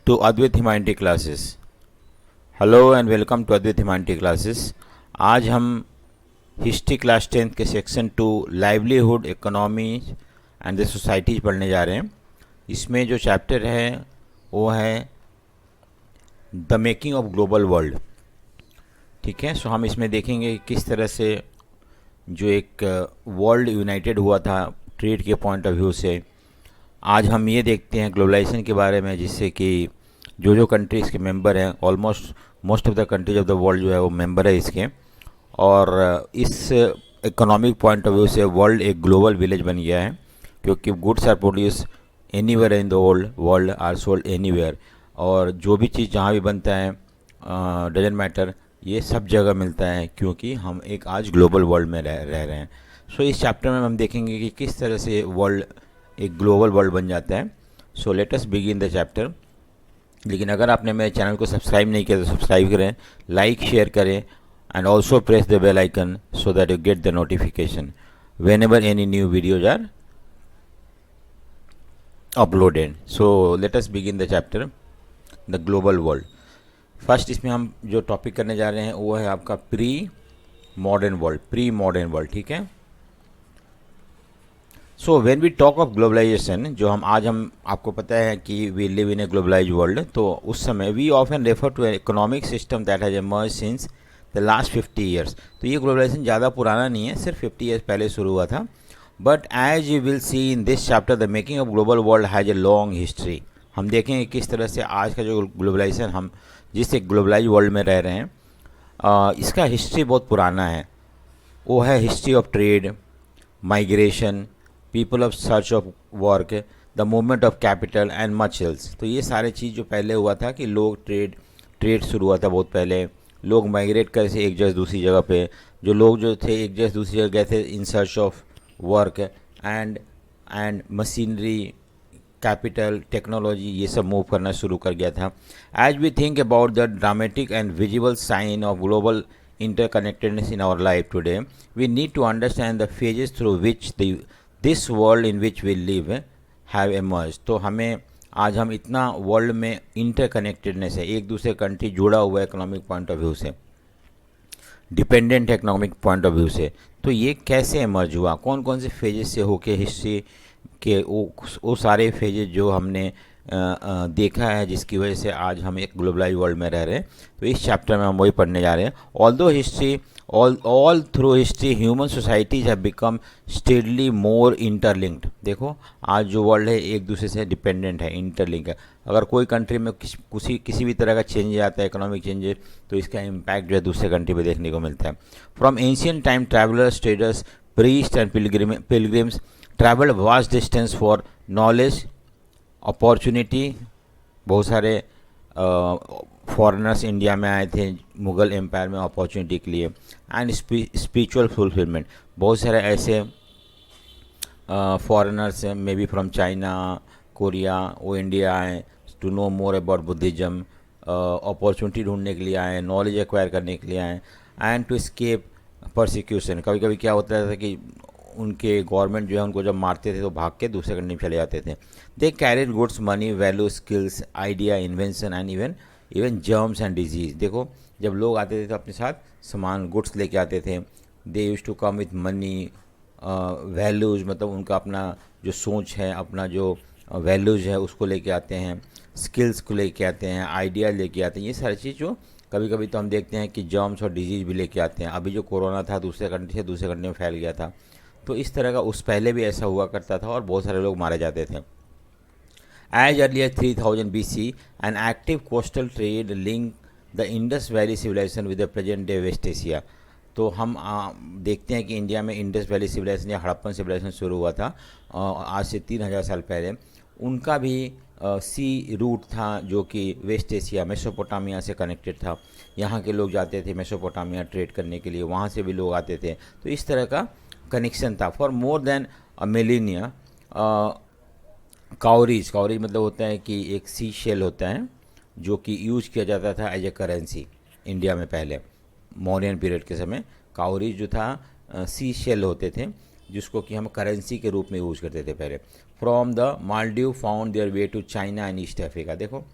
to Advait Humanity Classes. Hello and welcome to Advait humanity classes. आज हम history class 10th के section 2 livelihood economy and the societies पढ़ने जा रहे हैं। इसमें जो चैप्टर है वो है the making of global world. ठीक है, सो हम इसमें देखेंगे किस तरह से जो एक वर्ल्ड यूनाइटेड हुआ था ट्रेड के पॉइंट ऑफ व्यू से। आज हम ये देखते हैं ग्लोबलाइजेशन के बारे में, जिससे कि जो कंट्रीज़ के मेंबर हैं, almost most of the countries of the world जो है वो मेंबर है इसके। और इस इकोनॉमिक पॉइंट ऑफ व्यू से वर्ल्ड एक ग्लोबल विलेज बन गया है, क्योंकि goods are produce anywhere in the world are sold anywhere. और जो भी चीज़ जहाँ भी बनता है डजेंट मैटर, ये सब जगह मिलता है, क्योंकि हम एक आज ग्लोबल वर्ल्ड में रह रहे हैं। सो इस चैप्टर में हम देखेंगे कि किस तरह से वर्ल्ड एक ग्लोबल वर्ल्ड बन जाता है। सो let us begin the chapter. लेकिन अगर आपने मेरे चैनल को सब्सक्राइब नहीं किया तो सब्सक्राइब करें, लाइक शेयर करें and also press the bell icon so that you get the notification when ever any new videos are uploaded. So let us begin the chapter the global world. First इसमें हम जो topic करने जा रहे हैं वो है आपका प्री मॉडर्न वर्ल्ड। ठीक है, so when we talk of globalization, जो हम आपको पता है कि we live in a globalize world, तो उस समय we often refer to economic system that has emerge since the last 50 years. तो ये ग्लोबलाइजेशन ज़्यादा पुराना नहीं है, सिर्फ 50 ईयर्स पहले शुरू हुआ था। But as you will see in this chapter the making of global world has a long history. हम देखेंगे किस तरह से आज का जो ग्लोबलाइजेशन, हम जिस एक ग्लोबलाइज वर्ल्ड में रह रहे हैं, इसका हिस्ट्री बहुत पुराना है। वो है history of trade, migration, people of search of work, the movement of capital and much else. तो ये सारे चीज़ जो पहले हुआ था कि लोग ट्रेड शुरू हुआ था बहुत पहले, लोग माइग्रेट कर से एक जगह दूसरी जगह पे, जो लोग जो थे एक जगह दूसरी जगह गए थे in search of work and machinery, capital, technology, ये सब मूव करना शुरू कर गया था। As we think about the dramatic and visible sign of global interconnectedness in our life today, we need to understand the phases through which this world in which we live have emerged। तो हमें आज हम इतना world में interconnectedness है, एक दूसरे country जुड़ा हुआ है इकोनॉमिक पॉइंट ऑफ व्यू से, डिपेंडेंट है इकोनॉमिक पॉइंट ऑफ व्यू से। तो ये कैसे एमर्ज हुआ, कौन कौन से फेजेस से होके हिस्ट्री के वो सारे फेजेस जो हमने देखा है, जिसकी वजह से आज हम एक ग्लोबलाइज वर्ल्ड में रह रहे हैं। तो इस चैप्टर में हम वही पढ़ने जा रहे हैं। Although history all through history human societies have become steadily more interlinked। देखो आज जो वर्ल्ड है एक दूसरे से डिपेंडेंट है, इंटरलिंक है। अगर कोई कंट्री में किसी भी तरह का चेंज आता है, इकोनॉमिक चेंजेस, तो इसका इम्पैक्ट जो है दूसरे कंट्री पे देखने को मिलता है। From ancient time travellers, traders, priest and pilgrims travelled vast distance for knowledge, opportunity. बहुत सारे फॉरेनर्स इंडिया में आए थे मुग़ल एम्पायर में अपॉर्चुनिटी के लिए, एंड स्पिरिचुअल फुलफिलमेंट। बहुत सारे ऐसे foreigners may be from China, Korea, वो इंडिया आए to know more about Buddhism, opportunity ढूंढने के लिए आए, नॉलेज एक्वायर करने के लिए आए, एंड टू एस्केप परसिक्यूशन। कभी कभी क्या होता था कि उनके गवर्नमेंट जो है उनको जब मारते थे तो भाग के दूसरे कंट्री में चले जाते थे। दे carried goods, money, value, skills, idea, invention and even germs and disease. देखो जब लोग आते थे तो अपने साथ सामान, गुड्स लेके आते थे। They use to come with money, values, मतलब उनका अपना जो सोच है, अपना जो वैल्यूज़ है उसको लेके आते हैं, स्किल्स को लेके आते हैं, आइडिया लेके आते हैं। ये सारी चीज़ जो कभी कभी तो हम देखते हैं कि जर्म्स और डिजीज़ भी लेके आते हैं। अभी जो कोरोना था दूसरे कंट्री से दूसरे कंट्री में फैल गया था, तो इस तरह का उस पहले भी ऐसा हुआ करता था और बहुत सारे लोग मारे जाते थे। As early as 3000 BC, an active coastal trade linked the Indus Valley civilization with the present day West Asia। तो हम देखते हैं कि इंडिया में इंडस वैली सिविलाइजेशन या हड़प्पन सिविलाइजेशन शुरू हुआ था आज से 3000 साल पहले। उनका भी सी रूट था जो कि वेस्ट एशिया, मेसोपोटामिया से कनेक्टेड था। यहाँ के लोग जाते थे मेसोपोटामिया ट्रेड करने के लिए, वहाँ से भी लोग आते थे। तो इस तरह का कनेक्शन था for more than a millennia. Cowries मतलब होता है कि एक सी शेल होता है जो कि यूज किया जाता था एज ए करेंसी इंडिया में पहले, मौर्यन पीरियड के समय। काउरीज जो था सी शेल होते थे जिसको कि हम करेंसी के रूप में यूज करते थे पहले। From the Maldives found their way to China and East Africa. देखो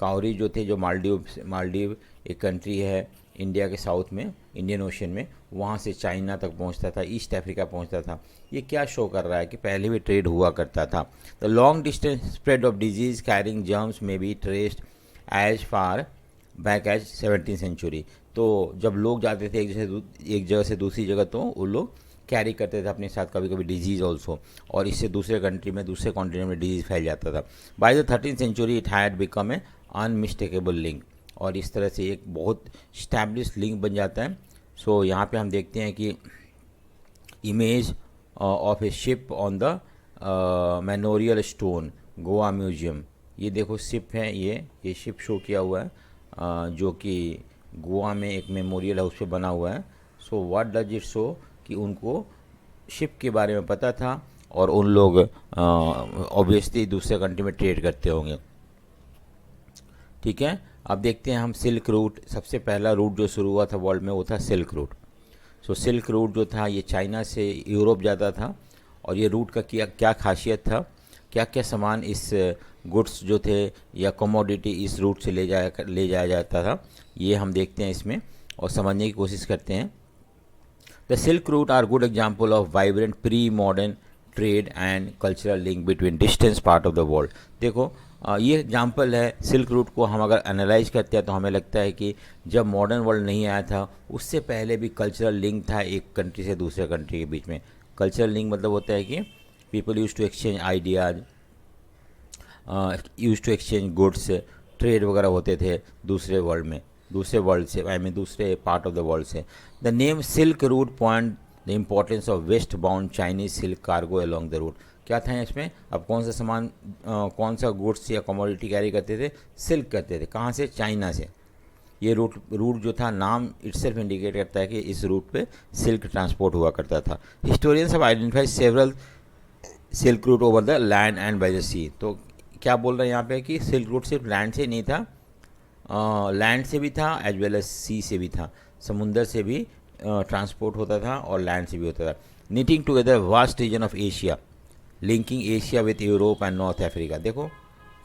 काउरी जो थे, जो मालदीव एक कंट्री है इंडिया के साउथ में, इंडियन ओशन में, वहाँ से चाइना तक पहुँचता था, ईस्ट अफ्रीका पहुँचता था। ये क्या शो कर रहा है कि पहले भी ट्रेड हुआ करता था। The long distance spread of disease carrying germs may be traced as far back as 17th century. तो जब लोग जाते थे एक जगह से दूसरी जगह, तो वो लोग कैरी करते थे अपने साथ कभी कभी डिजीज़ ऑल्सो, और इससे दूसरे कंट्री में, दूसरे कॉन्टिनेंट में डिजीज़ फैल जाता था। By the 13th century it had become a unmistakable link, और इस तरह से एक बहुत स्टैब्लिश लिंक बन जाता है। सो यहाँ पे हम देखते हैं कि image of A ship on the memorial stone, Goa museum. ये देखो शिप है, ये शिप शो किया हुआ है, जो कि गोवा में एक मेमोरियल हाउस पे बना हुआ है। So what does it show कि उनको शिप के बारे में पता था, और उन लोग ऑब्वियसली दूसरे कंट्री में ट्रेड करते होंगे। ठीक है, अब देखते हैं हम सिल्क रूट। सबसे पहला रूट जो शुरू हुआ था वर्ल्ड में वो था सिल्क रूट। सो सिल्क रूट जो था ये चाइना से यूरोप जाता था, और ये रूट का क्या खासियत था, क्या क्या सामान इस गुड्स जो थे या कमोडिटी इस रूट से ले जाया जाता था, ये हम देखते हैं इसमें और समझने की कोशिश करते हैं। The silk route are good example of vibrant pre modern trade and cultural link between distance part of the world. देखो ये एग्जाम्पल है सिल्क रूट को हम अगर एनालाइज करते हैं तो हमें लगता है कि जब मॉडर्न वर्ल्ड नहीं आया था उससे पहले भी कल्चरल लिंक था एक कंट्री से दूसरे कंट्री के बीच में। कल्चरल लिंक मतलब होता है कि people use to exchange ideas, use to exchange goods, trade वगैरह होते थे दूसरे वर्ल्ड से, आई मीन दूसरे पार्ट ऑफ द वर्ल्ड से। The name silk route point the importance of west bound Chinese silk cargo along the route. क्या था इसमें, अब कौन सा सामान, कौन सा गुड्स या कमोडिटी कैरी करते थे, सिल्क करते थे, कहाँ से, चाइना से। ये रूट जो था, नाम इटसेल्फ इंडिकेट करता है कि इस रूट पे सिल्क ट्रांसपोर्ट हुआ करता था। Historians have identified several silk route over the land and by the sea. तो क्या बोल रहे हैं यहाँ पे कि सिल्क रूट सिर्फ लैंड से नहीं था, लैंड से भी था एज वेल एज सी से भी था, समुंदर से भी ट्रांसपोर्ट होता था और लैंड से भी होता था। Knitting together vast region of Asia, linking Asia with Europe and North Africa. देखो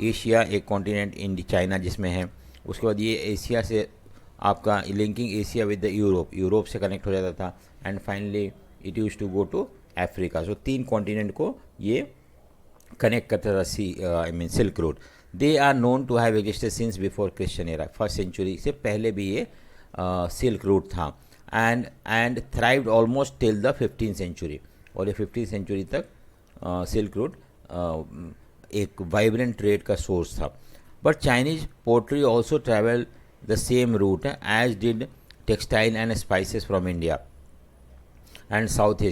एशिया एक कॉन्टिनेंट चाइना जिसमें है, उसके बाद ये एशिया से आपका linking Asia with the Europe से कनेक्ट हो जाता था, and finally it use to go to Africa. So 3 continent को ये कनेक्ट करता था I mean silk route. They are known to have existed since before Christian era, 1st century से पहले भी ये सिल्क रूट था, and thrived almost till the 15th century, और ये 15th सेंचुरी तक सिल्क रूट एक वाइब्रेंट ट्रेड का सोर्स था। But Chinese pottery also travel the same route as did textile and spices from India and south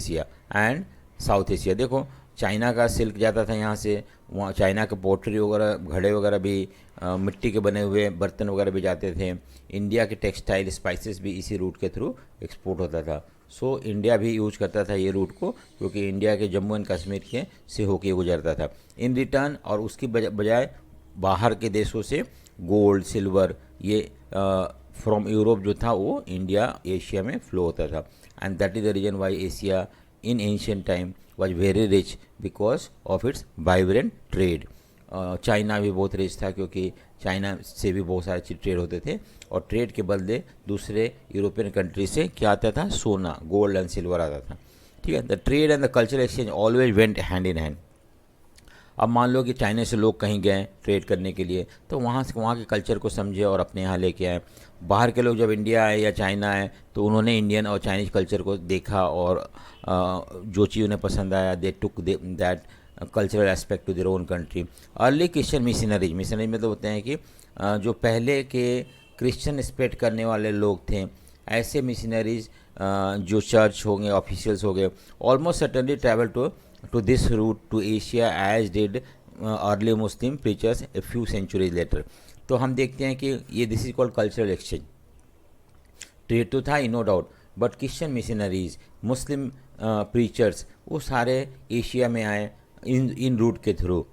Asia. देखो China का silk जाता था यहाँ से, वहाँ चाइना का पोट्री वगैरह, घड़े वगैरह भी, मिट्टी के बने हुए बर्तन वगैरह भी जाते थे। इंडिया के टेक्सटाइल स्पाइसेस भी इसी रूट के थ्रू एक्सपोर्ट होता था। सो इंडिया भी यूज करता था ये रूट को, क्योंकि इंडिया के जम्मू एंड कश्मीर के से होके गुजरता था। इन रिटर्न, और उसकी बजाय बाहर के देशों से गोल्ड, सिल्वर ये फ्रॉम यूरोप जो था वो इंडिया, एशिया में फ्लो होता था। And that is the reason why Asia in ancient time was very rich because of its vibrant trade. China भी बहुत रिच था क्योंकि चाइना से भी बहुत सारे ट्रेड होते थे, और ट्रेड के बदले दूसरे यूरोपियन कंट्री से क्या आता था, सोना, गोल्ड एंड सिल्वर आता था। ठीक है, the trade and the cultural exchange always went hand in hand. अब मान लो कि चाइना से लोग कहीं गए ट्रेड करने के लिए, तो वहाँ के कल्चर को समझे और अपने यहाँ लेके आए। बाहर के लोग जब इंडिया आए या चाइना आए तो उन्होंने इंडियन और चाइनीज कल्चर को देखा, और जो चीज़ उन्हें पसंद आया, they took that cultural aspect to their own country. Early Christian missionaries मतलब होते हैं कि जो पहले के क्रिश्चियन स्प्रेड करने वाले लोग थे, ऐसे मिशनरीज जो चर्च होंगे, ऑफिशियल्स हो गए, almost certainly travel to this route to Asia as did early Muslim preachers a few centuries later। तो हम देखते हैं कि ये this is called cultural exchange. Trade तो था ही no doubt, but Christian missionaries, Muslim preachers वो सारे एशिया में आए इन रूट के थ्रू।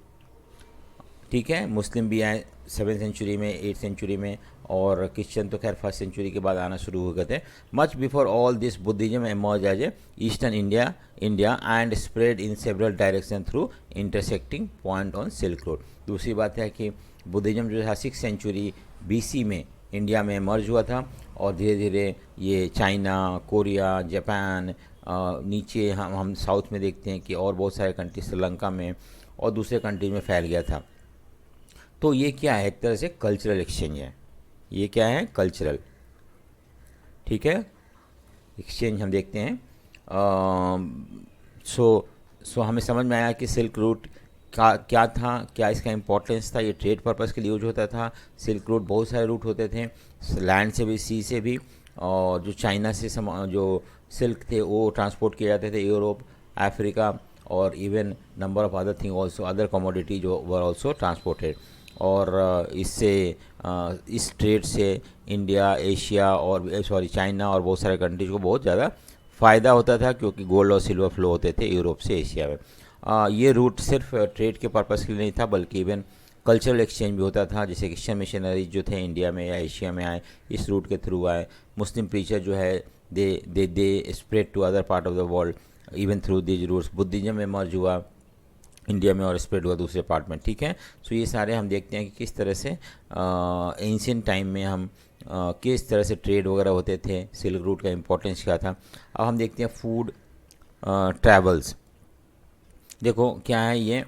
ठीक है, मुस्लिम भी आए 7th सेंचुरी में, 8th सेंचुरी में, और क्रिश्चियन तो खैर 1st सेंचुरी के बाद आना शुरू हो गए थे। Much before all this Buddhism emerge as a eastern India and spread in several direction through intersecting point on silk road. दूसरी बात है कि बुद्धिज़्म जो था 6th सेंचुरी BC में इंडिया में मर्ज हुआ था, और धीरे धीरे ये चाइना, कोरिया, जापान, नीचे हम साउथ में देखते हैं कि और बहुत सारे कंट्री, श्रीलंका में और दूसरे कंट्री में फैल गया था। तो ये क्या है, एक तरह से कल्चरल एक्सचेंज है। ये क्या है, कल्चरल, ठीक है, एक्सचेंज हम देखते हैं। सो हमें समझ में आया कि सिल्क रूट का क्या था, क्या इसका इम्पोर्टेंस था। ये ट्रेड पर्पस के लिए यूज होता था। सिल्क रूट बहुत सारे रूट होते थे, लैंड से भी, सी से भी, और जो चाइना से जो सिल्क थे वो ट्रांसपोर्ट किए जाते थे यूरोप, अफ्रीका, और even number of other thing also, other commodity जो वर ऑल्सो ट्रांसपोर्टेड। और इससे इस ट्रेड से इंडिया, एशिया और चाइना और बहुत सारे कंट्रीज को बहुत ज़्यादा फ़ायदा होता था, क्योंकि गोल्ड और सिल्वर फ्लो होते थे यूरोप से एशिया में। ये रूट सिर्फ ट्रेड के पर्पज़ के लिए नहीं था, बल्कि इवन कल्चरल एक्सचेंज भी होता था। जैसे क्रिश्चियन मिशनरीज जो थे इंडिया में या एशिया में आए, इस रूट के थ्रू आए। मुस्लिम प्रीचर जो है they spread to other part of the world even through these routes. Buddhism में मर्ज हुआ इंडिया में और स्प्रेड हुआ दूसरे पार्ट में, ठीक है। सो ये सारे हम देखते हैं कि किस तरह से एंशियंट टाइम में हम किस तरह से ट्रेड वगैरह होते थे, सिल्क रूट का इम्पोर्टेंस क्या था। अब हम देखते हैं फूड ट्रैवल्स। देखो क्या है ये,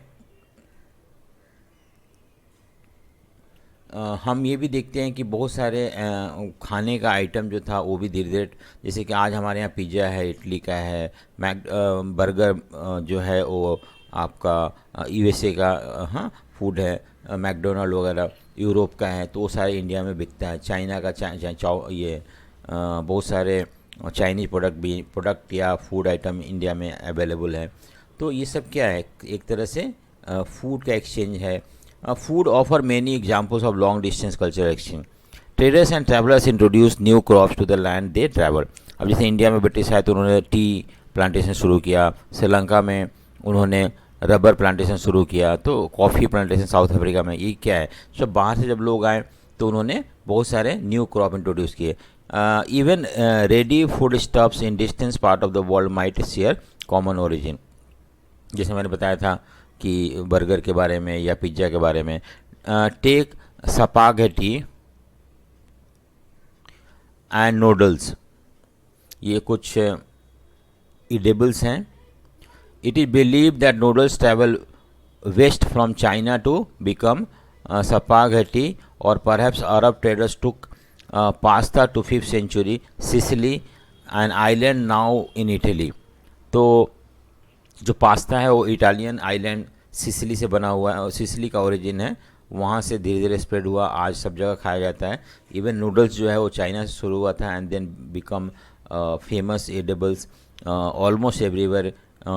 हम ये भी देखते हैं कि बहुत सारे खाने का आइटम जो था वो भी धीरे धीरे, जैसे कि आज हमारे यहाँ पिज़्ज़ा है, इटली का है, बर्गर जो है वो आपका USA का हाँ फूड है, मैकडोनल्ड वगैरह यूरोप का है, तो वो सारे इंडिया में बिकता है। चाइना का बहुत सारे चाइनीज प्रोडक्ट या फूड आइटम इंडिया में अवेलेबल है। तो ये सब क्या है, एक तरह से फूड का एक्सचेंज है। Food offer many examples of long distance cultural exchange. Traders and travelers introduce new crops to the land they travel. अब जैसे इंडिया में ब्रिटिश आए तो उन्होंने टी प्लांटेशन शुरू किया, श्रीलंका में उन्होंने रबर प्लांटेशन शुरू किया, तो कॉफ़ी प्लांटेशन साउथ अफ्रीका में। ये क्या है, जब बाहर से जब लोग आए तो उन्होंने बहुत सारे न्यू क्रॉप इंट्रोड्यूस किए। Even ready food stops in distance part of the world might share common origin. जैसे मैंने बताया था कि बर्गर के बारे में या पिज्ज़ा के बारे में। टेक स्पैगेटी एंड नूडल्स, ये कुछ इडेबल्स हैं। It is believe that noodles travel west from China to become spaghetti, और perhaps Arab traders took pasta to 5th century Sicily and island now in Italy. तो जो pasta है वो Italian island Sicily से बना हुआ है, और सिसिली का ओरिजिन है, वहाँ से धीरे धीरे स्प्रेड हुआ, आज सब जगह खाया जाता है। इवन नूडल्स जो है वो चाइना से शुरू हुआ था and then become famous edibles almost everywhere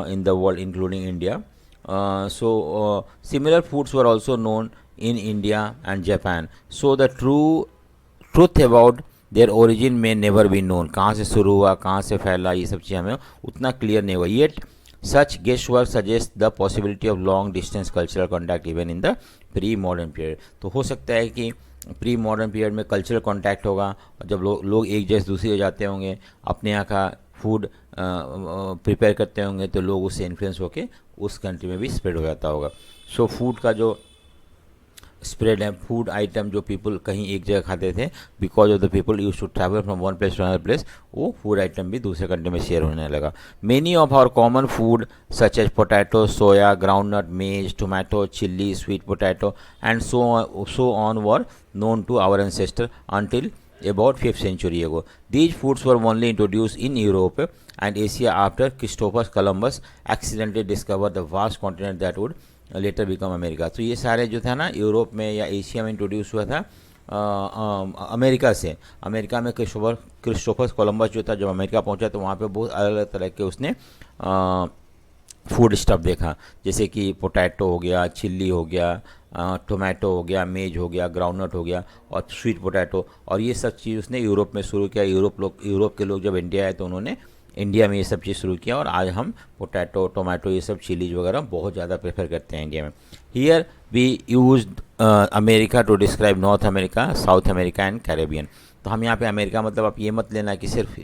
in the world including India. So similar foods were also known in India and Japan. So the truth about their origin may never be known. कहाँ से शुरू हुआ, कहाँ से फैला, ये सब चीज़ हमें उतना क्लियर नहीं हुआ। Yet such guesswork suggests the possibility of long distance cultural contact even in the pre-modern period। तो हो सकता है कि प्री मॉडर्न पीरियड में कल्चरल कांटेक्ट होगा, और जब लोग एक जैसे दूसरी जगह जाते होंगे, अपने यहाँ का फूड प्रिपेयर करते होंगे, तो लोग उससे इन्फ्लुएंस होकर उस कंट्री में भी स्प्रेड हो जाता होगा। सो फूड का जो स्प्रेड है, फूड आइटम जो पीपल कहीं एक जगह खाते थे, because of the people use to travel from one place to another place, वो फूड आइटम भी दूसरे कंट्री में शेयर होने लगा। Many of our common food such as potato, soya, groundnut, maize, tomato, chilli, sweet potato and so on were known to our ancestors until about 5th century ago. These foods were only introduced in Europe and Asia after Christopher Columbus accidentally discovered the vast continent that would letter become America. तो ये सारे जो था ना Europe में या Asia में introduce हुआ था अमेरिका से। अमेरिका में क्रिस्टोफर कोलंबस जो था, जब अमेरिका पहुंचा तो वहाँ पे बहुत अलग अलग तरह के उसने फूड स्टफ देखा, जैसे कि पोटैटो हो गया, चिल्ली हो गया, टोमेटो हो गया, मेज हो गया, ग्राउंडनट हो गया और स्वीट पोटैटो, और ये सब चीज़ उसने यूरोप में शुरू किया। यूरोप के लोग जब इंडिया आए तो उन्होंने इंडिया में ये सब चीज़ शुरू किया, और आज हम पोटैटो, टोमेटो, ये सब चिलीज वगैरह बहुत ज़्यादा प्रेफर करते हैं इंडिया में। Here we use America to describe North America, South America and Caribbean. तो हम यहाँ पे अमेरिका मतलब आप ये मत लेना कि सिर्फ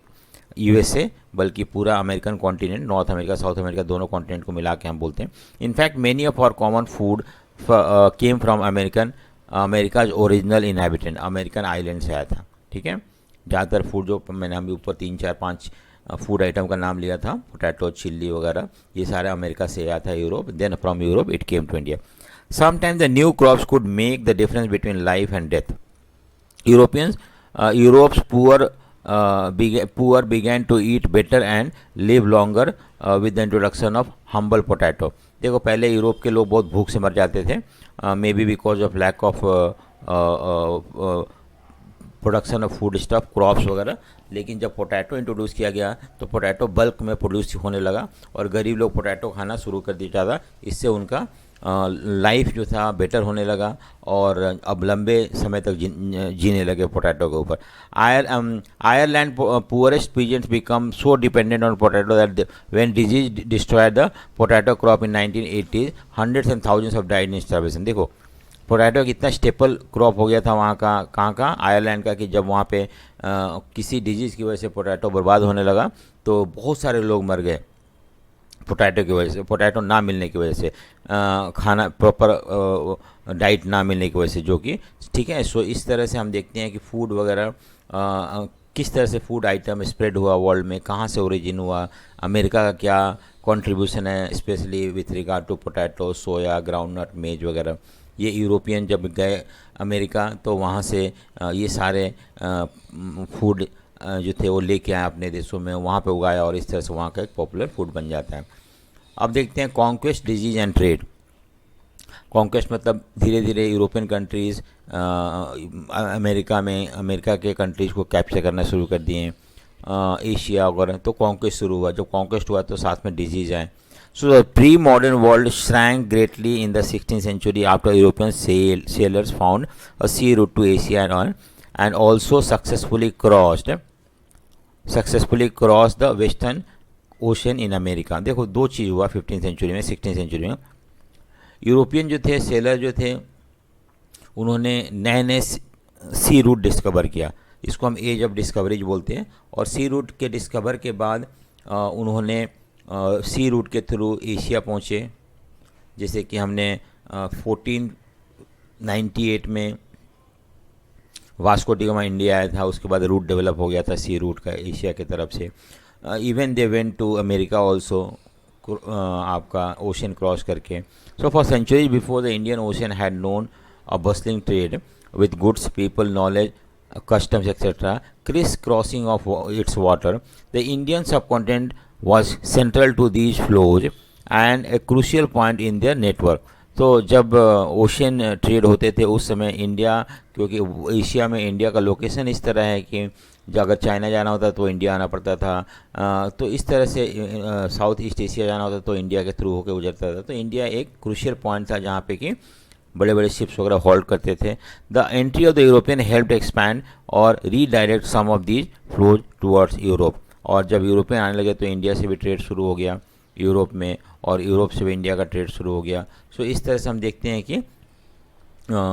USA, बल्कि पूरा American continent, North America, South America, दोनों कॉन्टिनेंट को मिला के हम बोलते हैं। In fact many of our common food came from American America original inhabitant, American island से आया था। ठीक है, ज़्यादातर फूड जो मैंने अभी ऊपर 3 4 5 फूड आइटम का नाम लिया था, पोटैटो, चिल्ली वगैरह, ये सारे अमेरिका से आया था, Europe, then from Europe it came to India. Sometime the new crops could make the difference between life and death. Europeans Europe's poor began to eat better and live longer with the introduction of humble potato। देखो पहले Europe के लोग बहुत भूख से मर जाते थे, may be because of lack of production of food stuff, crops वगैरह। लेकिन जब पोटैटो इंट्रोड्यूस किया गया तो पोटैटो बल्क में प्रोड्यूस होने लगा और गरीब लोग पोटैटो खाना शुरू कर दिया ज़्यादा। इससे उनका लाइफ जो था बेटर होने लगा और अब लंबे समय तक जीने लगे पोटैटो के ऊपर। Ireland poorest peasants become so dependent on potato that when disease destroyed the potato crop in 1980s, hundreds and thousands of died in starvation. देखो पोटैटो कितना स्टेपल क्रॉप हो गया था वहाँ का, कहाँ का, आयरलैंड का, कि जब वहाँ पे किसी डिजीज़ की वजह से पोटैटो बर्बाद होने लगा तो बहुत सारे लोग मर गए पोटैटो की वजह से, पोटैटो ना मिलने की वजह से, खाना प्रॉपर डाइट ना मिलने की वजह से, जो कि ठीक है। सो इस तरह से हम देखते हैं कि फूड वगैरह किस तरह से फूड आइटम स्प्रेड हुआ वर्ल्ड में, कहाँ से ओरिजिन हुआ, अमेरिका का क्या कंट्रीब्यूशन है specially with regard to potato, soya, groundnut, maize वगैरह। ये यूरोपियन जब गए अमेरिका तो वहाँ से ये सारे फूड जो थे वो लेके आए अपने देशों में, वहाँ पे उगाया और इस तरह से वहाँ का एक पॉपुलर फूड बन जाता है। अब देखते हैं conquest, disease and trade. Conquest मतलब धीरे धीरे यूरोपियन कंट्रीज़ अमेरिका के कंट्रीज़ को कैप्चर करना शुरू कर दिए, एशिया वगैरह, तो कॉन्क्वेस्ट शुरू हुआ। जब कॉन्क्वेस्ट हुआ तो साथ में डिजीज़ आए। So the pre-modern world shrank greatly in the 16th century after European sailors found a sea route to Asia and also successfully crossed the Western Ocean in America। देखो दो चीज़ हुआ 15th सेंचुरी में, 16th century में। European जो थे, seller जो थे, उन्होंने नए नए सी रूट डिस्कवर किया, इसको हम एज ऑफ डिस्कवरीज बोलते हैं। और सी रूट के डिस्कवर के बाद उन्होंने सी रूट के थ्रू एशिया पहुँचे। जैसे कि हमने 1498 में वास्को डी गामा इंडिया आया था, उसके बाद रूट डेवलप हो गया था सी रूट का एशिया की तरफ से। Even they went to America also, आपका ओशन क्रॉस करके। So for centuries before the Indian ocean had known a bustling trade with goods, people, knowledge, customs, etc. Criss crossing of its water, the Indian subcontinent was central to these flows and a crucial point in their network। तो जब ocean trade होते थे उस समय India, क्योंकि Asia में India का location इस तरह है कि अगर चाइना जाना होता तो इंडिया आना पड़ता था, तो इस तरह से साउथ ईस्ट एशिया जाना होता तो इंडिया के थ्रू होकर गुजरता था। तो इंडिया एक क्रूशियल पॉइंट था जहाँ पे कि बड़े बड़े शिप्स वगैरह होल्ड करते थे। The entry of the European helped expand और redirect some of these flows towards Europe. और जब यूरोपियन आने लगे तो इंडिया से भी ट्रेड शुरू हो गया यूरोप में, और यूरोप से भी इंडिया का ट्रेड शुरू हो गया। सो इस तरह से हम देखते हैं कि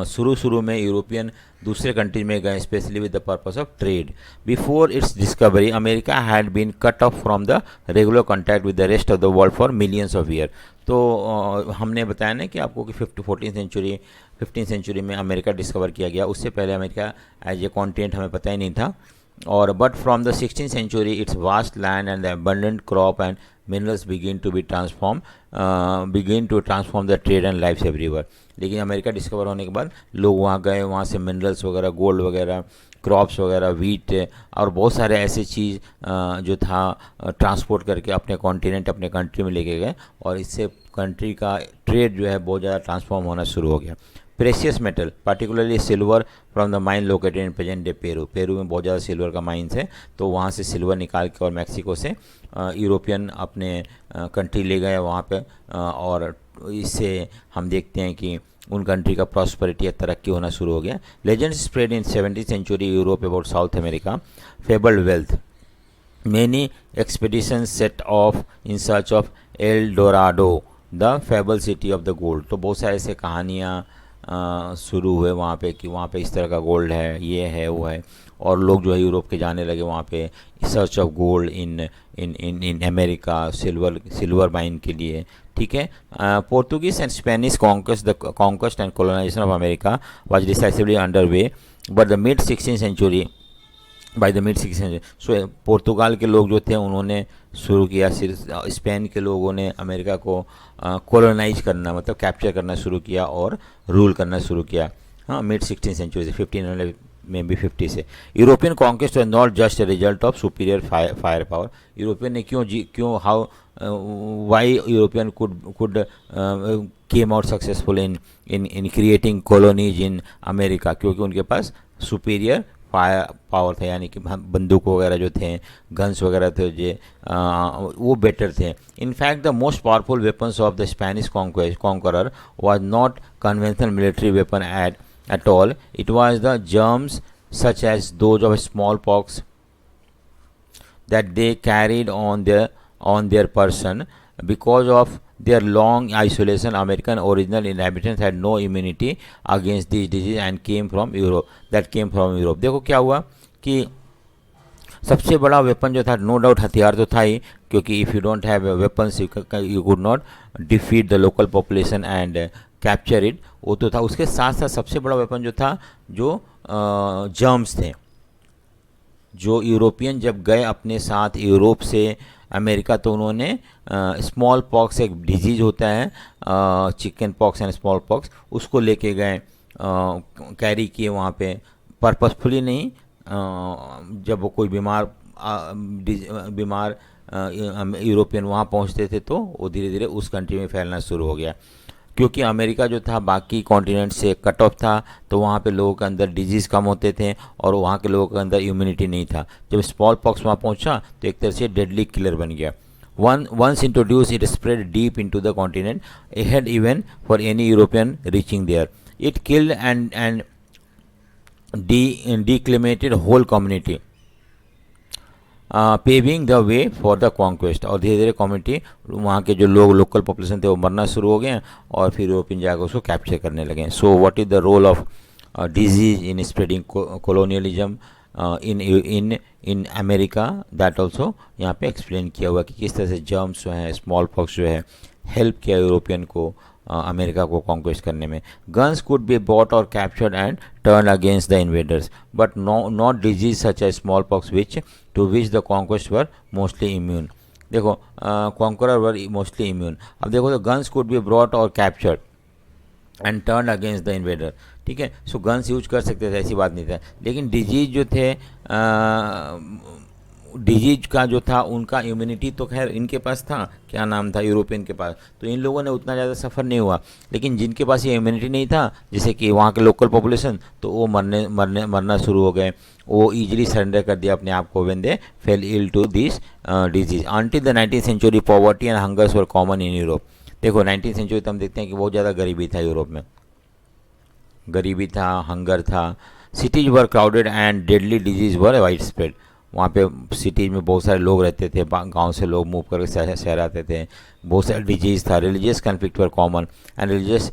शुरू में यूरोपियन दूसरे कंट्री में गए specially with the purpose of trade. Before its discovery America had been cut off from the regular contact with the rest of the world for millions of year. तो हमने बताया ना कि आपको कि 15th सेंचुरी में अमेरिका डिस्कवर किया गया, उससे पहले अमेरिका एज ए कॉन्टिनेंट हमें पता ही नहीं था। और but from the 16th century its vast land and the abundant crop and minerals begin to transform the trade and lives everywhere। लेकिन अमेरिका डिस्कवर होने के बाद लोग वहाँ गए, वहाँ से मिनरल्स वगैरह, गोल्ड वगैरह, क्रॉप्स वगैरह, वीट और बहुत सारे ऐसे चीज़ जो था ट्रांसपोर्ट करके अपने कॉन्टिनेंट, अपने कंट्री में लेके गए, और इससे कंट्री का ट्रेड जो है बहुत ज़्यादा ट्रांसफॉर्म होना शुरू हो गया। Precious metal particularly silver from the mine located in present day Peru में बहुत ज़्यादा सिल्वर का माइंस है, तो वहाँ से सिल्वर निकाल के और मैक्सिको से यूरोपियन अपने कंट्री ले गए वहाँ पे, और इससे हम देखते हैं कि उन कंट्री का प्रॉस्पेरिटी या तरक्की होना शुरू हो गया। Legends spread in 17th century Europe about South America, fabled wealth, many expeditions set off in search of El Dorado the fable city of the gold. तो बहुत सारे ऐसे कहानियाँ शुरू हुए वहाँ पे कि वहाँ पे इस तरह का गोल्ड है, ये है, वो है, और लोग जो है यूरोप के जाने लगे वहाँ पे search of gold in in in in America, silver mine के लिए, ठीक है। Portuguese and Spanish conquest and colonisation of America was decisively under way, but the mid 16th century, by the mid 16th century, so Portugal के लोग जो थे उन्होंने शुरू किया, स्पेन के लोगों ने अमेरिका को कॉलोनाइज करना, मतलब कैप्चर करना शुरू किया और रूल करना शुरू किया, हाँ, मिड 16th सेंचुरी से, 1500 में भी 50 से। European conquest was not just a result of superior fire power. European ने क्यों how why European could came out successful in creating colonies in America, क्योंकि उनके पास सुपीरियर फायर पावर था, यानी कि बंदूक वगैरह जो थे, गन्स वगैरह थे जो वो बेटर थे। In fact the most powerful weapons of the Spanish conqueror was not conventional military weapon at all. It was the germs such as those of smallpox that they carried on their person. Because of their long isolation, American original inhabitants had no immunity against these diseases and came from Europe. देखो क्या हुआ कि सबसे बड़ा weapon जो था, no doubt हथियार तो था ही, क्योंकि if you don't have weapons you could not defeat the local population and capture it, वो तो था। उसके साथ साथ सबसे बड़ा वेपन जो था, जो जर्म्स थे, जो यूरोपियन जब गए अपने साथ यूरोप से अमेरिका, तो उन्होंने स्मॉल पॉक्स, एक डिजीज़ होता है chicken pox and small pox, उसको लेके गए, कैरी किए वहाँ पे, पर्पसफुली नहीं, जब वो कोई बीमार यूरोपियन वहाँ पहुँचते थे तो वो धीरे धीरे उस कंट्री में फैलना शुरू हो गया। क्योंकि अमेरिका जो था बाकी कॉन्टिनेंट से कट ऑफ था, तो वहाँ पे लोगों के अंदर डिजीज़ कम होते थे और वहाँ के लोगों के अंदर इम्यूनिटी नहीं था। जब स्मॉल पॉक्स वहाँ पहुँचा तो एक तरह से डेडली किलर बन गया। Once introduced, it spread deep into the continent, ahead even for any European reaching there. It killed and declimated whole community, paving the way for the conquest. और धीरे धीरे कम्युनिटी, वहाँ के जो लोग, लोकल पॉपुलेशन थे, वो मरना शुरू हो गए और फिर यूरोपियन जाकर उसको कैप्चर करने लगे। So what is the role of disease in spreading colonialism in America, that also यहाँ पे एक्सप्लेन किया हुआ कि किस तरह से जर्म्स जो है, स्मॉल पॉक्स जो है, हेल्प किया यूरोपियन को अमेरिका को कॉन्क्वेस्ट करने में। गन्स कुड बी बॉट और captured and turn against the invaders, but not disease such as small pox which to which the conquest were mostly immune. देखो, conqueror were mostly immune. अब देखो, तो guns could be brought और captured and turn against the invader, ठीक है। सो guns use कर सकते थे, ऐसी बात नहीं था, लेकिन डिजीज जो थे, डिजीज का जो था उनका इम्यूनिटी तो खैर इनके पास था, क्या नाम था, यूरोपियन के पास, तो इन लोगों ने उतना ज़्यादा सफ़र नहीं हुआ। लेकिन जिनके पास ये इम्यूनिटी नहीं था, जैसे कि वहाँ के लोकल पॉपुलेशन, तो वो मरना शुरू हो गए, वो ईजिली सरेंडर कर दिया अपने आप को when they fell ill to this disease. Until the 19th century poverty and hungers were common in Europe. देखो 19th सेंचुरी तो हम देखते हैं कि बहुत ज़्यादा गरीबी था यूरोप में, गरीबी था, हंगर था, cities were crowded and deadly disease were wide spread. वहाँ पे सिटीज़ में बहुत सारे लोग रहते थे, गांव से लोग मूव करके शहर आते थे, बहुत सारे डिजीज़ था, religious conflict were common and religious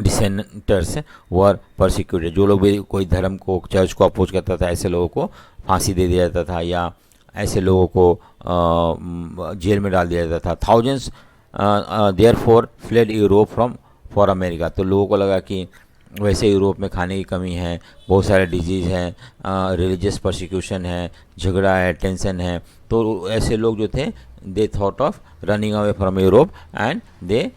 dissenters were persecuted. जो लोग भी कोई धर्म को, चर्च को अपोज करता था, ऐसे लोगों को फांसी दे दिया जाता था या ऐसे लोगों को जेल में डाल दिया जाता था। Thousands therefore fled Europe for America. तो लोगों को लगा कि वैसे यूरोप में खाने की कमी है, बहुत सारे डिजीज़ हैं, रिलीजियस परसिक्यूशन है, झगड़ा है, टेंशन है, तो ऐसे लोग जो थे they thought of running away from Europe and they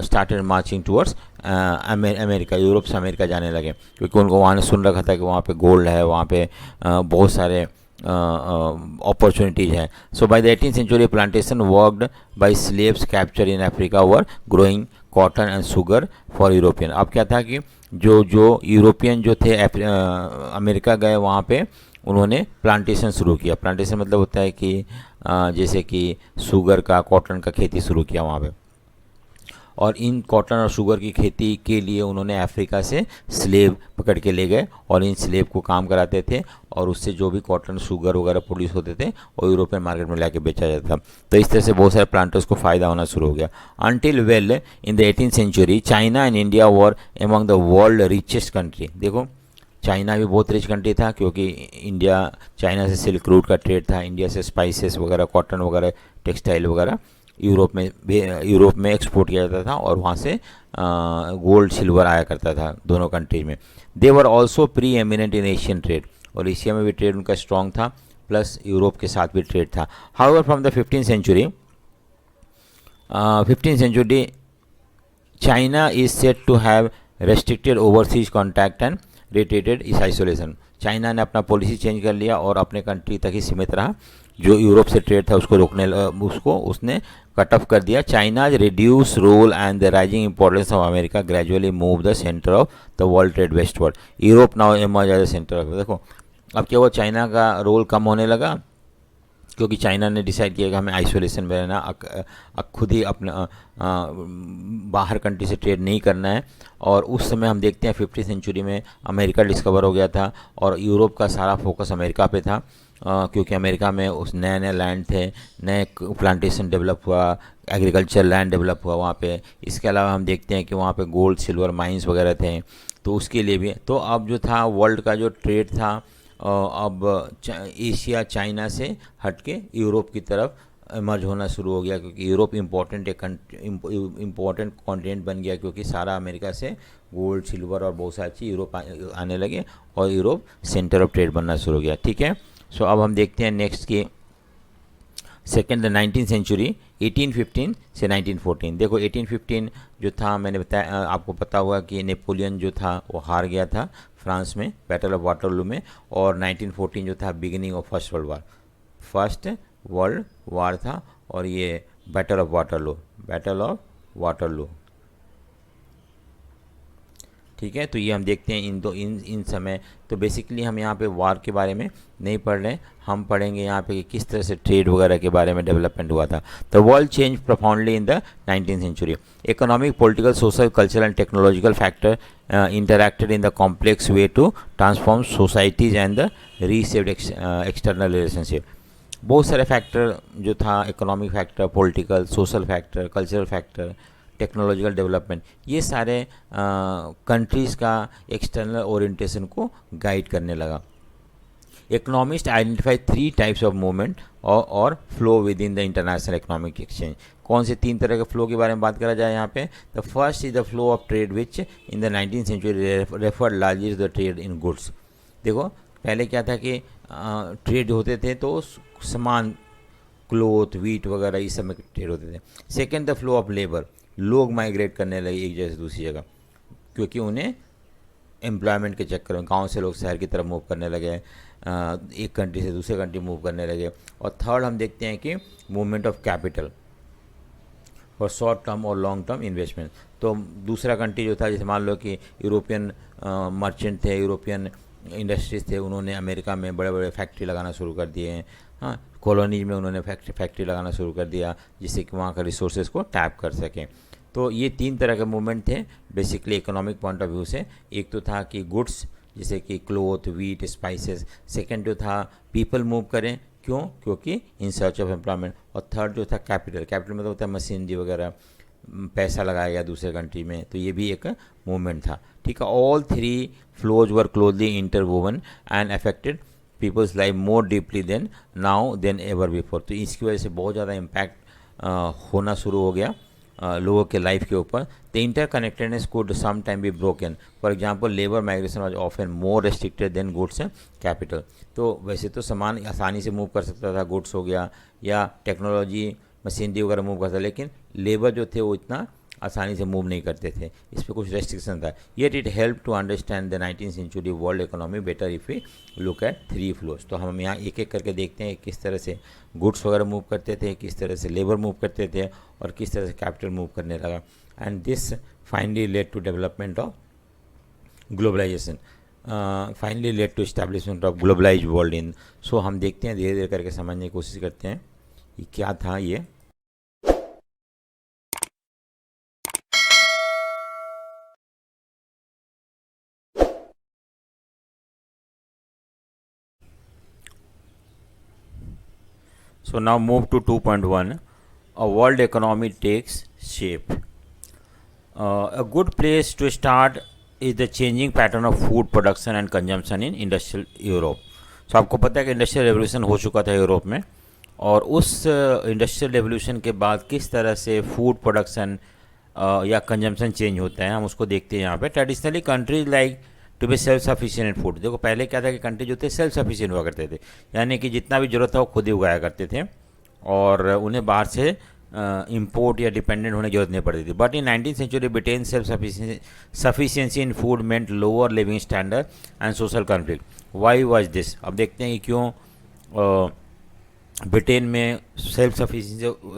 started marching towards America. Europe से अमेरिका जाने लगे, क्योंकि उनको वहाँ ने सुन रखा था कि वहाँ पे गोल्ड है, वहाँ पे बहुत सारे अपॉर्चुनिटीज़ हैं। So by the 18th century plantation worked by slaves capture in Africa were growing cotton and sugar for European. अब क्या था कि जो यूरोपियन जो थे अमेरिका गए, वहाँ पे उन्होंने प्लांटेशन शुरू किया। प्लांटेशन मतलब होता है कि जैसे कि शुगर का, कॉटन का खेती शुरू किया वहाँ पे, और इन कॉटन और शुगर की खेती के लिए उन्होंने अफ्रीका से स्लेव पकड़ के ले गए और इन स्लेव को काम कराते थे और उससे जो भी कॉटन शुगर वगैरह प्रोड्यूस होते थे वो यूरोपियन मार्केट में लाके बेचा जाता था। तो इस तरह से बहुत सारे प्लांटर्स को फ़ायदा होना शुरू हो गया। Until well in the 18th century China and India were among the world richest country. देखो चाइना भी बहुत रिच कंट्री था क्योंकि इंडिया चाइना से सिल्क रूट का ट्रेड था, इंडिया से स्पाइसेस वगैरह कॉटन वगैरह टेक्सटाइल वगैरह यूरोप में एक्सपोर्ट किया जाता था और वहाँ से गोल्ड सिल्वर आया करता था दोनों कंट्री में। They were also preeminent in Asian trade, और एशिया में भी ट्रेड उनका स्ट्रॉन्ग था, प्लस यूरोप के साथ भी ट्रेड था। However from the 15th century China is said to have restricted overseas contact and retreated is isolation। China ने अपना पॉलिसी चेंज कर लिया और अपने कंट्री तक ही सीमित रहा, जो यूरोप से ट्रेड था उसको उसने कट ऑफ कर दिया। China's reduce role and the rising importance of America gradually move the centre of the world trade westward. Europe now emerge as the centre of. देखो अब क्या हुआ, चाइना का रोल कम होने लगा क्योंकि चाइना ने डिसाइड किया कि हमें आइसोलेशन में रहना, खुद ही अपना बाहर कंट्री से ट्रेड नहीं करना है। और उस समय हम देखते हैं 50th सेंचुरी में अमेरिका डिस्कवर हो गया था और यूरोप का सारा फोकस अमेरिका पे था, क्योंकि अमेरिका में उस नए नए लैंड थे, नए प्लांटेशन डेवलप हुआ, एग्रीकल्चर लैंड डेवलप हुआ वहाँ पे। इसके अलावा हम देखते हैं कि वहाँ पे गोल्ड सिल्वर माइंस वगैरह थे, तो उसके लिए भी। तो अब जो था वर्ल्ड का जो ट्रेड था अब एशिया चाइना से हट के यूरोप की तरफ इमर्ज होना शुरू हो गया, क्योंकि यूरोप इम्पोर्टेंट कॉन्टिनेंट बन गया, क्योंकि सारा अमेरिका से गोल्ड सिल्वर और बहुत सारी चीज़ यूरोप आने लगे और यूरोप सेंटर ऑफ ट्रेड बनना शुरू हो गया। ठीक है, सो अब हम देखते हैं नेक्स्ट की सेकेंड द 19th सेंचुरी 1815 से 1914। देखो 1815 जो था, मैंने बताया आपको पता हुआ कि नेपोलियन जो था वो हार गया था फ्रांस में बैटल ऑफ वाटरलू में, और 1914 जो था बिगिनिंग ऑफ फर्स्ट वर्ल्ड वार था, और ये बैटल ऑफ वाटरलू। ठीक है, तो ये हम देखते हैं इन समय। तो बेसिकली हम यहाँ पे वार के बारे में नहीं पढ़ रहे हैं, हम पढ़ेंगे यहाँ पे कि किस तरह से ट्रेड वगैरह के बारे में डेवलपमेंट हुआ था। The world change profoundly in the 19th century. Economic, political, social, cultural and technological factor interacted in the complex way to transform societies and the reshaped external relationship. बहुत सारे फैक्टर जो था, economic factor, political, social factor, cultural factor, technological development, ये सारे countries का external orientation को guide करने लगा। Economist identify 3 types of movement और flow within the international economic exchange. कौन से 3 तरह के फ्लो के बारे में बात करा जाए यहाँ पे? The first is the flow of trade which in the 19th century referred largely the trade in goods. देखो पहले क्या था कि ट्रेड होते थे तो सामान, क्लोथ, वीट वगैरह इस सब में ट्रेड होते थे। Second the flow of labour, लोग माइग्रेट करने लगे एक जगह से दूसरी जगह, क्योंकि उन्हें एम्प्लॉयमेंट के चक्कर में गांव से लोग शहर की तरफ मूव करने लगे, एक कंट्री से दूसरे कंट्री मूव करने लगे। और थर्ड हम देखते हैं कि movement of capital for short term और लॉन्ग टर्म इन्वेस्टमेंट। तो दूसरा कंट्री जो था, जैसे मान लो कि यूरोपियन मर्चेंट थे, यूरोपियन इंडस्ट्रीज थे, उन्होंने अमेरिका में बड़े बड़े फैक्ट्री लगाना शुरू कर दिए हैं। हाँ, कॉलोनीज में उन्होंने फैक्ट्री लगाना शुरू कर दिया जिससे कि वहाँ का रिसोर्सेज को टैप कर सकें। तो ये 3 तरह के मूवमेंट थे basically economic point of view से। एक तो था कि गुड्स जैसे कि क्लोथ, वीट, स्पाइसेस। सेकंड जो था पीपल मूव करें, क्यों? क्योंकि इन सर्च ऑफ एम्प्लॉयमेंट। और थर्ड जो था कैपिटल मतलब होता है मशीनरी वगैरह, पैसा लगाया गया दूसरे कंट्री में, तो ये भी एक मूवमेंट था। ठीक है, all 3 flows were closely interwoven and affected people's life more deeply then ever before. तो इसकी वजह से बहुत ज़्यादा इम्पैक्ट होना शुरू हो गया लोगों के लाइफ के ऊपर। The interconnectedness could some time be broken. For example labour migration was often more restricted than goods and capital. तो वैसे तो सामान आसानी से मूव कर सकता था, गुड्स हो गया या टेक्नोलॉजी मशीनरी वगैरह मूव करता, लेकिन लेबर जो थे वो इतना आसानी से मूव नहीं करते थे, इस पर कुछ रेस्ट्रिक्शन था। Yet it help to understand the 19th century world economy better if we look at 3 flows. तो हम यहाँ एक एक करके देखते हैं किस तरह से गुड्स वगैरह मूव करते थे, किस तरह से लेबर मूव करते थे और किस तरह से कैपिटल मूव करने लगा। And this finally led to development of globalisation, finally led to establishment of globalise world in. So हम देखते हैं, धीरे धीरे करके समझने की कोशिश करते हैं कि क्या था ये। So now move to 2.1. A world economy takes shape. A good place to start is the changing pattern of food production and consumption in industrial Europe. So आपको पता है कि इंडस्ट्रियल रेवोल्यूशन हो चुका था यूरोप में, और उस इंडस्ट्रियल रेवोल्यूशन के बाद किस तरह से फूड प्रोडक्शन या कंजम्पशन चेंज होता है हम उसको देखते हैं यहाँ पे. Traditionally countries like to be self sufficient food. देखो पहले क्या था कि कंट्री जो थे सेल्फ सफिशिएंट हुआ करते थे, यानी कि जितना भी ज़रूरत था वो खुद ही उगाया करते थे और उन्हें बाहर से इंपोर्ट या डिपेंडेंट होने की जरूरत नहीं पड़ती थी. But in 19th century Britain self sufficiency in food meant lower living standard and social conflict. Why was this? अब देखते हैं कि क्यों ब्रिटेन में सेल्फ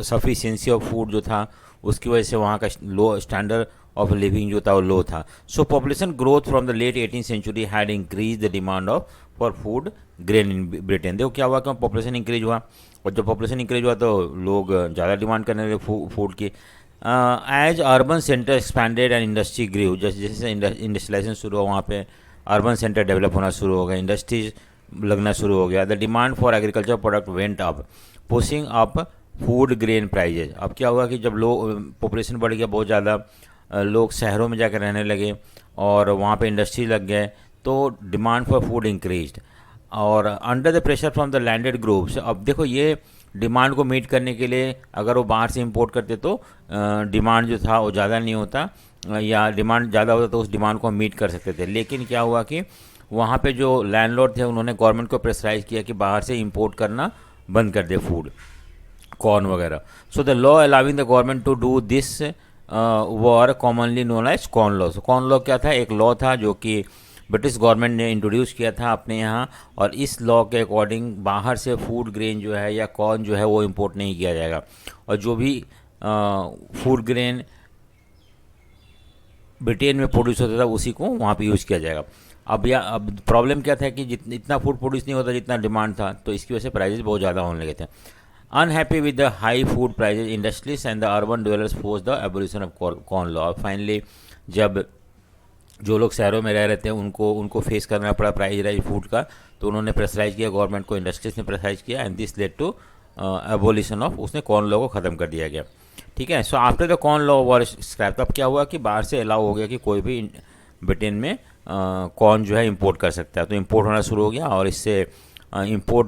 सफिशिएंसी ऑफ फूड जो था उसकी वजह से वहाँ का लो स्टैंडर्ड ऑफ लिविंग जो था वो लो था. So population growth from the late 18th century had increase the demand of for food grain in Britain. देखो क्या हुआ कि पॉपुलेशन इंक्रीज हुआ, और जब पॉपुलेशन इंक्रीज हुआ तो लोग ज़्यादा डिमांड करने लगे फूड की. As urban centre expanded and industry grew, जैसे जैसे इंडस्ट्रियलाइजेशन शुरू हुआ वहाँ पे अर्बन सेंटर डेवलप होना शुरू हो गया, इंडस्ट्रीज लगना शुरू हो गया. The demand for agriculture product went up pushing up food grain prices. अब क्या हुआ कि जब लोग पॉपुलेशन बढ़ गया बहुत ज़्यादा, लोग शहरों में जाकर रहने लगे और वहाँ पे इंडस्ट्री लग गए, तो डिमांड फॉर फूड इंक्रीज्ड. और under the pressure from the landed groups, अब देखो ये डिमांड को मीट करने के लिए अगर वो बाहर से इंपोर्ट करते तो डिमांड जो था वो ज़्यादा नहीं होता, या डिमांड ज़्यादा होता तो उस डिमांड को मीट कर सकते थे. लेकिन क्या हुआ कि वहाँ पे जो लैंडलॉर्ड थे उन्होंने गवर्नमेंट को प्रेशराइज किया कि बाहर से इंपोर्ट करना बंद कर दे फूड, कॉर्न वगैरह. So the law allowing the government to do this were commonly known as corn law. Corn law क्या था? एक लॉ था जो कि ब्रिटिश गवर्नमेंट ने इंट्रोड्यूस किया था अपने यहाँ, और इस लॉ के अकॉर्डिंग बाहर से फूड ग्रेन जो है या कॉर्न जो है वो इंपोर्ट नहीं किया जाएगा, और जो भी फूड ग्रेन ब्रिटेन में प्रोड्यूस होता था उसी को वहाँ पे यूज़ किया जाएगा. अब प्रॉब्लम क्या था कि इतना फूड प्रोड्यूस नहीं होता जितना डिमांड था, तो इसकी वजह से प्राइजेस बहुत ज़्यादा होने लगे थे. Unhappy with the high food prices industries and the urban developers force the abolition of corn law. Finally जब जो लोग शहरों में रह रहे थे उनको फेस करना पड़ा प्राइस राइज फूड का, तो उन्होंने प्रेशराइज किया गवर्नमेंट को, इंडस्ट्रीज ने प्रेशराइज किया, and this led to abolition of, उसने कॉर्न लॉ को ख़त्म कर दिया गया. ठीक है. So after the corn law were scrap, अब क्या हुआ कि बाहर से अलाउ हो गया कि कोई भी ब्रिटेन में कॉर्न जो है इंपोर्ट कर सकता है, तो इंपोर्ट होना शुरू हो गया. और इससे इंपोर्ट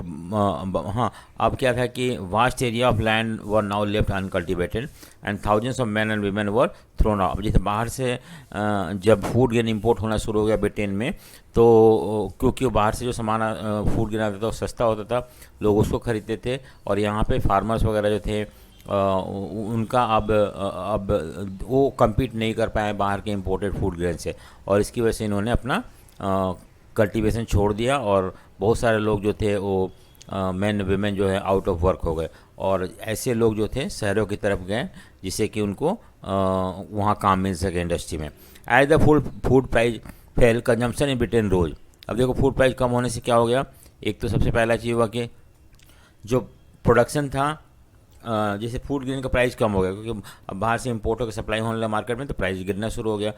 हाँ, अब क्या था कि vast area of land were now left uncultivated and thousands of man and women were thrown out. जैसे बाहर से जब फूड ग्रेन इंपोर्ट होना शुरू हो गया ब्रिटेन में, तो क्योंकि बाहर से जो सामान फूड ग्रेन आता था वो सस्ता होता था, लोग उसको खरीदते थे, और यहाँ पे फार्मर्स वगैरह जो थे उनका अब वो कम्पीट नहीं कर पाए बाहर के इंपोर्टेड फूड ग्रेन से, और इसकी वजह से इन्होंने अपना कल्टीवेशन छोड़ दिया, और बहुत सारे लोग जो थे वो मैन वीमेन जो है आउट ऑफ वर्क हो गए, और ऐसे लोग जो थे शहरों की तरफ गए जिससे कि उनको वहाँ काम मिल सके इंडस्ट्री में. As the food price fell consumption in Britain rose. अब देखो फूड प्राइस कम होने से क्या हो गया, एक तो सबसे पहला चीज़ हुआ कि जो प्रोडक्शन था, जैसे फूड ग्रेन का प्राइस कम हो गया क्योंकि अब बाहर से इंपोर्ट होकर सप्लाई होने लगा मार्केट में, तो प्राइस गिरना शुरू हो गया,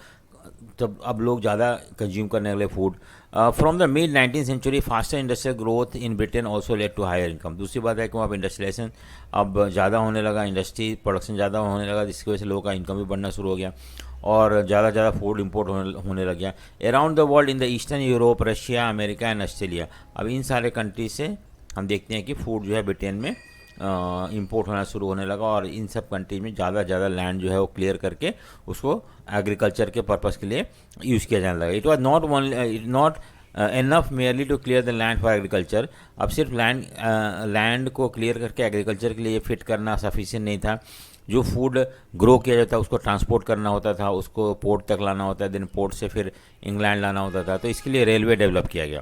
तब अब लोग ज़्यादा कंज्यूम करने लगे food. From the mid 19th century faster industrial growth in Britain also led to higher income. दूसरी बात है कि वहाँ पर इंडस्ट्रियलाइजेशन अब ज़्यादा होने लगा, इंडस्ट्री प्रोडक्शन ज़्यादा होने लगा, जिसकी वजह से लोगों का इनकम भी बढ़ना शुरू हो गया, और ज़्यादा फूड इंपोर्ट होने लग गया. Around the world in the eastern Europe, Russia, America and Australia, अब इन सारे कंट्रीज से हम देखते हैं कि फूड जो है ब्रिटेन में इंपोर्ट होना शुरू होने लगा, और इन सब कंट्रीज में ज़्यादा लैंड जो है वो क्लियर करके उसको एग्रीकल्चर के पर्पज़ के लिए यूज़ किया जाने लगा. It was not enough merely to clear the land for agriculture. अब सिर्फ लैंड को क्लियर करके एग्रीकल्चर के लिए फिट करना सफिशिएंट नहीं था. जो फूड ग्रो किया जाता है उसको ट्रांसपोर्ट करना होता था, उसको पोर्ट तक लाना होता है, देन पोर्ट से फिर इंग्लैंड लाना होता था, तो इसके लिए रेलवे डेवलप किया गया.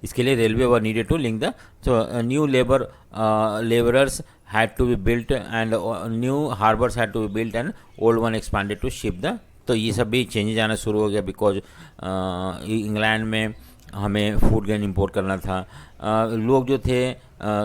इसके लिए railway were needed to link the, so new labourers had to be built and new harbours had to be built and old one expanded to ship the. तो ये सब भी चेंजेज आना शुरू हो गया बिकॉज इंग्लैंड में हमें फूड ग्रेन इंपोर्ट करना था. लोग जो थे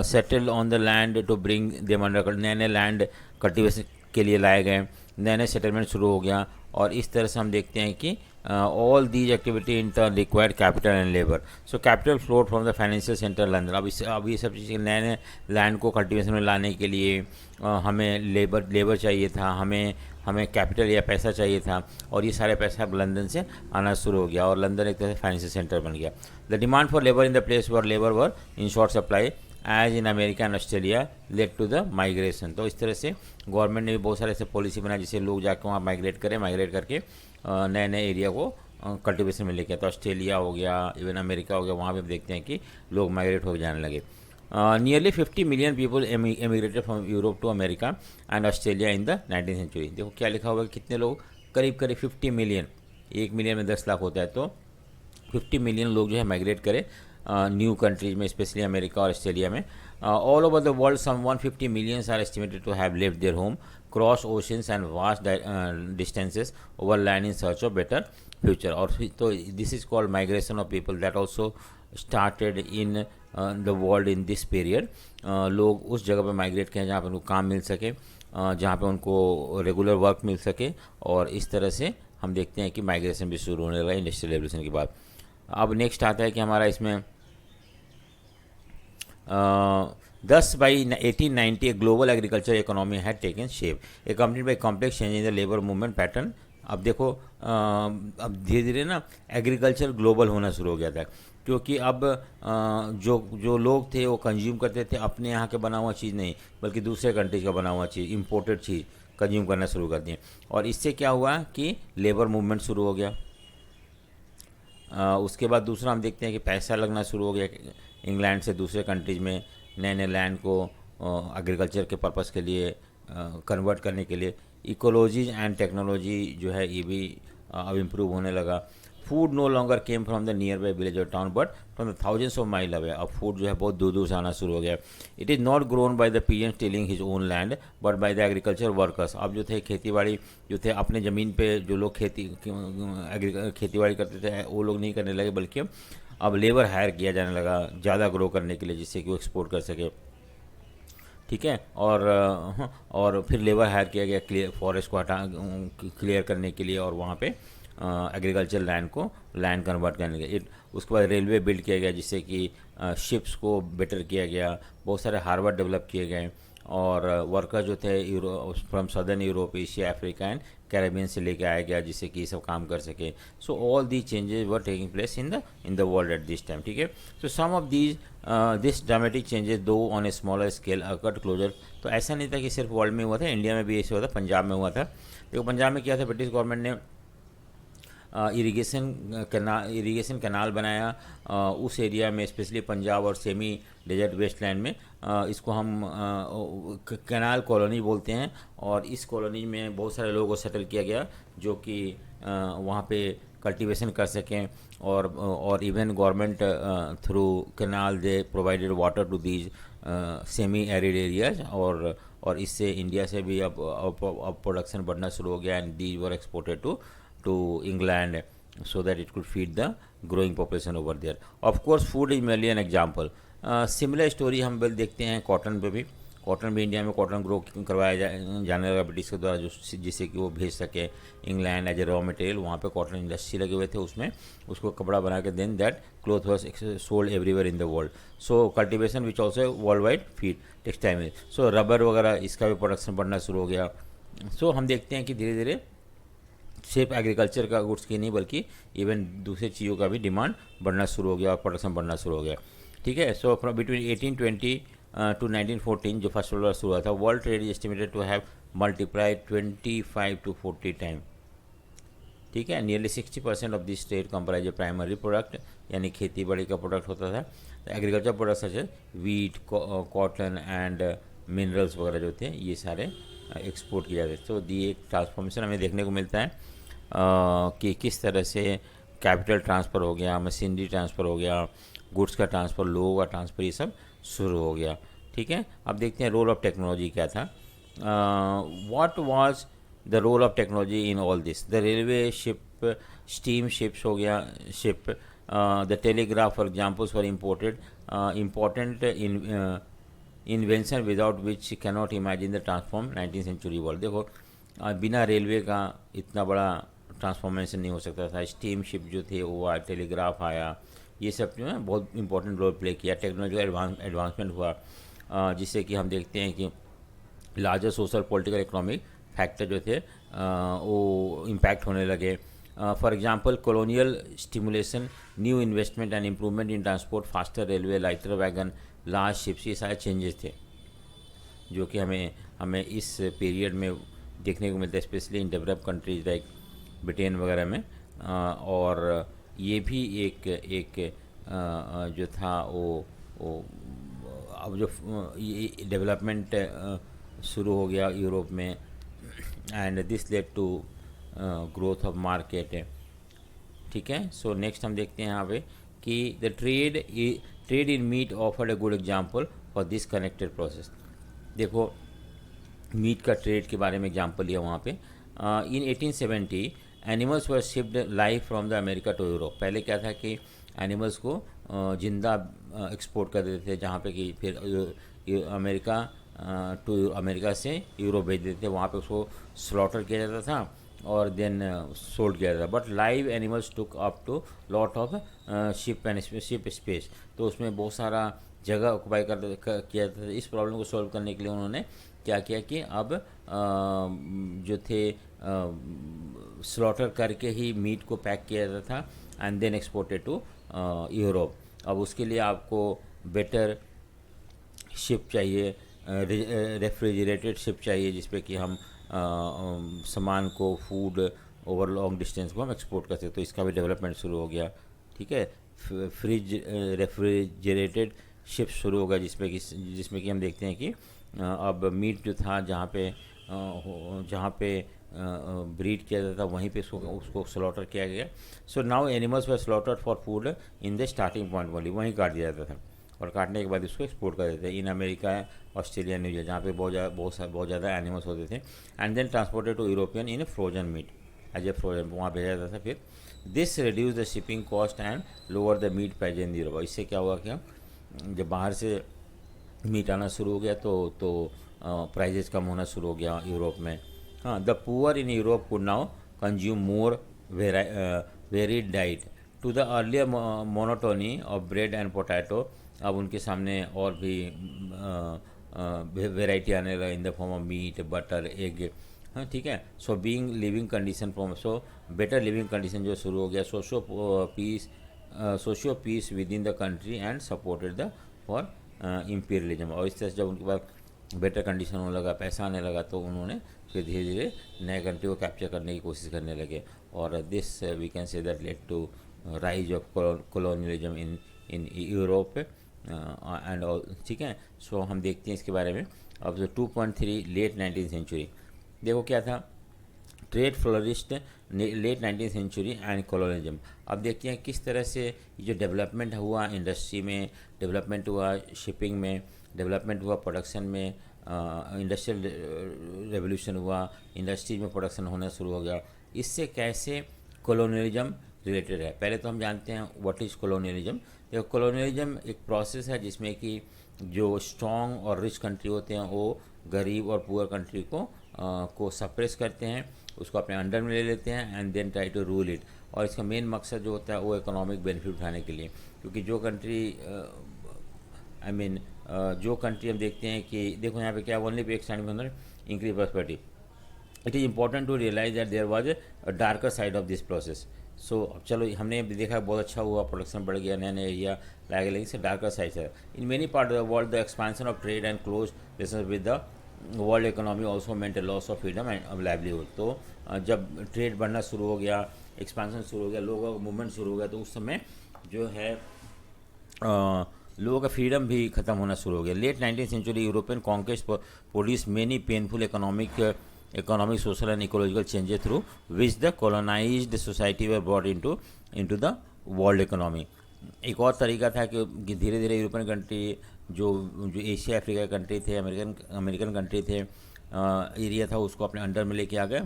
settle on the land to bring them under, नए लैंड कल्टीवेशन के लिए लाए गए, नए सेटलमेंट शुरू हो गया, और इस तरह से हम देखते हैं कि all these activity in turn required capital and labor. So capital flowed from the financial center London. अब ये सब चीज़ें नए नए लैंड को कल्टीवेशन में लाने के लिए हमें लेबर चाहिए था, हमें कैपिटल या पैसा चाहिए था, और ये सारे पैसा अब लंदन से आना शुरू हो गया और लंदन एक तरह से फाइनेंशियल सेंटर बन गया. The demand for labour in the place were labour were in short supply as in America and Australia led to the migration. तो इस तरह से गवर्नमेंट ने भी बहुत सारे ऐसे पॉलिसी बनाई जिससे लोग जाकर वहाँ माइग्रेट करके नए नए एरिया को कल्टीवेशन में लेके. तो ऑस्ट्रेलिया हो गया, इवन अमेरिका हो गया, वहाँ पे देखते हैं कि लोग माइग्रेट हो जाने लगे. Nearly 50 million people emigrated from Europe to America and Australia in the 19th century. देखो क्या लिखा हुआ है, कितने लोग, करीब 50 मिलियन. 1 मिलियन में 10 लाख होता है, तो 50 मिलियन लोग जो है माइग्रेट करे न्यू कंट्रीज में, स्पेशली अमेरिका और ऑस्ट्रेलिया में. All over the world some 150 millions are estimated to have lived their home cross oceans and vast distances over land in search of better future. और तो this is called migration of people that also started in the world in this period. लोग उस जगह पर migrate किए जहाँ पर उनको काम मिल सके, जहाँ पे उनको रेगुलर वर्क मिल सके, और इस तरह से हम देखते हैं कि माइग्रेशन भी शुरू होने लगा इंडस्ट्रियल रेवोल्यूशन के बाद. अब नेक्स्ट आता है कि हमारा इसमें 10 by 1890 global agriculture economy had taken shape, accompanied by complex change in the labour movement pattern. अब देखो अब धीरे धीरे ना एग्रीकल्चर ग्लोबल होना शुरू हो गया था, क्योंकि अब जो लोग थे वो कंज्यूम करते थे अपने यहाँ के बना हुआ चीज़ नहीं, बल्कि दूसरे कंट्रीज का बना हुआ चीज़, इम्पोर्टेड चीज़ कंज्यूम करना शुरू कर दिए. और इससे क्या हुआ कि लेबर मूवमेंट शुरू हो गया. उसके बाद दूसरा हम देखते हैं कि पैसा लगना शुरू हो गया इंग्लैंड से दूसरे कंट्रीज में नए नए लैंड को एग्रीकल्चर के पर्पस के लिए कन्वर्ट करने के लिए. इकोलॉजी एंड टेक्नोलॉजी जो है ये भी अब इम्प्रूव होने लगा. Food no longer came from the nearby village और town but from the thousands of mile away. अब फूड जो है बहुत दूर दूर से आना शुरू हो गया. It is not grown by the peasants tilling his own land but by the agriculture workers. अब जो थे खेतीबाड़ी जो थे अपने ज़मीन पे जो लोग खेतीबाड़ी करते थे वो लोग नहीं करने लगे, बल्कि अब लेबर हायर किया जाने लगा ज़्यादा ग्रो करने के लिए, जिससे कि वो एक्सपोर्ट कर सके. ठीक है, और फिर लेबर हायर किया गया फॉरेस्ट को क्लियर करने के लिए और वहाँ पे एग्रीकल्चर लैंड कन्वर्ट करने के लिए. उसके बाद रेलवे बिल्ड किया गया जिससे कि शिप्स को बेटर किया गया. बहुत सारे हार्बर डेवलप किए गए और वर्कर जो थे from southern Europe, Asia, Africa and Caribbean से लेके आया गया जिससे कि ये सब काम कर सके. So all the changes were taking place in the world at this time. ठीक है, so some of this dramatic changes though on a smaller scale occurred closer. तो ऐसा नहीं था कि सिर्फ वर्ल्ड में हुआ था, इंडिया में भी ऐसे हुआ था, पंजाब में हुआ था. देखो पंजाब में क्या था, ब्रिटिश गवर्नमेंट ने इरिगेशन कैनाल बनाया उस एरिया में, स्पेशली पंजाब और सेमी डेजर्ट वेस्टलैंड में. इसको हम कैनाल कॉलोनी बोलते हैं. और इस कॉलोनी में बहुत सारे लोगों को सेटल किया गया जो कि वहाँ पे कल्टीवेशन कर सकें. और even government through canal they provided water to these semi arid areas. और इससे इंडिया से भी अब प्रोडक्शन बढ़ना शुरू हो गया. And these were exported to England so that it could feed the growing population over there. Of course, food is merely an example. Similar story हम बिल देखते हैं कॉटन पे भी. कॉटन भी इंडिया में कॉटन ग्रो करवाया जाने लगा ब्रिटिश के द्वारा, जिससे कि वो भेज सके England as a raw material. वहाँ पे कॉटन इंडस्ट्री लगे हुए थे, उसमें उसको कपड़ा बना के then that cloth was sold everywhere in the world. So cultivation which also world wide feed textile में. सो रबर वगैरह इसका भी प्रोडक्शन बढ़ना शुरू हो गया. सो हम देखते हैं कि धीरे धीरे सिर्फ एग्रीकल्चर का गुड्स की नहीं बल्कि इवन दूसरे चीज़ों का भी डिमांड बढ़ना शुरू हो गया और प्रोडक्शन बढ़ना शुरू हो गया. ठीक है, सो फ्रॉम बिटवीन 1820 टू 1914 जो फर्स्ट वर्ल्ड वॉर शुरू हुआ था, world trade is estimated to have multiplied 25 to 40 time. ठीक है, nearly 60% of this trade comprise a primary product, यानी खेती बाड़ी का प्रोडक्ट होता था. Agriculture products such as wheat, cotton and minerals वगैरह जो थे ये सारे एक्सपोर्ट किया जाता है. तो दी एक ट्रांसफॉर्मेशन हमें देखने को मिलता है कि किस तरह से कैपिटल ट्रांसफ़र हो गया, मशीनरी ट्रांसफ़र हो गया, गुड्स का ट्रांसफ़र, लोगों का ट्रांसफ़र, ये सब शुरू हो गया. ठीक है, अब देखते हैं रोल ऑफ टेक्नोलॉजी क्या था. What was the role of technology in all this. The railway, ship, steam ships हो गया, ship, the telegraph for examples for important invention without which cannot imagine the transform 19th century world. देखो बिना railway का इतना बड़ा transformation नहीं हो सकता था, स्टीम शिप जो थे वो आया, टेलीग्राफ आया, ये सब जो है बहुत इंपॉर्टेंट रोल प्ले किया। टेक्नोलॉजी एडवांसमेंट हुआ, जिससे कि हम देखते हैं कि larger social political economic factor जो थे वो इम्पैक्ट होने लगे। For example colonial stimulation, new investment and improvement in transport, faster railway, lighter wagon, large ships, ये सारे चेंजेस थे जो कि हमें हमें इस पीरियड में देखने को मिलता है, specially in develop countries like Britain वगैरह में। और ये भी एक जो था वो अब जो ये डेवलपमेंट शुरू हो गया यूरोप में, and this led to growth of market. ठीक है, सो नेक्स्ट हम देखते हैं यहाँ पे कि the trade in meat offered a good example for this connected process. देखो मीट का ट्रेड के बारे में एग्जांपल लिया वहाँ पे। In 1870 animals were shipped live from the America to Europe. पहले क्या था कि एनिमल्स को जिंदा एक्सपोर्ट कर देते थे, जहाँ पे कि फिर अमेरिका से यूरोप भेज देते थे, वहाँ पे उसको स्लॉटर किया जाता था और देन सोल्ड किया जाता था। But live animals took up to lot of ship space, तो उसमें बहुत सारा जगह ऑक्युपाई किया जाता था। इस प्रॉब्लम को सॉल्व करने के लिए उन्होंने क्या किया कि अब जो थे स्लॉटर करके ही मीट को पैक किया जाता था and then exported to Europe. अब उसके लिए आपको बेटर शिप चाहिए, रेफ्रिजरेटेड शिप चाहिए, जिसपे कि हम सामान को, फूड ओवर लॉन्ग डिस्टेंस को हम एक्सपोर्ट कर सकते। तो इसका भी डेवलपमेंट शुरू हो गया। ठीक है, रेफ्रिजरेटेड शिप शुरू हो गया, जिसमें कि हम देखते हैं कि अब मीट जो था जहाँ पे ब्रीड किया जाता था वहीं पे उसको स्लॉटर किया गया। So now animals were slaughtered for food in the starting point only, वहीं काट दिया जाता था और काटने के बाद उसको एक्सपोर्ट कर देते थे इन अमेरिका, ऑस्ट्रेलिया, न्यूजीलैंड, जहाँ पे बहुत ज़्यादा एनिमल्स होते थे, and then transported to European in frozen meat as a frozen, वहाँ भेजा जाता था। फिर this reduce the shipping cost and lower the meat price in Europe. इससे क्या हुआ कि जब बाहर से मीट आना शुरू हो गया तो प्राइजेस कम होना शुरू हो गया यूरोप में। हाँ, the poor in Europe could now consume more varied diet to the earlier monotony of bread and potato. अब उनके सामने और भी वेराइटी आने लगा in the form of meat, butter, egg. हाँ, ठीक है। So being living condition form, so better living condition जो शुरू हो गया, socio peace within the country and supported the for imperialism. और इस तरह से जब उनके पास बेटर कंडीशन होने लगा, पैसा आने लगा, तो उन्होंने फिर धीरे धीरे नए कंट्री को कैप्चर करने की कोशिश करने लगे। और this we can say that led to rise of colonialism in Europe and all. ठीक है, सो हम देखते हैं इसके बारे में। अब जो 2.3 लेट 19th सेंचुरी, देखो क्या था, trade flourished late 19th century and colonialism. अब देखते हैं किस तरह से जो डेवलपमेंट हुआ इंडस्ट्री में, डेवलपमेंट हुआ शिपिंग में, डेवलपमेंट हुआ प्रोडक्शन में, इंडस्ट्रियल रेवोल्यूशन हुआ, इंडस्ट्री में प्रोडक्शन होना शुरू हो गया। इससे कैसे कॉलोनियलिज्म रिलेटेड है। पहले तो हम जानते हैं व्हाट इज़ कॉलोनियलिज्म। देखो, कॉलोनियलिज्म एक प्रोसेस है जिसमें कि जो स्ट्रॉन्ग और रिच कंट्री होते हैं वो गरीब और पुअर कंट्री को सप्रेस करते हैं, उसको अपने अंडर में ले लेते हैं and then try to rule it. और इसका मेन मकसद जो होता है वो इकोनॉमिक बेनिफिट उठाने के लिए, क्योंकि जो कंट्री जो कंट्री हम देखते हैं कि देखो यहाँ पे क्या, ओनली पे extend increase prosperity. It is important to realise that there was a darker side of this process. So चलो हमने देखा बहुत अच्छा हुआ, प्रोडक्शन बढ़ गया, नया नया एरिया लाया गया, लेकिन इससे डार्कर साइड है। In many part of the world the expansion of trade and close relation with the world economy also meant loss of freedom and livelihood. तो जब ट्रेड बढ़ना शुरू हो गया, एक्सपेंशन शुरू हो गया, लोगों का मूवमेंट शुरू हो गया, तो उस समय जो है लोगों का फ्रीडम भी खत्म होना शुरू हो गया। Late 19th century European conquest produce many painful economic, social and ecological changes through which the colonized society were brought into the world economy। एक और तरीका था कि धीरे धीरे यूरोपियन कंट्री जो एशिया अफ्रीका कंट्री थे, अमेरिकन कंट्री थे, एरिया था, उसको अपने अंडर में लेके आ गए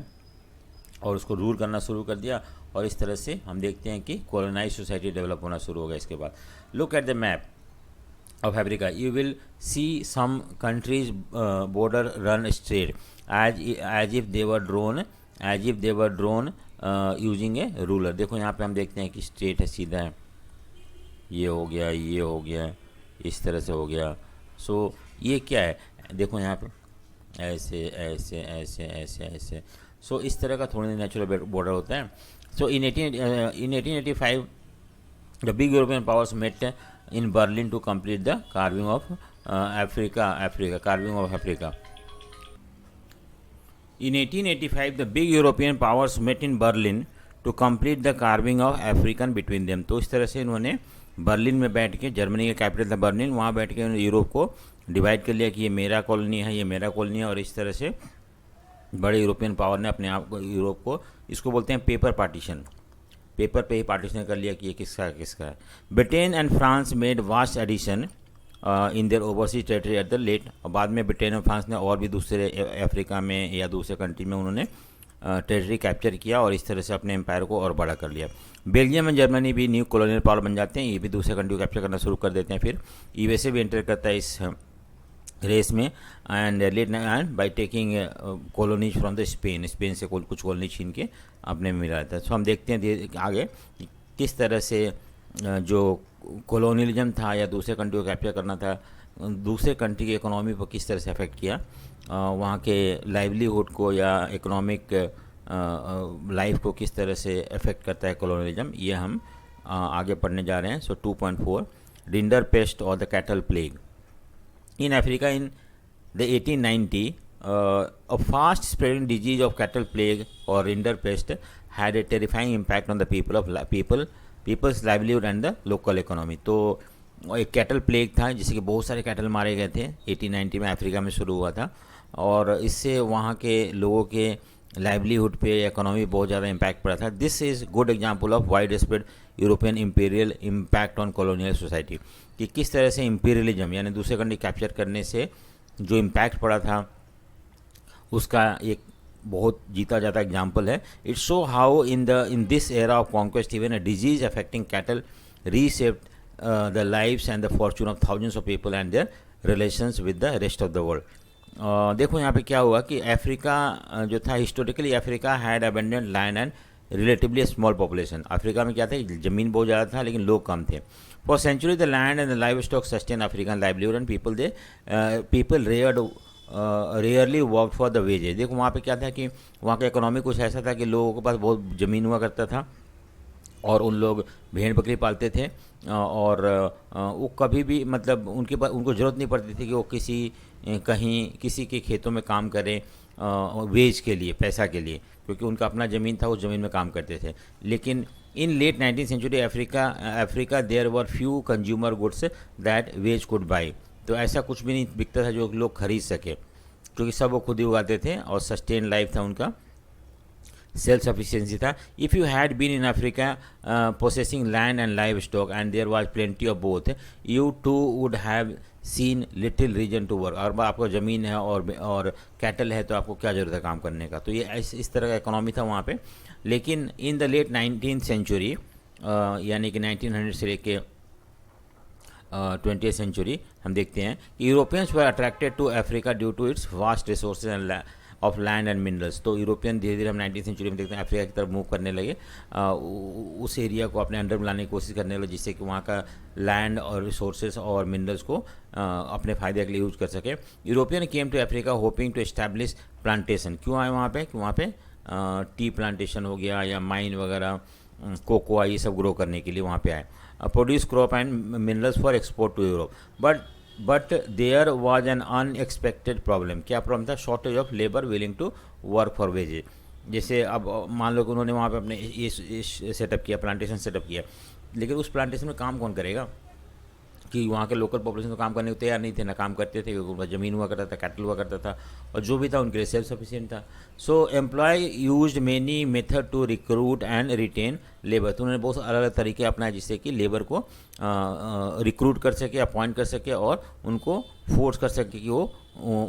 और उसको रूल करना शुरू कर दिया। और इस तरह से हम देखते हैं कि कॉलोनाइज सोसाइटी डेवलप होना शुरू हो गया। इसके बाद look at the map of Africa, you will see some countries border run straight as if they were drawn using A ruler. देखो यहाँ पे हम देखते हैं कि स्ट्रेट है, सीधा है, ये हो गया, ये हो गया, इस तरह से हो गया। सो ये क्या है, देखो यहाँ पे ऐसे ऐसे ऐसे ऐसे ऐसे। सो इस तरह का थोड़ा नेचुरल बॉर्डर होता है। So in 1885 the big European powers met in Berlin to complete the carving of Africa. In 1885, the big European powers met in Berlin to complete the carving of African between them. तो इस तरह से इन्होंने Berlin में बैठ के, Germany का capital था बर्लिन, वहाँ बैठ के उन्होंने यूरोप को डिवाइड कर लिया कि ये मेरा कॉलोनी है, ये मेरा कॉलोनी है। और इस तरह से बड़े यूरोपियन पावर ने अपने आप को, यूरोप को, इसको बोलते हैं पेपर पार्टीशन, पेपर पे ही पार्टीशन कर लिया कि ये किसका है किसका है। Britain and France made vast addition in their overseas territory at the late. और बाद में ब्रिटेन और फ्रांस ने और भी दूसरे अफ्रीका में या दूसरे कंट्री में उन्होंने टेरिटरी कैप्चर किया और इस तरह से अपने एम्पायर को और बड़ा कर लिया। बेल्जियम एंड जर्मनी भी न्यू कॉलोनियल पावर बन जाते हैं, ये भी दूसरे कंट्री को कैप्चर करना शुरू कर देते हैं। फिर यूएसए भी एंटर करता है इस रेस में and let and by taking colonies from the Spain से कुछ कॉलोनी छीन के अपने में मिला रहता है। सो हम देखते हैं आगे किस तरह से जो कॉलोनियलिज्म था या दूसरे कंट्री को कैप्चर करना था, दूसरे कंट्री की इकोनॉमी पर किस तरह से अफेक्ट किया, वहाँ के लाइवलीहुड को या इकोनॉमिक लाइफ को किस तरह से अफेक्ट करता है कॉलोनियलिज्म, ये हम आगे पढ़ने जा रहे हैं। सो 2.4 रिंडर पेस्ट और the cattle plague in Africa in the 1890 a fast spreading disease of cattle plague or rinderpest had a terrifying impact on the people's livelihood and the local economy. तो एक कैटल प्लेग था जिससे कि बहुत सारे cattle मारे गए थे, 1890 में अफ्रीका में शुरू हुआ था और इससे वहाँ के लोगों के लाइवलीहुड पे इकोनॉमी बहुत ज़्यादा इम्पैक्ट पड़ा था। This is good example of wide spread European imperial impact on colonial society, कि किस तरह से इंपीरियलिज्म यानी दूसरे कंट्री कैप्चर करने से जो इम्पैक्ट पड़ा था उसका एक बहुत जीता जाता एग्जाम्पल है। It show how in this era of conquest even a disease affecting cattle reshaped the lives and the fortune of thousands of people and their relations with the rest of the world. देखो यहाँ पे क्या हुआ कि Africa जो था, historically Africa had abundant land and relatively small population. Africa में क्या था, ज़मीन बहुत ज़्यादा था लेकिन लोग कम थे। For century the land and the livestock sustain African livelihood and people rarely work for the wages. देखो वहाँ पे क्या था कि वहाँ का इकोनॉमी कुछ ऐसा था कि लोगों के पास बहुत ज़मीन हुआ करता था और उन लोग भेड़ बकरी पालते थे और वो कभी भी मतलब उनको ज़रूरत नहीं पड़ती थी कि वो किसी के खेतों में काम करें वेज के लिए, पैसा के लिए, क्योंकि उनका अपना ज़मीन था, उस ज़मीन में काम करते थे। लेकिन in late 19th century Africa there were few consumer goods that wages could buy. तो ऐसा कुछ भी नहीं बिकता था जो लोग खरीद सके, क्योंकि सब वो खुद ही उगाते थे और सस्टेन लाइफ था उनका, सेल्फ सफिशिएंसी था। If you had been in Africa possessing land and livestock and there was plenty of both, you too would have seen little reason to work. और आपको ज़मीन है और कैटल है तो आपको क्या ज़रूरत है काम करने का। तो ये इस तरह का इकोनॉमी था वहाँ पे। लेकिन in the late 19th century यानी कि 1900 से लेके 20th सेंचुरी हम देखते हैं कि Europeans were attracted to Africa due to its vast resources and of land and minerals. तो यूरोपियन धीरे धीरे हम 19th सेंचुरी में देखते हैं अफ्रीका की तरफ मूव करने लगे, उस एरिया को अपने अंडर में लाने की कोशिश करने लगे जिससे कि वहाँ का लैंड और रिसोर्सेज और मिनरल्स को अपने फ़ायदे के लिए यूज कर सके। European came to Africa hoping to establish plantation. क्यों आए वहाँ पे कि वहाँ पे टी प्लांटेशन हो गया या माइन वगैरह, कोकोआ, ये सब ग्रो करने के लिए वहाँ पे आए। Produce crop and minerals for export to Europe. But there was an unexpected problem. क्या प्रॉब्लम था? Shortage of labour willing to work for wages. जैसे अब मान लो कि उन्होंने वहाँ पे अपने ये सेटअप किया, प्लांटेशन सेटअप किया, लेकिन उस प्लांटेशन में काम कौन करेगा कि वहाँ के लोकल पॉपुलेशन तो काम करने को तैयार नहीं थे, ना काम करते थे, क्योंकि उनका ज़मीन हुआ करता था, कैटल हुआ करता था और जो भी था उनके लिए सेल्फ सफिशिएंट था। So employ used many method to recruit and retain labour. तो उन्होंने बहुत अलग अलग तरीके अपनाए जिससे कि लेबर को रिक्रूट कर सके, अपॉइंट कर सके और उनको फोर्स कर सके कि वो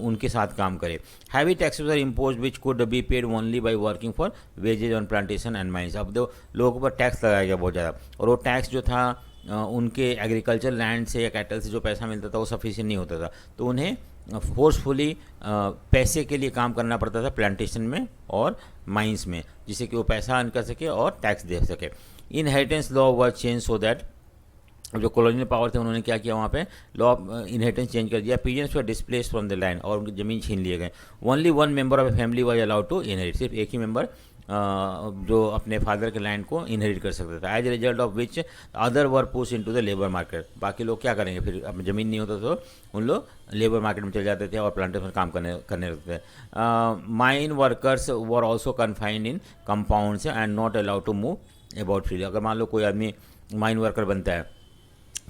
उनके साथ काम करे। Heavy taxes are impose which could be paid only by working for wages on plantation and mines. अब तो लोगों के ऊपर टैक्स लगाया गया बहुत ज़्यादा और वो टैक्स जो था उनके एग्रीकल्चर लैंड से या कैटल से जो पैसा मिलता था वो सफिशिएंट नहीं होता था, तो उन्हें फोर्सफुली पैसे के लिए काम करना पड़ता था प्लांटेशन में और माइंस में, जिससे कि वो पैसा अर्न कर सके और टैक्स दे सके। Inheritance law were change so that, जो कॉलोनियल पावर थे उन्होंने क्या किया, वहाँ पे लॉ ऑफ इनहेरिटेंस चेंज कर दिया। Peasants were displace from the land, और उनकी ज़मीन छीन लिए गए। Only one member of a family was allowed to inherit, सिर्फ एक ही मेंबर जो अपने फादर के लैंड को इनहेरिट कर सकता था। As a result of which other were push into the labour market, बाकी लोग क्या करेंगे फिर, अब ज़मीन नहीं होता तो उन लोग लेबर मार्केट में चले जाते थे और प्लांटेशन में काम करने लगते थे। Mine workers were also confined in compounds and not allowed to move about freely. अगर मान लो कोई आदमी माइन वर्कर बनता है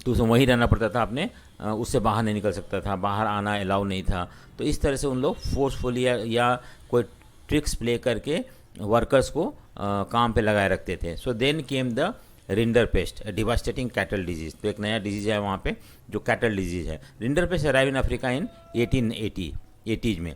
तो उसे वहीं रहना पड़ता था, अपने उससे बाहर नहीं निकल सकता था, बाहर आना अलाउ नहीं था। तो इस तरह से उन लोग फोर्सफुली या कोई ट्रिक्स प्ले करके वर्कर्स को काम पे लगाए रखते थे। So then came the rinderpest, devastating cattle disease. तो एक नया डिजीज है वहाँ पे जो कैटल डिजीज है। Rinderpest arrive in Africa in 1880s में।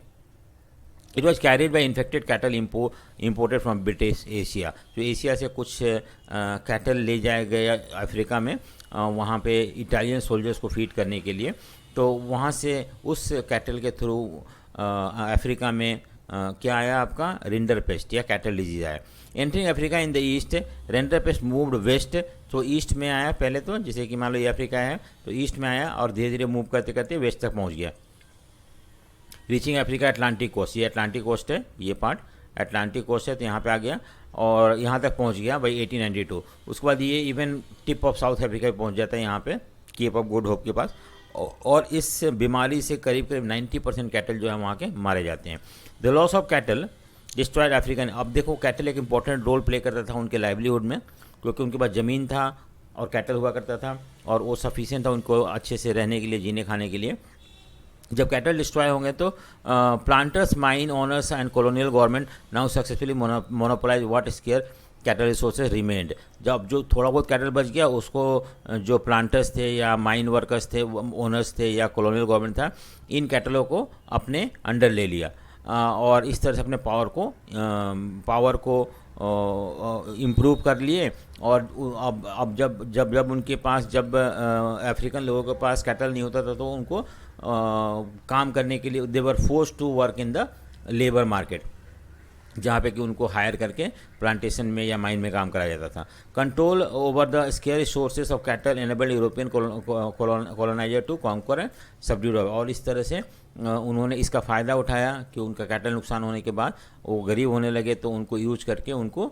It was carried by infected cattle imported from British Asia. जो एशिया से कुछ कैटल ले जाए गए अफ्रीका में, वहाँ पे इटालियन सोल्जर्स को फीड करने के लिए। तो वहाँ से उस कैटल के थ्रू अफ्रीका में क्या आया, आपका रिंडर पेस्ट या कैटल डिजीज आया। Entering Africa in the east, rinderpest moved west. तो ईस्ट में आया पहले, तो जैसे कि मान लो ये अफ्रीका है तो ईस्ट में आया और धीरे धीरे मूव करते करते वेस्ट तक पहुँच गया। रीचिंग अफ्रीका अटलांटिक कोस्ट, ये अटलांटिक कोस्ट है, ये पार्ट अटलांटिक कोस्ट है, तो यहाँ पे आ गया और यहाँ तक पहुँच गया भाई 1892। उसके बाद ये even tip of south Africa पे पहुँच जाता है, यहाँ पे केप ऑफ गुड होप के पास। और इस बीमारी से करीब करीब 90% कैटल जो है वहाँ के मारे जाते हैं। The loss of cattle destroyed African. अब देखो कैटल एक इंपॉर्टेंट रोल प्ले करता था उनके लाइवलीहुड में, क्योंकि उनके पास ज़मीन था और कैटल हुआ करता था और वो सफिशिएंट था उनको अच्छे से रहने के लिए, जीने खाने के लिए। जब कैटल डिस्ट्रॉय होंगे तो planters, mine owners and colonial government now successfully monopolise what square cattle resources remained. जब जो थोड़ा बहुत कैटल बच गया उसको जो प्लांटर्स थे या माइन वर्कर्स थे, ओनर्स थे या कॉलोनियल गवर्नमेंट था, इन कैटलों को अपने अंडर ले लिया और इस तरह से अपने पावर को इम्प्रूव कर लिए। और अब जब उनके पास, जब अफ्रीकन लोगों के पास कैटल नहीं होता था तो उनको काम करने के लिए they were force to work in the labour market, जहाँ पे कि उनको हायर करके प्लांटेशन में या माइन में काम कराया जाता था। Control over the scarce sources of cattle enabled European coloniser to conquer and subdue. और इस तरह से उन्होंने इसका फ़ायदा उठाया कि उनका कैटल नुकसान होने के बाद वो गरीब होने लगे, तो उनको यूज करके उनको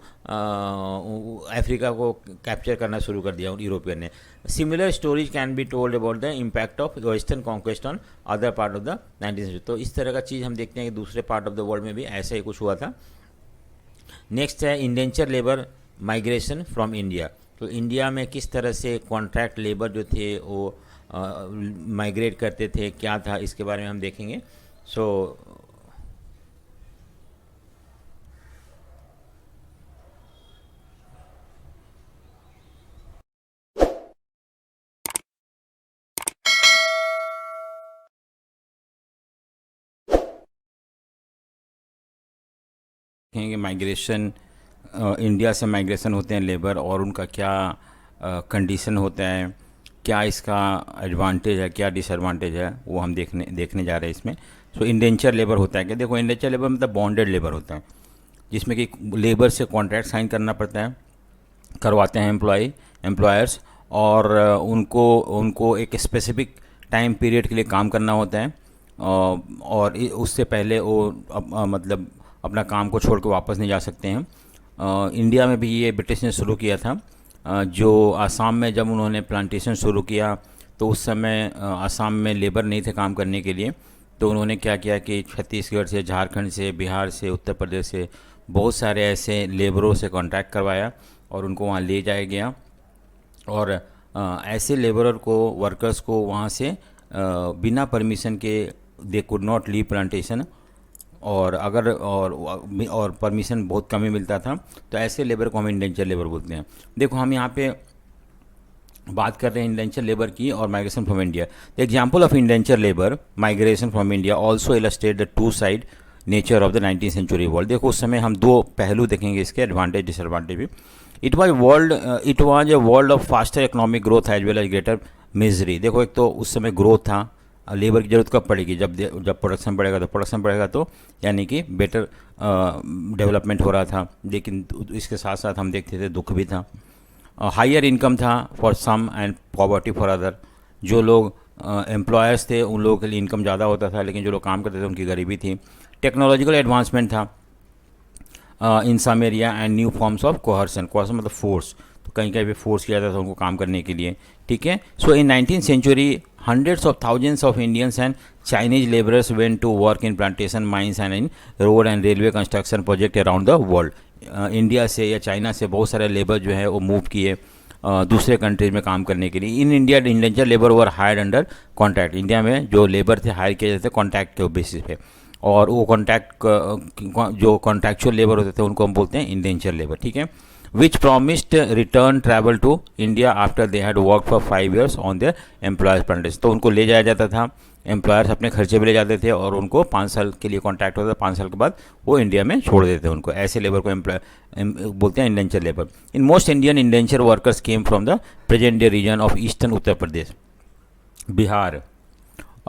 अफ्रीका को कैप्चर करना शुरू कर दिया यूरोपियन ने। Similar stories can be told about the impact of western conquest on other part of the 19th century. तो इस तरह का चीज़ हम देखते हैं कि दूसरे पार्ट ऑफ द वर्ल्ड में भी ऐसा ही कुछ हुआ था। नेक्स्ट है indenture labour migration from India. तो इंडिया में किस तरह से कॉन्ट्रैक्ट लेबर जो थे वो माइग्रेट करते थे, क्या था, इसके बारे में हम देखेंगे। सो देखेंगे माइग्रेशन, इंडिया से माइग्रेशन होते हैं लेबर और उनका क्या कंडीशन होता है, क्या इसका एडवांटेज है, क्या डिसएडवांटेज है, वो हम देखने जा रहे हैं इसमें। सो इंडेंचर लेबर होता है क्या, देखो इंडेंचर लेबर मतलब बॉन्डेड लेबर होता है, जिसमें कि लेबर से कॉन्ट्रैक्ट साइन करना पड़ता है, करवाते हैं एम्प्लॉयर्स, और उनको एक स्पेसिफिक टाइम पीरियड के लिए काम करना होता है और उससे पहले वो मतलब अपना काम को छोड़ के वापस नहीं जा सकते हैं। इंडिया में भी ये ब्रिटिश ने शुरू किया था। जो आसाम में जब उन्होंने प्लांटेशन शुरू किया तो उस समय आसाम में लेबर नहीं थे काम करने के लिए, तो उन्होंने क्या किया कि छत्तीसगढ़ से, झारखंड से, बिहार से, उत्तर प्रदेश से बहुत सारे ऐसे लेबरों से कॉन्ट्रैक्ट करवाया और उनको वहाँ ले जाया गया। और ऐसे लेबरर को, वर्कर्स को वहाँ से बिना परमिशन के दे कुड नॉट लीव प्लांटेशन, और अगर और परमिशन बहुत कम ही मिलता था, तो ऐसे लेबर को हम इंडेंचर लेबर बोलते हैं। देखो हम यहाँ पे बात कर रहे हैं इंडेंचर लेबर की और migration from India. The example of indenture labour migration from India also illustrate the two side nature of the 19th century world. देखो उस समय हम दो पहलू देखेंगे इसके, एडवांटेज डिसएडवांटेज भी। It was a world of faster economic growth as well as greater misery. देखो एक तो उस समय ग्रोथ था, लेबर की ज़रूरत कब पड़ेगी, जब प्रोडक्शन बढ़ेगा तो यानी कि बेटर डेवलपमेंट हो रहा था। लेकिन इसके साथ साथ हम देखते थे दुख भी था। हायर इनकम था for some and poverty for other. जो लोग एम्प्लॉयर्स थे उन लोगों के लिए इनकम ज़्यादा होता था, लेकिन जो लोग काम करते थे उनकी गरीबी थी। टेक्नोलॉजिकल एडवांसमेंट था in some area and new forms of coercion. Coercion मतलब फोर्स, तो कहीं कहीं पे फोर्स किया जाता था उनको काम करने के लिए, ठीक है। So in 19th century hundreds of thousands of Indians and Chinese laborers went to work in plantation mines and in road and railway construction project around the world. India से या चाइना से बहुत सारे लेबर जो है वो move किए दूसरे कंट्रीज में काम करने के लिए। In India indenture labour were hired under contract. India में जो लेबर थे हायर किए जाते थे कॉन्ट्रैक्ट के बेसिस पे, और वो कॉन्ट्रैक्ट जो कॉन्ट्रैक्चुअल लेबर होते थे उनको हम बोलते हैं इंडेंचर लेबर, ठीक है। which promised return travel to India after they had worked for 5 years on their employers plantation। तो उनको ले जाया जाता था, एम्प्लॉयर्स अपने खर्चे भी ले जाते थे और उनको 5 साल के लिए कॉन्ट्रैक्ट होता था, 5 साल के बाद वो इंडिया में छोड़ देते थे उनको। ऐसे लेबर को बोलते हैं indenture labour. In most Indian indenture workers came from the present day region of eastern Uttar Pradesh, Bihar,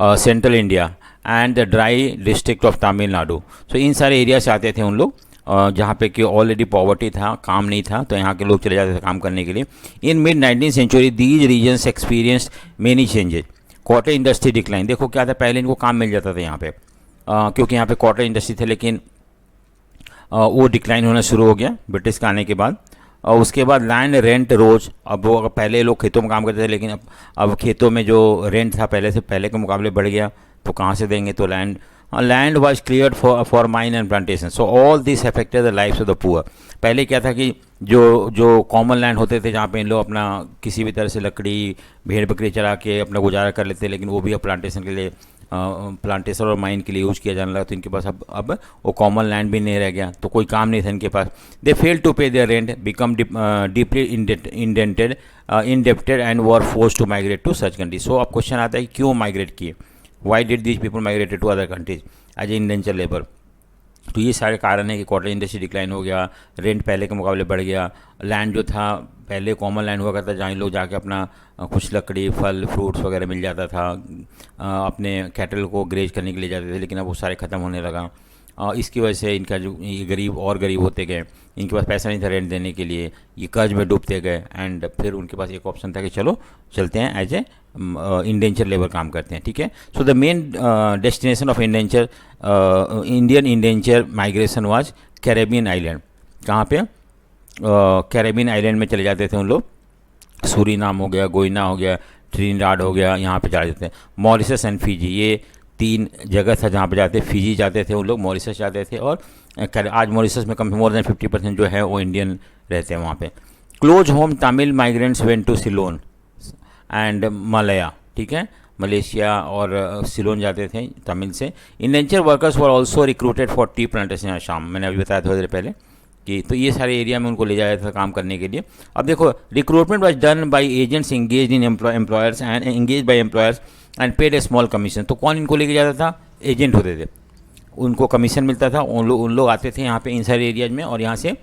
central India and the dry district of Tamil Nadu. So इन सारे एरिया से आते थे उन लोग जहाँ पे कि ऑलरेडी पॉवर्टी था, काम नहीं था, तो यहाँ के लोग चले जाते थे काम करने के लिए। In mid 19th century these regions experience many changes. Cotton industry decline. देखो क्या था, पहले इनको काम मिल जाता था यहाँ पे क्योंकि यहाँ पे कॉटन इंडस्ट्री थे, लेकिन वो डिक्लाइन होना शुरू हो गया ब्रिटिश के आने के बाद। और उसके बाद लैंड रेंट रोज, अब वो पहले लोग खेतों में काम करते थे, लेकिन अब खेतों में जो रेंट था पहले के मुकाबले बढ़ गया, तो कहाँ से देंगे, तो land was cleared for mine and plantation. So all this affected the lifes of the poor. पहले क्या था कि जो कॉमन लैंड होते थे जहाँ पे इन लोग अपना किसी भी तरह से लकड़ी भेड़ बकरी चरा के अपना गुजारा कर लेते, लेकिन वो भी अब प्लांटेशन के लिए प्लांटेशन और माइन के लिए यूज़ किया जाने लगा, तो इनके पास अब वो कॉमन लैंड भी नहीं रह गया, तो कोई काम नहीं था इनके पास। They fail to pay their rent, become deeply indebted and were force to migrate to such country. So अब क्वेश्चन आता है कि क्यों माइग्रेट किए, why did these people migrated to other countries as a indenture labour. तो ये सारे कारण है कि कॉटन इंडस्ट्री डिक्लाइन हो गया, रेंट पहले के मुकाबले बढ़ गया, लैंड जो था पहले कॉमन लैंड हुआ करता जहाँ लोग जाके अपना कुछ लकड़ी फल फ्रूट्स वगैरह मिल जाता था, अपने कैटल को ग्रेज करने के लिए जाते थे, लेकिन अब वो सारे ख़त्म होने लगा। इसकी वजह से इनका जो ये गरीब और गरीब होते गए, इनके पास पैसा नहीं था रेंट देने के लिए, ये कर्ज में डूबते गए, एंड फिर उनके पास एक ऑप्शन था कि चलो चलते हैं एज ए इंडेंचर लेबर काम करते हैं, ठीक है। So the main destination of Indian indenture migration was Caribbean island. कहाँ पे, कैरेबियन आइलैंड में चले जाते थे उन लोग, सूरीनाम हो गया, गोइना हो गया, ट्रिनिडाड हो गया, यहाँ पे चले जाते थे। मॉरिशस एंड फिजी, ये 3 जगह था जहाँ पे जाते, फिजी जाते थे उन लोग, मॉरिशस जाते थे, और आज मॉरिशस में कम मोर देन 50% जो है वो इंडियन रहते हैं वहाँ पे। Close home Tamil migrants went to Ceylon and Malaya, ठीक है, मलेशिया और सिलोन जाते थे तमिल से। Indenture workers were also recruited for tea plantation Assam, मैंने अभी बताया थोड़ी देर पहले कि तो ये सारे एरिया में उनको ले जाया था काम करने के लिए। अब देखो, recruitment was done by agents engaged in employers and paid A small commission. तो कौन इनको लेके जाता था, एजेंट होते थे, उनको कमीशन मिलता था, उन लोग आते थे यहाँ पे इन सारे एरियाज में और यहाँ से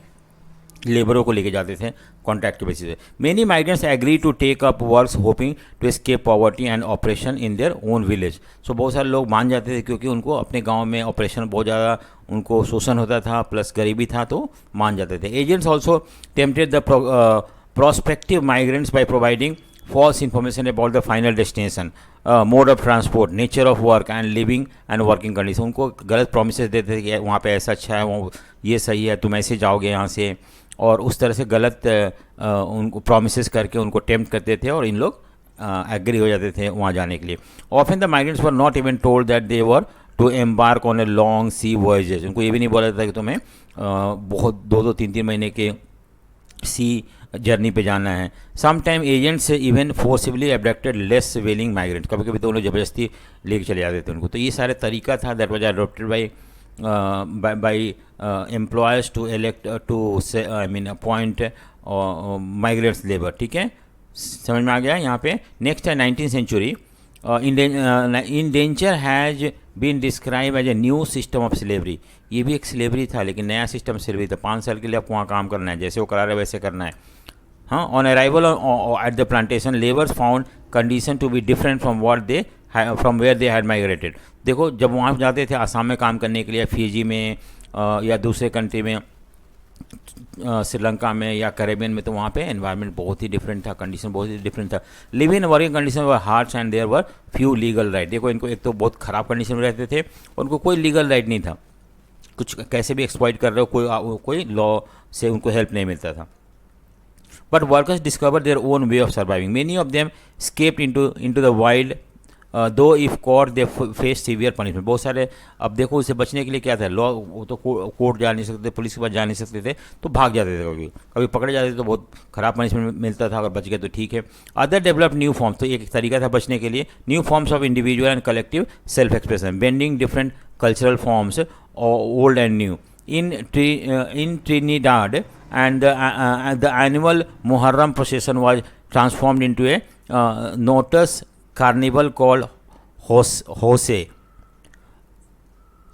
लेबरों को लेके जाते थे कॉन्ट्रैक्ट के बेसिस पे। Many migrants agree to take up works hoping to escape poverty and oppression in their own village. So बहुत सारे लोग मान जाते थे क्योंकि उनको अपने गांव में ऑपरेशन बहुत ज़्यादा उनको शोषण होता था, प्लस गरीबी था, तो मान जाते थे। Agents also tempted the prospective migrants by providing false information about the final destination, mode of transport, nature of work and living and working condition। उनको गलत promises देते थे कि वहाँ पे ऐसा अच्छा है, वो ये सही है, तुम ऐसे जाओगे यहाँ से, और उस तरह से गलत उनको promises करके उनको tempt करते थे और इन लोग एग्री हो जाते थे वहाँ जाने के लिए। Often the migrants were not even told that they were to embark on a long sea voyages। उनको ये भी नहीं बोला जाता कि तुम्हें बहुत 2-2, 3-3 महीने के सी जर्नी पे जाना है। Some time agents even forcibly abducted less willing migrant, कभी कभी तो उन लोग ज़बरदस्ती लेके चले जाते थे उनको। तो ये सारे तरीका था that was adopted by employers to elect to I mean appoint migrants labour, ठीक है, समझ में आ गया यहाँ पे। नेक्स्ट है 19th century. Indenture has been describe as a new system of slavery. ये भी एक स्लेवरी था, लेकिन नया सिस्टम स्लेवरी था। 5 साल के लिए आपको वहाँ काम करना है, जैसे वो करा रहे वैसे करना है। हाँ, on arrival at the plantation labours found condition to be different from what they from where they had migrated. देखो जब वहाँ जाते थे आसाम में काम करने के लिए, फिजी में या दूसरे कंट्री में, श्रीलंका में या कैरेबियन में, तो वहाँ पे एनवायरनमेंट बहुत ही डिफरेंट था, कंडीशन बहुत ही डिफरेंट था। Live in working condition were harsh and there were few legal right. देखो इनको एक तो बहुत ख़राब कंडीशन में रहते थे, उनको कोई लीगल राइट नहीं था, कुछ कैसे भी एक्सप्लॉइट कर रहे हो, कोई लॉ से उनको हेल्प नहीं मिलता था। But workers discover their own way of surviving, many of them escaped into the wild though if caught they face severe punishment. बहुत सारे, अब देखो इससे बचने के लिए क्या था, लॉ, वो तो कोर्ट जा नहीं सकते, पुलिस के पास जा नहीं सकते थे, तो भाग जाते थे, कभी कभी पकड़े जाते थे तो बहुत ख़राब पनिशमेंट मिलता था, अगर बच गए तो ठीक है। अदर डेवलप न्यू फॉर्म्स, तो एक तरीका था बचने के लिए, new forms of individual and collective self expression, bending different cultural forms old and new. In Trinidad, and the annual Muharram procession was transformed into a notorious carnival called Hose,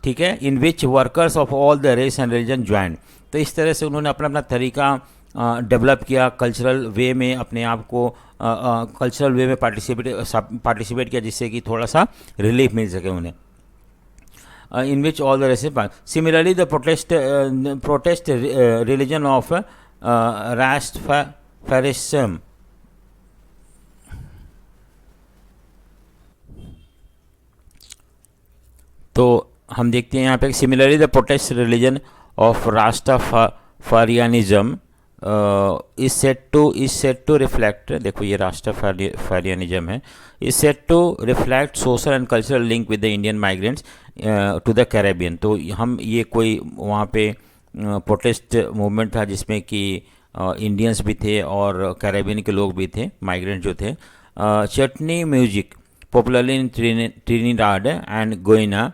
ठीक है, in which workers of all the race and religion join. तो इस तरह से उन्होंने अपना अपना तरीका डेवलप किया, कल्चरल वे में अपने आप को कल्चरल वे में पार्टिसिपेट किया, जिससे कि थोड़ा सा रिलीफ मिल सके उन्हें। In which all the recipients. Similarly, the protest religion of Rastafarianism, तो हम देखते हैं यहाँ पे, similarly the protest religion of Rastafarianism is set to reflect, देखो ये रास्टाफारियानिज्म है, is set to reflect social and cultural link with the Indian migrants to the Caribbean. तो हम ये कोई वहाँ पे प्रोटेस्ट मूवमेंट था जिसमें कि इंडियंस भी थे और कैरेबियन के लोग भी थे, माइग्रेंट जो थे। Chutney music popularly in Trinidad and Guyana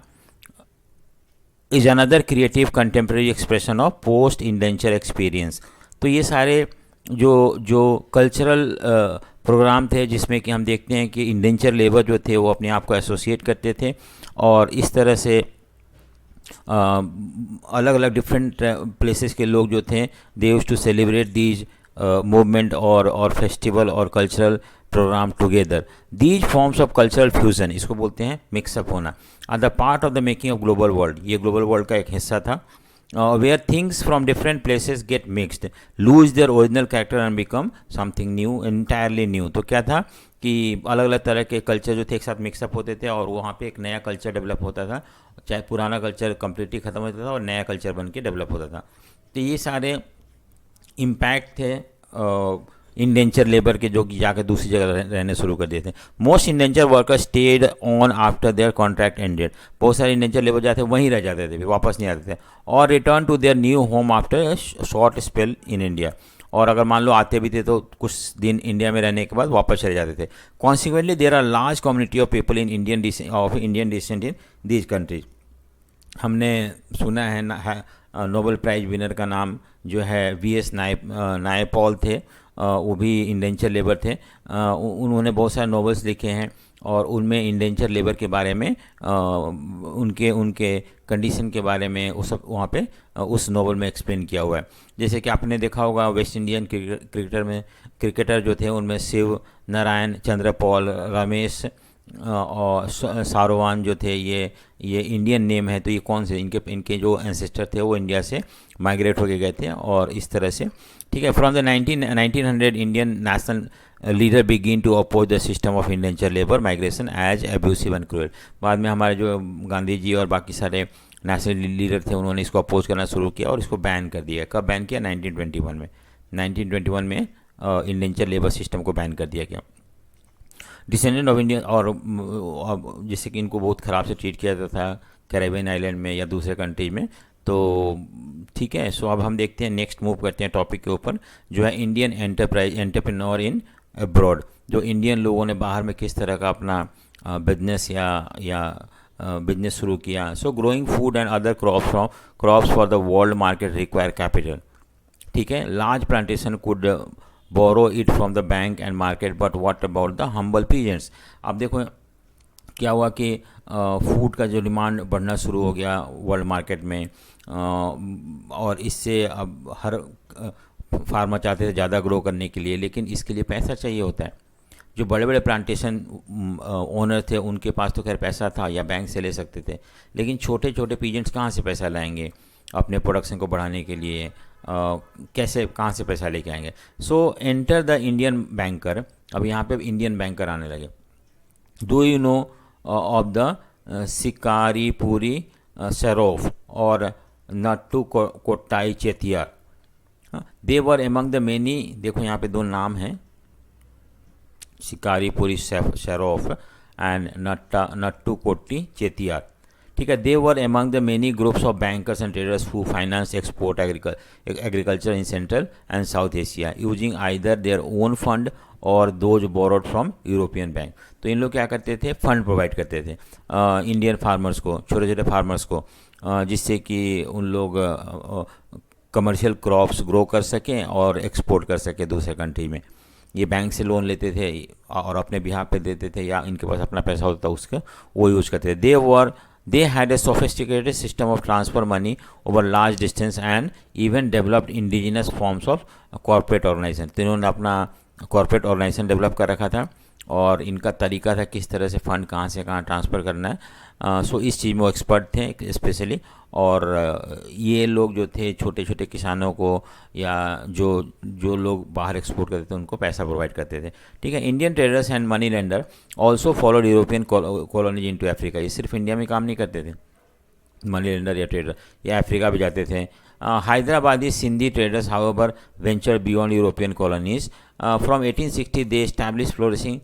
is another creative contemporary expression of post indenture experience. तो ये सारे जो कल्चरल प्रोग्राम थे जिसमें कि हम देखते हैं कि इंडेंचर लेबर जो थे वो अपने आप को एसोसिएट करते थे, और इस तरह से अलग अलग डिफरेंट प्लेसेस के लोग जो थे, they used to celebrate these movement और फेस्टिवल और cultural program together. These forms of cultural fusion, इसको बोलते हैं मिक्सअप होना, are the part of the making of global world. ये ग्लोबल वर्ल्ड का एक हिस्सा था, where things from different places get mixed, lose their original character and become something new, entirely new। तो क्या था कि अलग अलग तरह के कल्चर जो थे एक साथ मिक्सअप होते थे और वहाँ पे एक नया कल्चर डेवलप होता था, चाहे पुराना कल्चर कम्प्लीटली ख़त्म होता था और नया कल्चर बन के डेवलप होता था। तो ये सारे इम्पैक्ट थे इंडेंचर लेबर के, जो कि जाकर दूसरी जगह रहने शुरू कर दिए थे। Most indenture workers stayed on after their contract ended, बहुत सारे इंडेंचर लेबर जाते वहीं रह जाते थे, वापस नहीं आते थे, और return to their new home after short spell in India. और अगर मान लो आते भी थे तो कुछ दिन इंडिया में रहने के बाद वापस चले जाते थे। Consequently there are large community of people in Indian descent in these countries. हमने सुना है नोबेल प्राइज विनर का नाम जो है वीएस नायपॉल थे, वो भी इंडेंचर लेबर थे। उन्होंने बहुत सारे नॉवेल्स लिखे हैं और उनमें इंडेंचर लेबर के बारे में उनके कंडीशन के बारे में वो सब वहाँ पे उस नॉवल में एक्सप्लेन किया हुआ है। जैसे कि आपने देखा होगा वेस्ट इंडियन क्रिकेटर जो थे उनमें शिव नारायण, चंद्र पॉल, रमेश और सारोवान जो थे, ये इंडियन नेम है। तो ये कौन से इनके जो एंसेस्टर थे वो इंडिया से माइग्रेट होके गए थे और इस तरह से, ठीक है। From the 1900 Indian national leader begin to oppose the system of indenture labour migration as abusive and cruel. बाद में हमारे जो गांधी जी और बाकी सारे नेशनल लीडर थे उन्होंने इसको अपोज करना शुरू किया और इसको बैन कर दिया। कब बैन किया? 1921 में इंडेंचर लेबर सिस्टम को बैन कर दिया गया। डिसेंडेंट ऑफ इंडियन, और जैसे कि इनको बहुत ख़राब से ट्रीट किया जाता था कैरेबियन आइलैंड में या दूसरे कंट्रीज में। तो ठीक है, सो अब हम देखते हैं, नेक्स्ट मूव करते हैं टॉपिक के ऊपर, जो है इंडियन एंटरप्रेन्योर इन अब्रॉड। जो इंडियन लोगों ने बाहर में किस तरह का अपना बिजनेस या बिजनेस शुरू किया। So growing food and other crops for the world market require capital, ठीक है। Large plantation could borrow it from the bank and market, but what about the humble peasants. अब देखो क्या हुआ कि फूड का जो डिमांड बढ़ना शुरू हो गया वर्ल्ड मार्केट में, और इससे अब हर फार्मर चाहते थे ज़्यादा ग्रो करने के लिए, लेकिन इसके लिए पैसा चाहिए होता है। जो बड़े बड़े प्लांटेशन ओनर थे उनके पास तो खैर पैसा था या बैंक से ले सकते थे, लेकिन छोटे छोटे पीजेंट्स कहाँ से पैसा लाएंगे अपने प्रोडक्शन को बढ़ाने के लिए, कैसे कहाँ से पैसा लेके आएंगे। So enter the Indian banker, अब यहाँ पे इंडियन बैंकर आने लगे। Do you know of the Shikaripuri shroff और Nattukottai Chettiar, they were among the many, देखो यहाँ पे दो नाम हैं, शिकारीपुरी सरोफ एंड नट्टू कोट्टी चेतियार, ठीक है। They were among the many groups of bankers and traders who finance export agriculture in central and south Asia using either their own fund और those borrowed from European bank. तो इन लोग क्या करते थे, fund provide करते थे Indian farmers को, छोटे छोटे फार्मर्स को, जिससे कि उन लोग कमर्शियल क्रॉप्स ग्रो कर सकें और एक्सपोर्ट कर सकें दूसरे कंट्री में। ये बैंक से लोन लेते थे और अपने बिहाफ पे देते थे, या इनके पास अपना पैसा होता था उसका वो यूज करते थे। They had a sophisticated system of transfer money over large distance and even developed indigenous forms of corporate organisation. तो इन्होंने अपना कॉर्पोरेट ऑर्गेनाइजेशन डेवलप कर रखा था और इनका तरीका था किस तरह से फ़ंड कहाँ से कहाँ ट्रांसफ़र करना है। सो इस चीज़ में वो एक्सपर्ट थे स्पेशली, और ये लोग जो थे छोटे छोटे किसानों को या जो लोग बाहर एक्सपोर्ट करते थे उनको पैसा प्रोवाइड करते थे, ठीक है। Indian traders and money lender also followed European colonies into Africa. ये सिर्फ इंडिया में काम नहीं करते थे, मनी लेंडर या ट्रेडर, या अफ्रीका भी जाते थे। Hyderabadi Sindhi traders, however, ventured beyond European colonies. From 1860, they established flourishing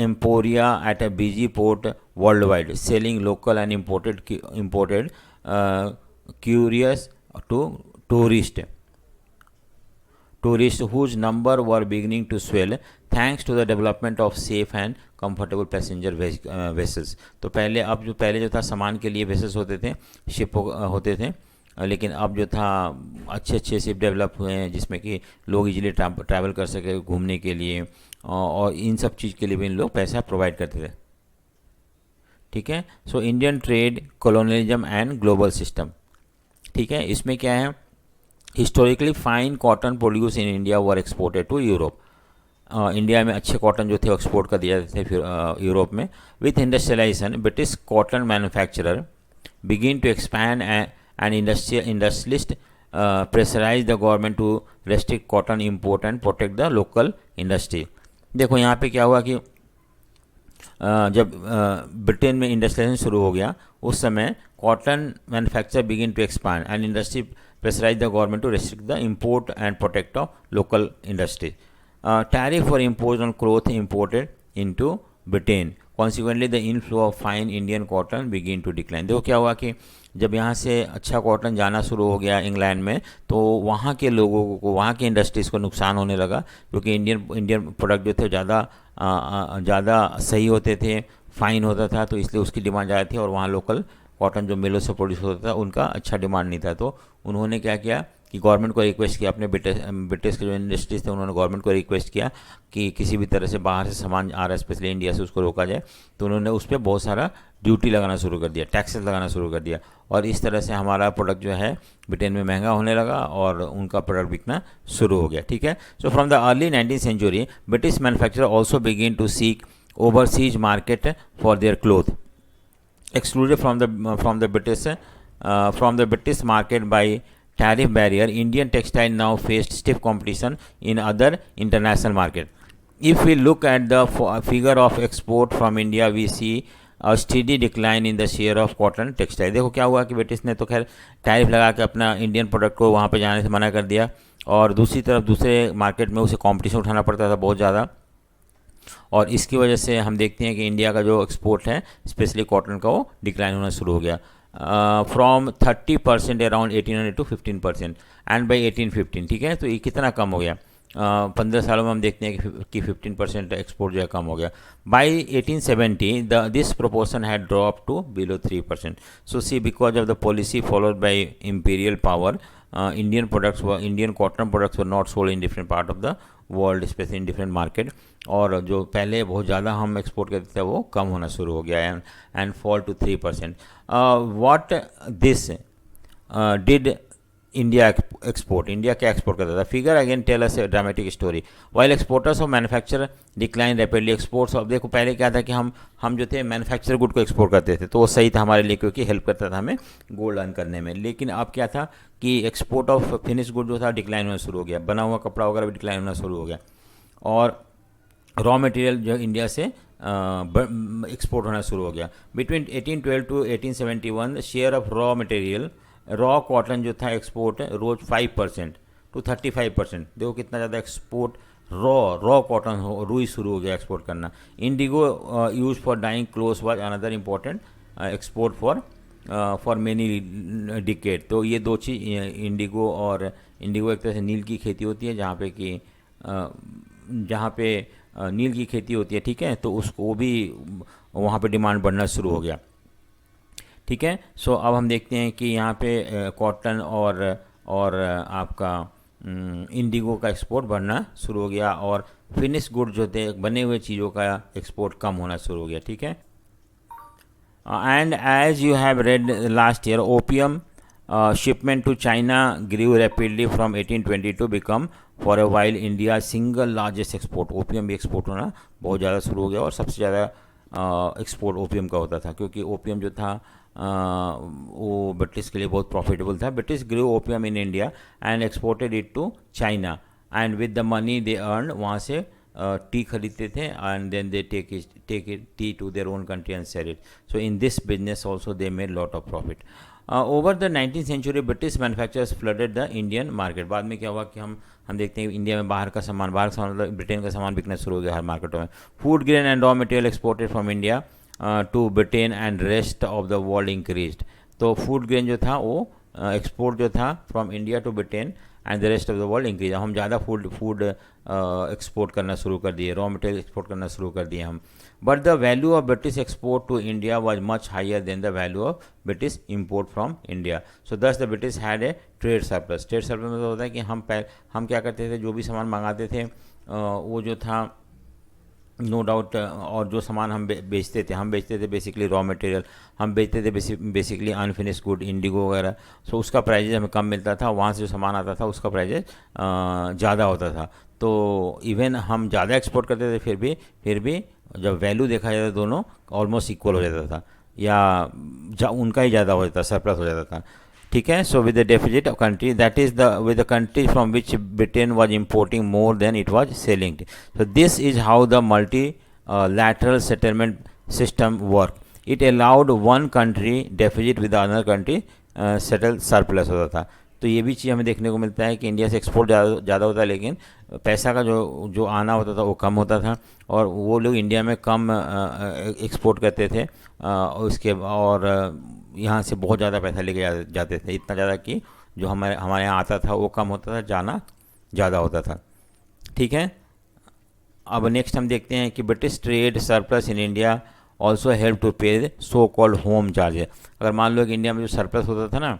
emporia at a busy port worldwide, selling local and imported curious to tourists whose number were beginning to swell thanks to the development of safe and comfortable passenger vessels. तो पहले जो था सामान के लिए vessels होते थे, ship होते थे, लेकिन अब जो था अच्छे अच्छे शिप डेवलप हुए हैं जिसमें कि लोग इजीली ट्रैवल कर सके घूमने के लिए, और इन सब चीज़ के लिए भी इन लोग पैसा प्रोवाइड करते थे, ठीक है। So Indian trade, colonialism and global system, ठीक है। इसमें क्या है, historically fine cotton produce in India were exported to Europe. India में अच्छे कॉटन जो थे एक्सपोर्ट कर दिए जाते थे फिर यूरोप में। With industrialisation British cotton manufacturer begin to expand and industrialists pressurized the government to restrict cotton import and protect the local industry। देखो यहाँ पे क्या हुआ कि जब ब्रिटेन में इंडस्ट्रियलाइजेशन शुरू हो गया उस समय cotton manufacture begin to expand and industry pressurise the government to restrict the import and protect of local industry. Tariff were impose on cloth imported into Britain, consequently the inflow of fine Indian cotton begin to decline. देखो क्या हुआ कि जब यहाँ से अच्छा cotton जाना शुरू हो गया इंग्लैंड में, तो वहाँ के लोगों को, वहाँ के इंडस्ट्रीज़ को नुकसान होने लगा, क्योंकि इंडियन प्रोडक्ट जो थे ज़्यादा सही होते थे, फाइन होता था, तो इसलिए उसकी डिमांड ज़्यादा थी, और वहाँ लोकल कॉटन जो मिलों से प्रोड्यूस होता था उनका अच्छा डिमांड नहीं था। तो उन्होंने क्या किया कि गवर्नमेंट को रिक्वेस्ट किया, अपने ब्रिटिश के जो इंडस्ट्रीज थे उन्होंने गवर्नमेंट को रिक्वेस्ट किया कि किसी भी तरह से बाहर से सामान आ रहा है स्पेशली इंडिया से उसको रोका जाए। तो उन्होंने उस पर बहुत सारा ड्यूटी लगाना शुरू कर दिया, टैक्सेस लगाना शुरू कर दिया, और इस तरह से हमारा प्रोडक्ट जो है ब्रिटेन में महंगा होने लगा और उनका प्रोडक्ट बिकना शुरू हो गया, ठीक है। So from the early 19th century British manufacturer also begin to seek overseas market for their cloth, excluded from the British market by tariff barrier. Indian textile now faced stiff competition in other international market. If we look at the figure of export from India, we see a steady decline in the share of cotton textile. देखो क्या हुआ कि British ने तो खैर tariff लगा के अपना इंडियन प्रोडक्ट को वहाँ पे जाने से मना कर दिया, और दूसरी तरफ दूसरे मार्केट में उसे कंपटीशन उठाना पड़ता था बहुत ज़्यादा, और इसकी वजह से हम देखते हैं कि इंडिया का जो एक्सपोर्ट है स्पेशली कॉटन का वो डिक्लाइन होना शुरू हो गया from 30% around 1800 to 15%, and by 1815, ठीक है। तो ये कितना कम हो गया, 15 सालों में हम देखते हैं कि 15% एक्सपोर्ट जो है कम हो गया। By 1870 this proportion had drop to below 3%। So see because of the policy followed by imperial power, Indian cotton products were not sold in different part of the world, especially in different market, और जो पहले बहुत ज़्यादा हम export करते थे वो कम होना शुरू हो गया and fall to 3%। What this did India export, India क्या एक्सपोर्ट करता था? Figure again tell us a dramatic story. While exporters of manufacture decline rapidly, exports of, देखो पहले क्या था कि हम जो थे मैन्युफैक्चर गुड को एक्सपोर्ट करते थे, तो वो सही था हमारे लिए क्योंकि हेल्प करता था हमें गोल्ड अर्न करने में। लेकिन अब क्या था कि एक्सपोर्ट ऑफ फिनिश गुड जो था डिक्लाइन होना शुरू हो गया, बना हुआ कपड़ा वगैरह भी डिक्लाइन होना शुरू हो गया, और रॉ मटेरियल जो इंडिया से एक्सपोर्ट होना शुरू हो गया। Between 1812 to 1871 share of raw material, raw cotton जो था एक्सपोर्ट रोज 5% टू 35%। देखो कितना ज़्यादा एक्सपोर्ट रॉ कॉटन रुई शुरू हो गया एक्सपोर्ट करना। Indigo use for dyeing cloth was another important export for many decade. तो ये दो चीज़, इंडिगो और इंडिगो एक तरह से नील की खेती होती है जहाँ पे नील की खेती होती है, ठीक है, तो उसको भी वहाँ पे डिमांड बढ़ना शुरू हो गया, ठीक है। सो अब हम देखते हैं कि यहाँ पे कॉटन और आपका इंडिगो का एक्सपोर्ट बढ़ना शुरू हो गया, और फिनिश गुड जो थे बने हुए चीज़ों का एक्सपोर्ट कम होना शुरू हो गया, ठीक है। And as you have read last year, opium shipment to China grew rapidly from 1820 to become for a while India single largest export। Opium भी एक्सपोर्ट होना बहुत ज़्यादा शुरू हो गया, और सबसे ज़्यादा एक्सपोर्ट ओपियम का होता था क्योंकि ओपियम जो था वो ब्रिटिश के लिए बहुत प्रॉफिटेबल था। British grew opium in India and exported it to China, and with the money they earn, वहाँ से टी खरीदते थे, and then they take it tea to their own country and sell it. So in this business also they made lot of profit. Over the 19th century British manufacturers flooded the Indian market. बाद में क्या हुआ कि हम देखते हैं India में बाहर का सामान मतलब ब्रिटेन का सामान बिकना शुरू हो गया हर मार्केटों में। Food grain and raw material exported from India to Britain and rest of the world increased. तो फूड ग्रेन जो था वो एक्सपोर्ट जो था from India to Britain and the rest of the world increase. हम ज़्यादा फूड एक्सपोर्ट करना शुरू कर दिए, रॉ मटेरियल एक्सपोर्ट करना शुरू कर दिए हम। But the value of British export to India was much higher than the value of British import from India. So thus the British had a trade surplus. Trade surplus मतलब होता है कि हम क्या करते थे, जो भी सामान मंगाते थे वो जो था नो डाउट, और जो सामान हम बेचते थे बेसिकली रॉ मटेरियल, हम बेचते थे बेसिकली अनफिनिश गुड, इंडिगो वगैरह। सो उसका प्राइजेज हमें कम मिलता था, वहाँ से जो सामान आता था उसका प्राइजेज ज़्यादा होता था। तो इवन हम ज़्यादा एक्सपोर्ट करते थे, फिर भी जब वैल्यू देखा जाता था दोनों ऑलमोस्ट इक्वल हो जाता था, या उनका ही ज़्यादा हो जाता, सरप्लस हो जाता था, ठीक है। So with the deficit of country, that is the with the country from which Britain was importing more than it was selling. So this is how the multi lateral settlement system work. It allowed one country deficit with another country settle surplus होता था। तो ये भी चीज़ हमें देखने को मिलता है कि इंडिया से एक्सपोर्ट ज़्यादा होता है, लेकिन पैसा का जो आना होता था वो कम होता था, और वो लोग इंडिया में कम एक्सपोर्ट करते थे उसके, और यहाँ से बहुत ज़्यादा पैसा लेके जाते थे, इतना ज़्यादा कि जो हमारे यहाँ आता था वो कम होता था, जाना ज़्यादा होता था, ठीक है। अब नेक्स्ट हम देखते हैं कि British trade surplus in India also help to pay so called home charges. अगर मान लो कि इंडिया में जो सरप्लस होता था ना,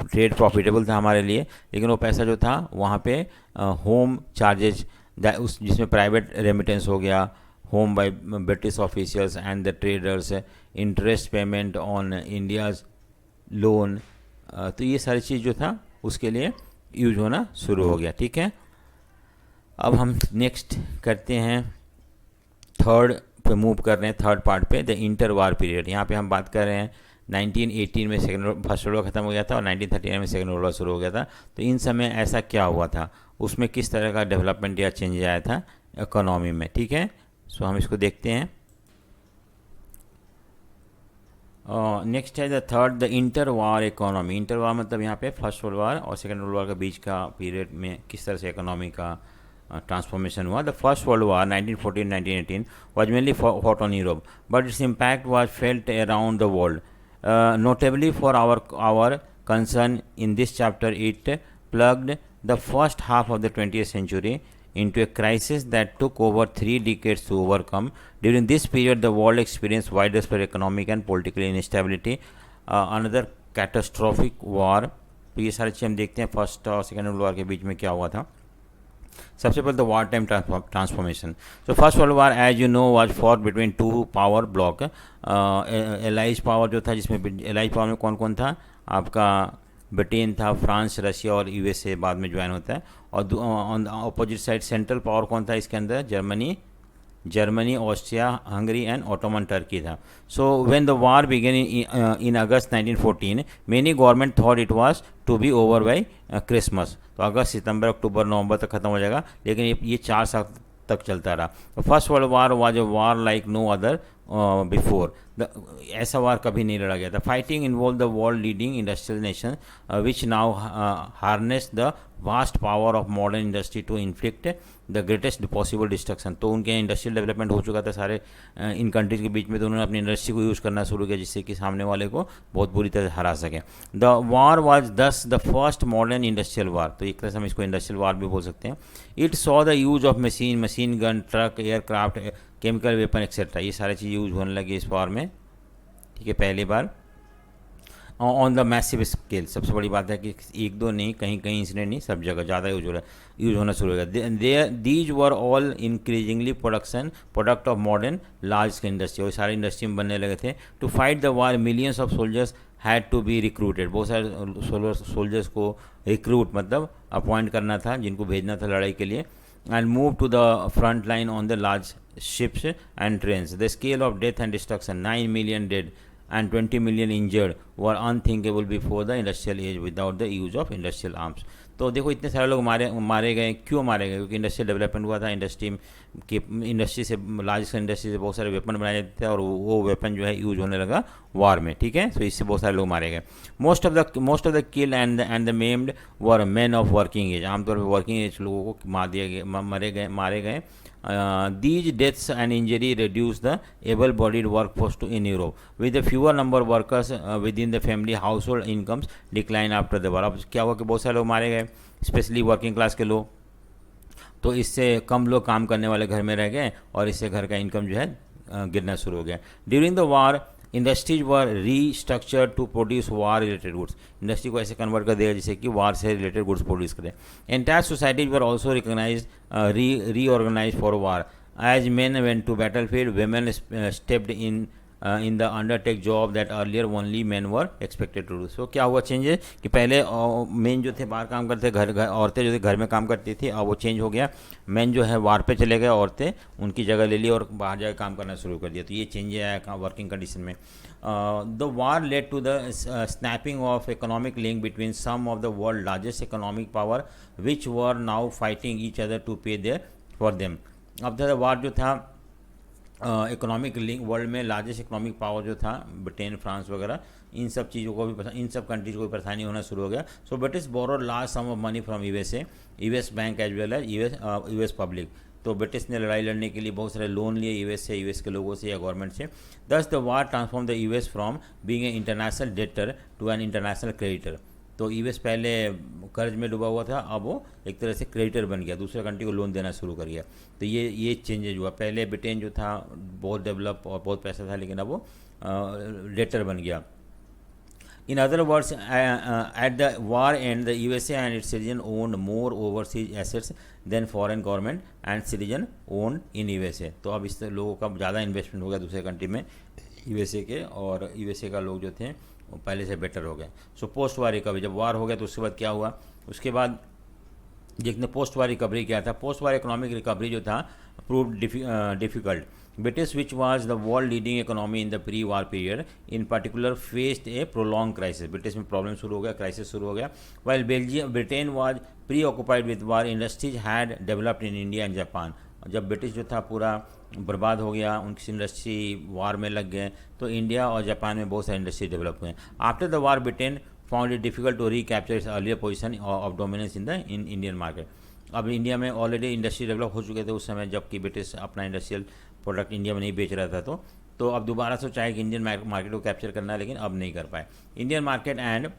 ट्रेड प्रॉफिटेबल था हमारे लिए, लेकिन वो पैसा जो था वहाँ पे होम चार्जेज, उस जिसमें प्राइवेट रेमिटेंस हो गया, home by British officials and the traders, interest payment on India's loan, तो ये सारी चीज़ जो था उसके लिए यूज होना शुरू हो गया, ठीक है। अब हम नेक्स्ट करते हैं थर्ड पे मूव कर रहे हैं, थर्ड पार्ट पे, द इंटर वार पीरियड। यहाँ पे हम बात कर रहे हैं 1918 में फर्स्ट वर्ल्ड वॉर खत्म हो गया था और 1939 में सेकेंड वर्ल्ड वॉर शुरू हो गया था। तो इन समय ऐसा क्या हुआ था, उसमें किस तरह का डेवलपमेंट या चेंज आया था इकोनॉमी में, ठीक है। सो हम इसको देखते हैं। नेक्स्ट है the third, the inter war economy. Inter war मतलब यहाँ पे फर्स्ट वर्ल्ड वॉर और सेकेंड वर्ल्ड वॉर के बीच का पीरियड में किस तरह से इकोनॉमी का ट्रांसफॉर्मेशन हुआ। The first world war 1914-1918 was mainly fought on Europe, but its impact was felt around the world. Notably for our concern in this chapter, it plugged the first half of the 20th century into a crisis that took over 3 decades to overcome. During this period, the world experienced widespread economic and political instability. Another catastrophic war. तो ये सारी चीज़ हम देखते हैं first और second world war के बीच में क्या हुआ था। सबसे पहले the war time transformation. So first world war as you know was for between two power block. Allies power जो था, जिसमें एलाइज पावर में कौन कौन था, आपका ब्रिटेन था, फ्रांस, रशिया और यूएसए बाद में ज्वाइन होता है। और on the opposite side central power कौन था इसके अंदर? Germany, Austria, Hungary and Ottoman Turkey था। So when the war began in August 1914, many government thought it was to be over by Christmas. तो अगस्त, सितंबर, अक्टूबर, नवंबर तक खत्म हो जाएगा, लेकिन ये 4 साल तक चलता रहा। First world war was a war like no other before. ऐसा वार कभी नहीं लड़ा गया था। Fighting involve the world leading industrial nation which now harness the vast power of modern industry to inflict the greatest possible destruction. तो उनके industrial development हो चुका था सारे इन कंट्रीज के बीच में, तो उन्होंने अपनी इंडस्ट्री को यूज़ करना शुरू किया जिससे कि सामने वाले को बहुत बुरी तरह हरा सके। द वार वाज दस द फर्स्ट मॉडर्न इंडस्ट्रियल वार। तो एक तरह से हम इसको इंडस्ट्रियल वार भी बोल सकते हैं। It saw the use of machine gun, truck, aircraft, chemical weapon etcetera, ये सारी चीज़ यूज होने लगी इस वार में, ठीक है, पहली बार ऑन द मैसिव स्केल। सबसे बड़ी बात है कि एक दो नहीं, कहीं कहीं इंसिडेंट नहीं, सब जगह ज़्यादा यूज होना शुरू हो गया। These were all increasingly product of modern large scale industry. और सारी इंडस्ट्री में बनने लगे थे। To fight the war millions of soldiers had to be recruited. बहुत सारे सोल्जर्स को रिक्रूट मतलब अपॉइंट करना था, जिनको भेजना था लड़ाई के लिए। And move to the front line on the large ships and trains. The scale of death and destruction, 9 million dead and 20 million injured, were unthinkable before the industrial age without the use of industrial arms. तो देखो इतने सारे लोग मारे गए, क्यों मारे गए? क्योंकि इंडस्ट्रियल डेवलपमेंट हुआ था, इंडस्ट्री से, लार्ज इंडस्ट्री से बहुत सारे वेपन बनाए जाते थे और वो वेपन जो है यूज होने लगा वार में, ठीक है। तो इससे बहुत सारे लोग मारे गए। Most of the kill and the maimed were men of working age. आमतौर पर वर्किंग एज लोगों को मारे गए। These deaths and injury reduce the able-bodied workforce in Europe. With a fewer number of workers within the family, household incomes decline after the war. अब क्या हुआ कि बहुत सारे लोग मारे गए, स्पेशली वर्किंग क्लास के लोग, तो इससे कम लोग काम करने वाले घर में रह गए और इससे घर का इनकम जो है गिरना शुरू हो गया। During the war industries were restructured to produce war related goods. Industry को ऐसे कन्वर्ट कर दिया जिससे कि वार से रिलेटेड गुड्स प्रोड्यूस करें। Entire societies were also recognise reorganise for war. As men went to battle field, women stepped in the undertake job that earlier only men were expected to do. So क्या हुआ change है कि पहले main जो थे बाहर काम करते, घर औरतें जो थी घर में काम करती थी, अब वो चेंज हो गया। मेन जो है वार पे चले गए, औरतें उनकी जगह ले ली और बाहर जाकर काम करना शुरू कर दिया। तो ये चेंज आया वर्किंग कंडीशन में। The war led to the snapping of economic link between some of the world largest economic power which were now fighting each other to pay their for them. अब था war जो था economic link, world में largest economic power जो था Britain, France वगैरह, इन सब चीज़ों को भी, इन सब कंट्रीज को भी परेशानी होना शुरू हो गया। So British borrow large sum of money from US bank as well as US public. तो ब्रिटिश ने लड़ाई लड़ने के लिए बहुत सारे लोन लिए यूएस के लोगों से या गवर्नमेंट से। Thus the war transform the US from being a international debtor to an international creditor. तो यूएस पहले कर्ज में डूबा हुआ था, अब वो एक तरह से क्रेडिटर बन गया, दूसरे कंट्री को लोन देना शुरू कर गया। तो ये चेंजेज हुआ। पहले ब्रिटेन जो था बहुत डेवलप और बहुत पैसा था, लेकिन अब वो डेटर बन गया। In other words, at the war end, the USA and its citizen owned more overseas assets than foreign government and citizen owned in USA. तो अब इस लोगों का ज़्यादा इन्वेस्टमेंट हो गया दूसरे कंट्री में USA के, और USA का लोग जो थे वो पहले से बेटर हो गए। सो पोस्ट वार रिकवरी, जब वार हो गया तो उसके बाद क्या हुआ, उसके बाद देखने पोस्ट वार रिकवरी क्या था। पोस्ट वार इकोनॉमिक रिकवरी जो था prove difficult. British, which was the world leading economy in the pre-war period, in particular faced a prolonged crisis. British में प्रॉब्लम शुरू हो गया, क्राइसिस शुरू हो गया। While Britain was preoccupied with war, industries had developed in India and Japan. जब British जो था पूरा बर्बाद हो गया, उनकी इंडस्ट्री वार में लग गए, तो इंडिया और जापान में बहुत सारे इंडस्ट्री डेवलप हुए। After the war Britain found it difficult to recapture its earlier position of dominance in Indian market. अब इंडिया में ऑलरेडी इंडस्ट्री डेवलप हो चुके थे उस समय, जबकि ब्रिटिश अपना इंडस्ट्रियल प्रोडक्ट इंडिया में नहीं बेच रहा था। तो अब दोबारा से चाहे कि इंडियन मार्केट को कैप्चर करना है, लेकिन अब नहीं कर पाए Indian market and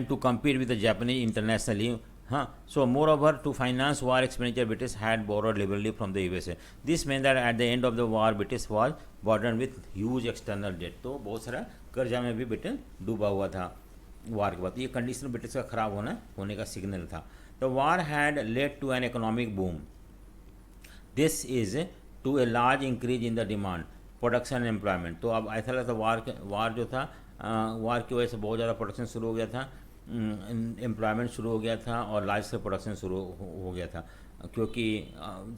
to compete with the Japanese internationally. हाँ, so moreover to finance war expenditure British had borrowed liberally from the USA. This mean that at the end of the war British was burden with huge external debt. तो बहुत सारा कर्जा में भी Britain डूबा हुआ था वार के बाद। ये कंडीशन ब्रिटिश का खराब होने का सिग्नल था। The war had led to an economic boom. This is to a large increase in the demand, production and employment. तो अब ऐसा लगता वार जो था वार की वजह से बहुत ज़्यादा प्रोडक्शन शुरू हो गया था, एम्प्लॉयमेंट शुरू हो गया था और लार्ज स्केल प्रोडक्शन शुरू हो गया था, क्योंकि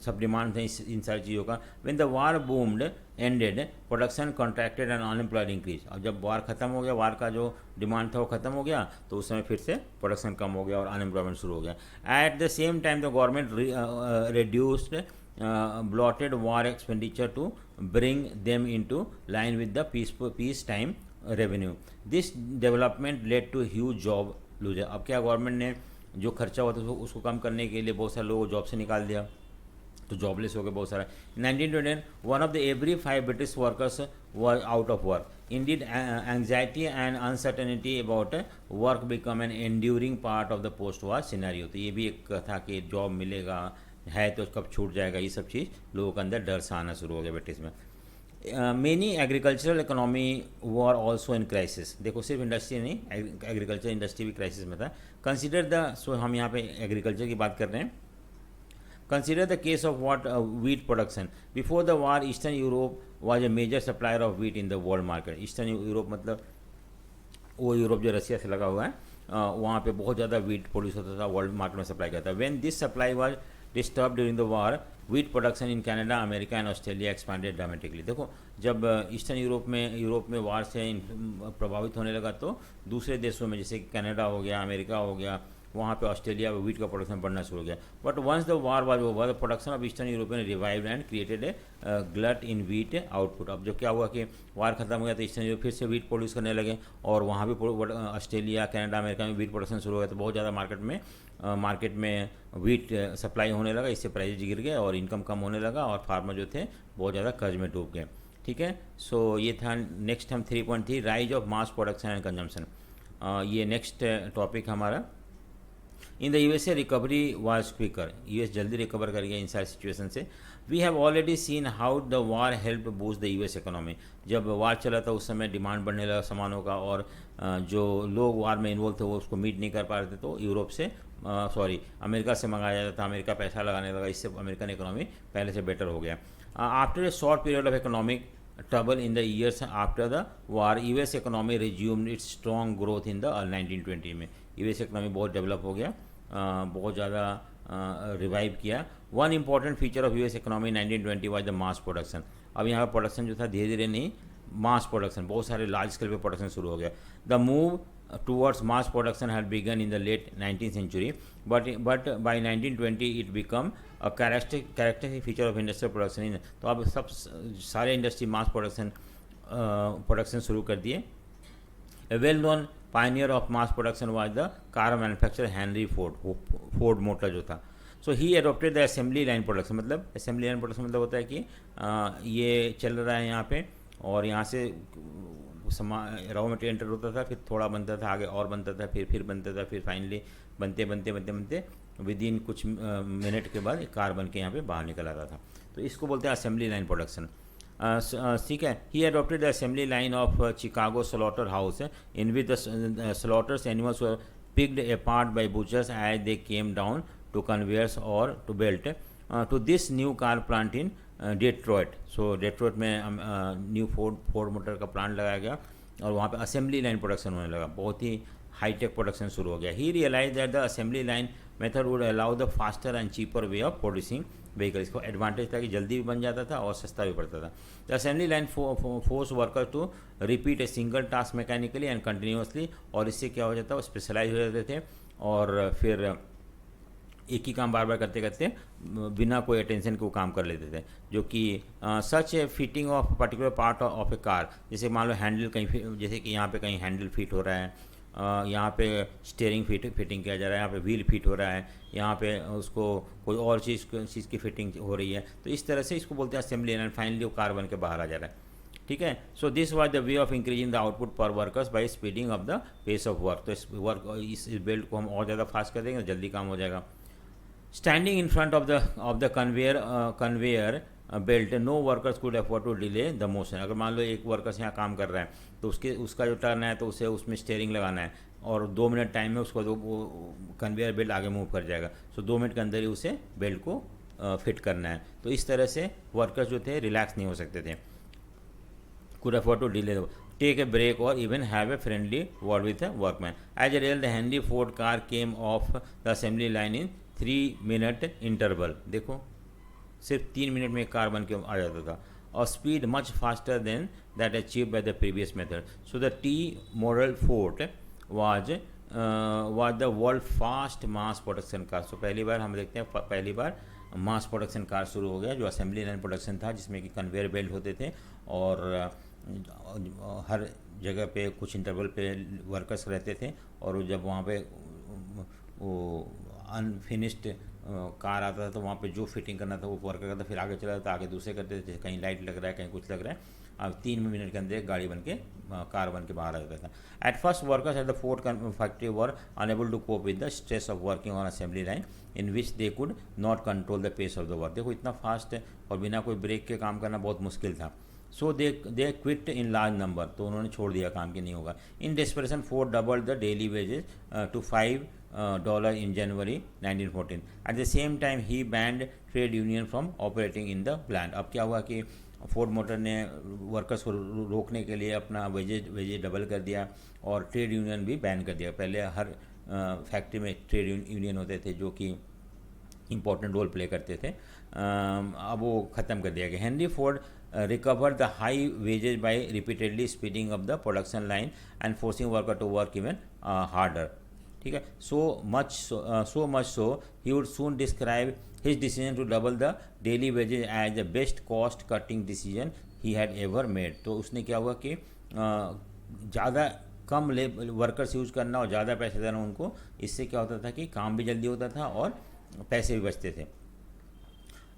सब डिमांड थे इन सारी चीज़ों का। When the war boomed ended, production contracted and unemployed increase. अब जब वार खत्म हो गया, वार का जो डिमांड था वो खत्म हो गया, तो उस समय फिर से प्रोडक्शन कम हो गया और अनएम्प्लॉयमेंट शुरू हो गया। At the same time the government reduced blotted war expenditure to bring them into line with the peacetime revenue. This development led to huge job losses. अब क्या गवर्नमेंट ने जो खर्चा हुआ था उसको कम करने के लिए बहुत सारे लोगों को जॉब से निकाल दिया, तो जॉबलेस हो गए बहुत सारा। 1920 one of the every 5 British workers were out of work. Indeed anxiety and uncertainty about work become an enduring part of the post war scenario. तो ये भी एक था कि जॉब मिलेगा है तो कब छूट जाएगा, ये सब चीज़ लोगों के अंदर डर सा आना शुरू हो गया ब्रिटिश में। Many agricultural economy were also in crisis. देखो सिर्फ इंडस्ट्री नहीं, एग्रीकल्चर इंडस्ट्री भी क्राइसिस में था। कंसिडर द, सो हम यहाँ पे एग्रीकल्चर की बात कर रहे हैं। Consider the case of what wheat production. Before the war eastern Europe was a major supplier of wheat in the world market. Eastern Europe मतलब वो यूरोप जो रसिया से लगा हुआ है, वहाँ पे बहुत ज़्यादा वीट प्रोड्यूस होता था, वर्ल्ड मार्केट में सप्लाई करता था। When this supply was disturb during the war, wheat production in Canada, America and Australia expanded dramatically. देखो जब ईस्टर्न यूरोप में वार से प्रभावित होने लगा, तो दूसरे देशों में जैसे कनाडा हो गया, अमेरिका हो गया, वहाँ पे ऑस्ट्रेलिया में वीट का प्रोडक्शन बढ़ना शुरू हो गया। But once the war was over, the production of eastern European revived and created a glut in wheat output. अब जो क्या हुआ कि वार खत्म हो गया तो ईस्टर्न यूरोप फिर से वीट प्रोड्यूस करने लगे, और वहाँ भी ऑस्ट्रेलिया, कनाडा, अमेरिका में वीट प्रोडक्शन शुरू हो गया, तो बहुत ज़्यादा मार्केट में वीट सप्लाई होने लगा। इससे प्राइस गिर गए और इनकम कम होने लगा, और फार्मर जो थे बहुत ज़्यादा कर्ज में डूब गए। ठीक है, सो ये था। नेक्स्ट हम 3.3 rise of mass production and consumption, ये नेक्स्ट टॉपिक हमारा। In the USA recovery was quicker. US जल्दी रिकवर कर गया इन सारी सिचुएशन से। We have already seen how the war help boost the US economy. जब वार चला था उस समय डिमांड बढ़ने लगा सामानों का, और जो लोग वार में इन्वॉल्व थे वो उसको मीट नहीं कर पा रहे थे, तो यूरोप से अमेरिका से मंगाया जाता था, अमेरिका पैसा लगाने लगा, इससे अमेरिकन इकोनॉमी पहले से बेटर हो गया। After a short period of economic trouble in the years after the war, US economy resumed its strong growth in the 1920 में। US economy बहुत डेवलप हो गया, बहुत ज़्यादा रिवाइव किया। One important feature of US economy 1920 was the mass production. अब यहाँ पर प्रोडक्शन जो था धीरे धीरे नहीं, मास प्रोडक्शन, बहुत सारे लार्ज स्केल पे प्रोडक्शन शुरू हो गया। The move towards mass production had begun in the late 19th century, but by 1920 it became a characteristic feature of industrial production. तो अब सब सारे इंडस्ट्री मास प्रोडक्शन शुरू कर दिए। A well-known pioneer of mass production was the car manufacturer Henry Ford motor जो था। So he adopted the assembly line production। मतलब assembly line production मतलब होता है कि ये चल रहा है यहाँ पे, और यहाँ से रॉ मटेरियल एंटर होता था, फिर थोड़ा बनता था, आगे और बनता था, फिर बनता था, फिर फाइनली बनते विद इन कुछ मिनट के बाद कार बन के यहाँ पे बाहर निकल आता था। तो इसको बोलते हैं असेंबली लाइन प्रोडक्शन। ठीक है, he adopted the assembly line of Chicago slaughter house in which the slaughters animals were picked apart by butchers as they came down to conveyors और to belt to this new car plant in Detroit. So Detroit में new Ford motor का plant लगाया गया, और वहाँ पे assembly line production होने लगा, बहुत ही हाईटेक प्रोडक्शन शुरू हो गया। He realise that the assembly line method would allow the faster and cheaper way of producing vehicle. इसको एडवांटेज था कि जल्दी भी बन जाता था और सस्ता भी पड़ता था। The assembly line force worker to repeat a single task mechanically and continuously, और इससे क्या हो जाता है, वो स्पेशलाइज हो जाते थे, और फिर एक ही काम बार बार करते करते बिना कोई अटेंशन के वो काम कर लेते थे। जो कि such a fitting of particular part of a car, जैसे मान लो हैंडल कहीं, जैसे कि यहाँ पे कहीं हैंडल फिट हो रहा है, यहाँ पे स्टीयरिंग फिटिंग किया जा रहा है, यहाँ पे व्हील फिट हो रहा है, यहाँ पे उसको कोई और चीज़ की फिटिंग हो रही है, तो इस तरह से इसको बोलते हैं असेंबली एंड फाइनली वो कार बन के बाहर आ जा रहा है। ठीक है, so this was the way of increasing the output per workers by speeding up the pace of work. तो इस बेल्ट को हम और ज़्यादा फास्ट कर देंगे, जल्दी काम हो जाएगा। Standing in front of the conveyor belt, no workers could afford to delay the motion. अगर मान लो एक वर्कर्स यहाँ काम कर रहा है, तो उसका जो टर्न है तो उसे उसमें स्टीयरिंग लगाना है, और 2 मिनट टाइम में उसको कन्वेयर बेल्ट आगे मूव कर जाएगा। सो 2 मिनट के अंदर ही उसे बेल्ट को फिट करना है। तो इस तरह से वर्कर्स जो थे रिलैक्स नहीं हो सकते थे, could afford to delay. take a break or even have a friendly word with a workman. As a result, the Henry Ford car came off the assembly line in 3 minute interval. देखो सिर्फ 3 minute में car बन के आ जाता था, और speed much faster than that achieve by the previous method. So the T model Ford was the world first mass production car. So पहली बार हम देखते हैं, पहली बार मास प्रोडक्शन कार शुरू हो गया, जो असेंबली लाइन प्रोडक्शन था, जिसमें कि कन्वेयर बेल्ट होते थे और हर जगह पे कुछ इंटरवल पे वर्कर्स रहते थे, और जब वहाँ पे वो अनफिनिश्ड कार आता था तो वहाँ पे जो फिटिंग करना था वो वर्कर करता, फिर आगे चला जाता, आगे दूसरे करते थे, कहीं लाइट लग रहा है, कहीं कुछ लग रहा है. अब 3 मिनट के अंदर एक गाड़ी बन के कार बन के बाहर आ जाता था. At first workers at the Ford factory were unable to cope with the stress of working on assembly line in which they could not control the pace of the work. देखो इतना fast और बिना कोई break के काम करना बहुत मुश्किल था. So they quit in large number, तो उन्होंने छोड़ दिया काम कि नहीं होगा. In desperation Ford doubled the daily wages to $5 in January 1914. At the same time, he banned trade union from operating in the plant. अब क्या हुआ कि फोर्ड मोटर ने वर्कर्स को रोकने के लिए अपना वेजेज डबल कर दिया और ट्रेड यूनियन भी बैन कर दिया. पहले हर फैक्ट्री में ट्रेड यूनियन होते थे जो कि इम्पोर्टेंट रोल प्ले करते थे, अब वो ख़त्म कर दिया गया. Henry Ford recovered the high wages by repeatedly speeding up the production line and forcing worker to work even harder. ठीक है. so much so he would soon describe his decision to double the daily wages as the best cost cutting decision he had ever made. तो उसने क्या हुआ कि ज़्यादा कम workers use करना और ज़्यादा पैसे देना उनको, इससे क्या होता था कि काम भी जल्दी होता था और पैसे भी बचते थे.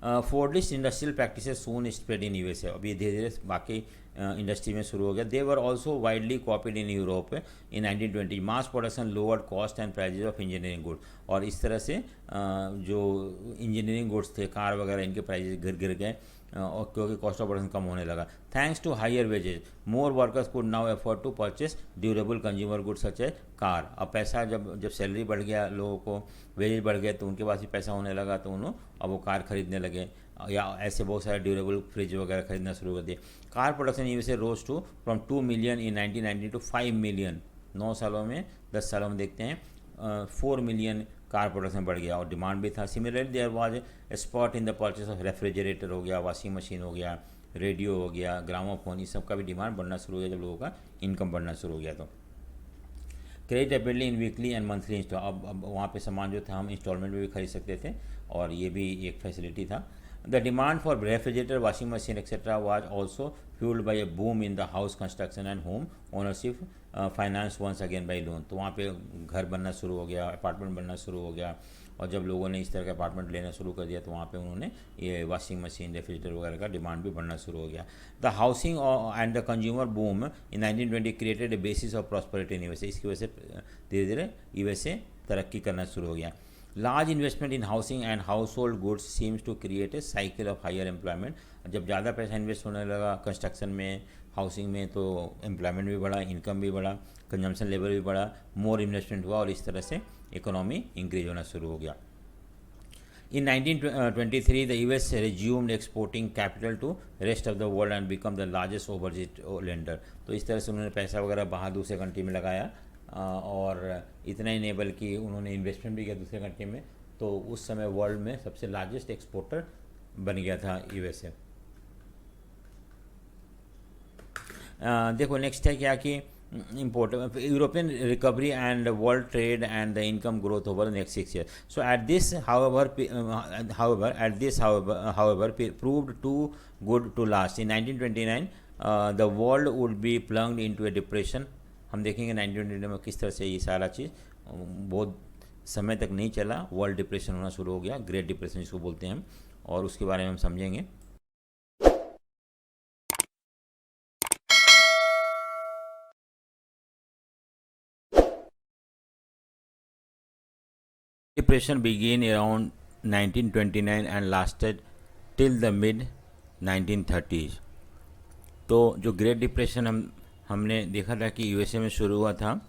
Fordist industrial practices soon spread in USA. अभी धीरे धीरे बाकी इंडस्ट्री में शुरू हो गया. They were also widely copied in Europe in 1920. Mass production lowered cost and prices of engineering good. और इस तरह से जो इंजीनियरिंग गुड्स थे, कार वगैरह, इनके प्राइजेज गिर गए और क्योंकि कॉस्ट ऑफ प्रोडक्शन कम होने लगा. Thanks to higher wages more workers could now afford to purchase durable consumer goods such a car. अब पैसा जब सैलरी बढ़ गया, लोगों को वेजेज बढ़ गए, तो उनके पास भी पैसा होने लगा, तो उन्होंने अब वो कार खरीदने लगे या ऐसे बहुत सारे ड्यूरेबल फ्रिज वगैरह खरीदना शुरू कर दिए. Car production USA rose to from 2 million in 1990 to 5 million. 9 सालों में, 10 सालों में देखते हैं 4 मिलियन कार प्रोडक्शन बढ़ गया और डिमांड भी था. Similarly there was a spurt in the purchase of refrigerator हो गया, वॉशिंग मशीन हो गया, रेडियो हो गया, ग्रामोफोन, इस सब का भी डिमांड बढ़ना शुरू हो गया जब लोगों का इनकम बढ़ना शुरू हो गया. तो credit ability in weekly and monthly install. अब वहाँ पे सामान जो था हम इंस्टॉलमेंट में भी खरीद सकते थे और ये भी एक फैसिलिटी था. The demand for refrigerator, washing machine etcetera was also fuelled by a boom in the house construction and home ownership finance once again by loan. तो वहाँ पे घर बनना शुरू हो गया, अपार्टमेंट बनना शुरू हो गया, और जब लोगों ने इस तरह के अपार्टमेंट लेना शुरू कर दिया तो वहाँ पे उन्होंने ये वॉशिंग मशीन, रेफ्रिजरेटर वगैरह का डिमांड भी बढ़ना शुरू हो गया. The housing and the consumer boom in 1920 created a basis of prosperity in USA. इसकी वजह से धीरे धीरे यूएसए तरक्की करना शुरू हो गया. Large investment in housing and household goods seems to create a cycle of higher employment. जब ज़्यादा पैसा इन्वेस्ट होने लगा कंस्ट्रक्शन में, हाउसिंग में, तो एम्प्लॉयमेंट भी बढ़ा, इनकम भी बढ़ा, कंजम्पशन लेवल भी बढ़ा, मोर इन्वेस्टमेंट हुआ और इस तरह से इकोनॉमी इंक्रीज होना शुरू हो गया. In 1923, the US resumed exporting capital to rest of the world and become the largest overseas lender. तो इस तरह से उन्होंने पैसा वगैरह बाहर दूसरे कंट्री में लगाया और इतना ही नेबल कि उन्होंने इन्वेस्टमेंट भी किया दूसरे कंट्री में, तो उस समय वर्ल्ड में सबसे लार्जेस्ट एक्सपोर्टर बन गया था यूएसए. देखो नेक्स्ट है क्या कि important European recovery and world trade and the income growth over the next 6 years. So at this, however, proved too good to last. In 1929, the world would be plunged into a depression. हम देखेंगे 1929 में किस तरह से ये सारा चीज़ बहुत समय तक नहीं चला, वर्ल्ड डिप्रेशन होना शुरू हो गया, ग्रेट डिप्रेशन जिसको बोलते हैं हम, और उसके बारे में हम समझेंगे. Depression began around 1929 and lasted till the mid 1930s. तो जो ग्रेट डिप्रेशन हमने देखा था कि यूएसए में शुरू हुआ था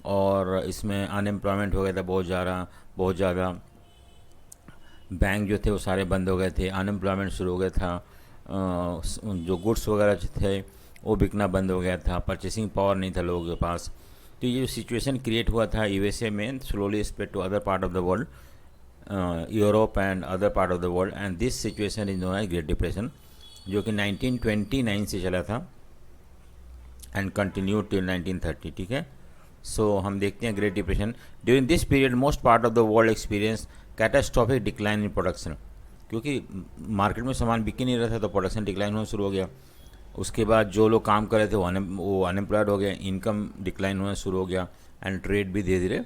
और इसमें अनएम्प्लॉयमेंट हो गया था बहुत ज़्यादा. बैंक जो थे वो सारे बंद हो गए थे, अनएम्प्लॉयमेंट शुरू हो गया था, जो गुड्स वगैरह थे वो बिकना बंद हो गया था, परचेसिंग पावर नहीं था लोगों के पास। तो ये जो सिचुएशन क्रिएट हुआ था यूएसए में, slowly spread to other part of the world, Europe and other part of the world, and this situation is known as great depression, जो कि 1929 से चला था एंड कंटिन्यू टिल 1930। ठीक है, सो हम देखते हैं great depression. During this period most part of the world experience catastrophic decline in production, क्योंकि मार्केट में सामान बिक ही नहीं रहा था तो प्रोडक्शन डिक्लाइन होना शुरू हो गया। उसके बाद जो लोग काम कर रहे थे वो अनएम्प्लॉयड हो गए, इनकम डिक्लाइन होना शुरू हो गया, एंड ट्रेड भी धीरे धीरे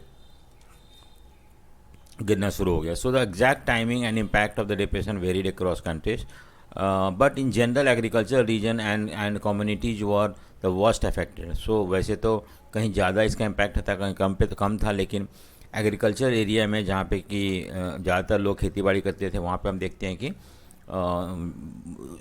गिरना शुरू हो गया। So the exact timing and impact of the depression varied across countries, but in general agriculture region and communities were the worst affected. So वैसे तो कहीं ज़्यादा इसका इम्पैक्ट था, कहीं कम पे तो कम था, लेकिन एग्रीकल्चर एरिया में जहाँ पे कि ज़्यादातर लोग खेती बाड़ी करते थे, वहाँ पे हम देखते हैं कि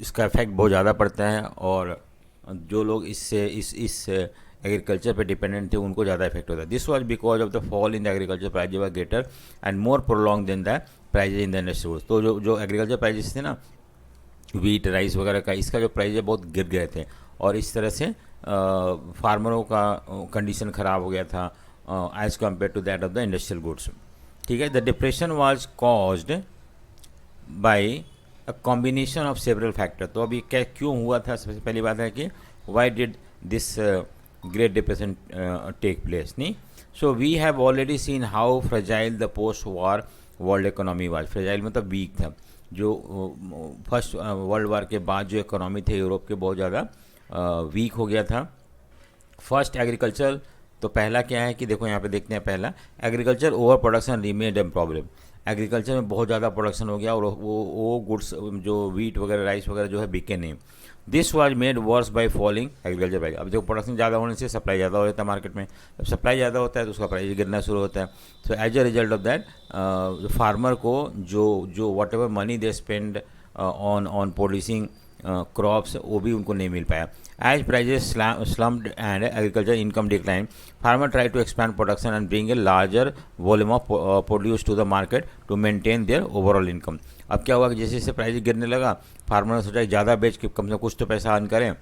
इसका इफेक्ट बहुत ज़्यादा पड़ता है, और जो लोग इस एग्रीकल्चर पे डिपेंडेंट थे उनको ज़्यादा इफेक्ट होता है। This was because of the fall in the agriculture price were greater and more prolong than the prices in the industry goods. तो जो एग्रीकल्चर प्राइजेस थे ना, वीट राइस वगैरह का, इसका जो प्राइस है बहुत गिर गए थे, और इस तरह से फार्मरों का कंडीशन ख़राब हो गया था as compare to that of the industrial goods. ठीक है, the depression was caused by a combination of several factor. तो अभी क्या क्यों हुआ था, सबसे पहली बात है कि why did this Great Depression take place, नहीं। So we have already seen how fragile the post war world economy was. Fragile मतलब वीक था। जो फर्स्ट वर्ल्ड वार के बाद जो इकोनॉमी थे यूरोप के, बहुत ज़्यादा वीक हो गया था। फर्स्ट एग्रीकल्चर, तो पहला क्या है कि देखो यहाँ पे देखते हैं, पहला agriculture overproduction remained a problem. Agriculture में बहुत ज़्यादा प्रोडक्शन हो गया और वो गुड्स जो वीट वगैरह राइस वगैरह जो है बिके नहीं। This was made worse by falling agriculture price. अब जो प्रोडक्शन ज़्यादा होने से सप्लाई ज़्यादा हो जाता है मार्केट में, जब सप्लाई ज़्यादा होता है तो उसका प्राइस गिरना शुरू होता है। So as a result of that farmer को जो whatever money they spend on producing crops, वो भी उनको नहीं मिल पाया। As prices slumped and agriculture income decline, farmer try to expand production and bring a larger volume of produce to the market to maintain their overall income. अब क्या हुआ कि जैसे जैसे प्राइस गिरने लगा, फार्मर ने सोचा ज़्यादा बेच के कम से कम कुछ तो पैसा अर्न करें।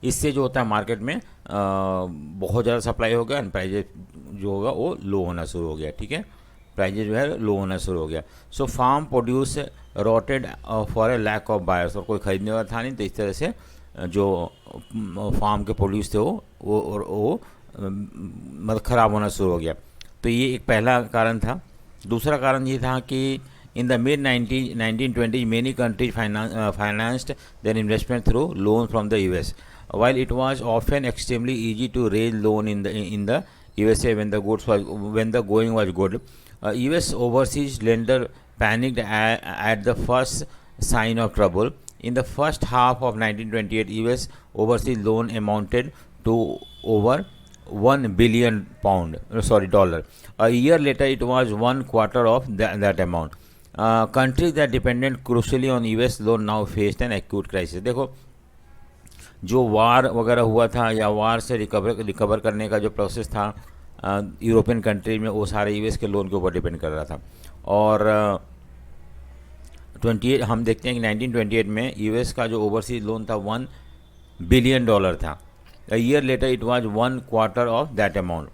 इससे जो होता है मार्केट में बहुत ज़्यादा सप्लाई हो गया एंड प्राइजेज जो होगा वो लो होना शुरू हो गया। ठीक है, प्राइजेज जो है लो होना शुरू हो गया। So farm produce rotted for a lack of buyers, और कोई खरीदने वाला था नहीं, तो इस तरह से जो फार्म के प्रोड्यूस थे वो मतलब ख़राब होना शुरू हो गया। तो ये एक पहला कारण था। दूसरा कारण ये था कि in the mid 1920 many countries financed their investment through loan from the US, while it was often extremely easy to raise loan in the USA when the going was good. US overseas lender panicked at the first sign of trouble. In the first half of 1928, US overseas loan amounted to over $1 billion. A year later, it was one quarter of that amount. Countries that depended crucially on US loan now faced an acute crisis. देखो, जो वार वगैरह हुआ था या वार से recover करने का जो प्रोसेस था यूरोपियन कंट्री में, वो सारे यूएस के लोन के ऊपर डिपेंड कर रहा था। और 28 हम देखते हैं कि 1928 में यूएस का जो ओवरसीज लोन था $1 बिलियन था। A year later it was one quarter of that amount.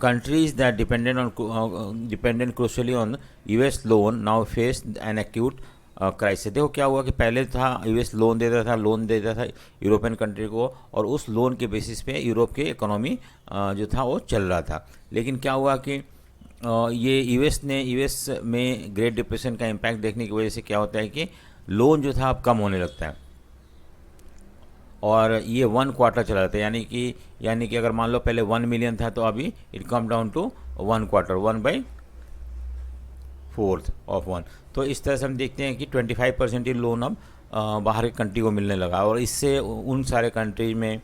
Countries that depended crucially on US loan now faced an acute crisis. देखो क्या हुआ कि पहले था यूएस लोन देता था यूरोपियन कंट्री को, और उस लोन के बेसिस पे यूरोप की इकोनॉमी जो था वो चल रहा था. लेकिन क्या हुआ कि ये यूएस में ग्रेट डिप्रेशन का इम्पैक्ट देखने की वजह से क्या होता है कि लोन जो था अब कम होने लगता है, और ये 1 क्वार्टर चला जाता है. यानी कि अगर मान लो पहले 1 मिलियन था तो अभी it come down to 1 quarter, 1/4 of 1. तो इस तरह से हम देखते हैं कि 25% ही लोन अब बाहर की कंट्री को मिलने लगा, और इससे उन सारे कंट्रीज में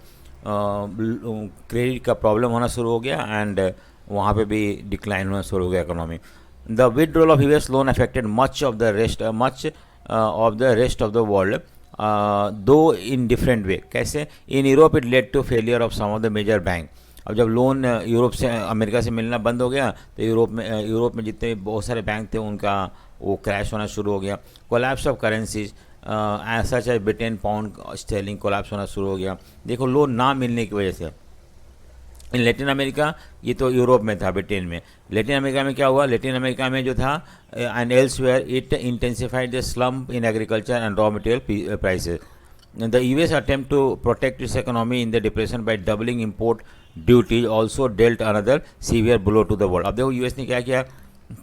क्रेडिट का प्रॉब्लम होना शुरू हो गया, एंड वहाँ पे भी डिक्लाइन होना शुरू हो गया economy. The withdrawal of US loan affected much of the rest of the world, though in different way. कैसे? In Europe it led to failure of some of the major bank. अब जब loan Europe से America से मिलना बंद हो गया तो यूरोप में जितने बहुत सारे बैंक थे उनका वो क्रैश होना शुरू हो गया. कोलैप्स ऑफ करेंसीज, ऐसा चाहे ब्रिटेन पाउंड स्टेलिंग कोलैप्स होना शुरू हो गया। देखो लोन ना मिलने की वजह से। इन लेटिन अमेरिका, ये तो यूरोप में था, ब्रिटेन में। लेटिन अमेरिका में क्या हुआ, लेटिन अमेरिका में जो था and elsewhere it intensified the slump in agriculture and raw material prices. The US attempt to protect its economy in the depression by doubling import duties also dealt another severe blow to the world। अब देखो US ने क्या किया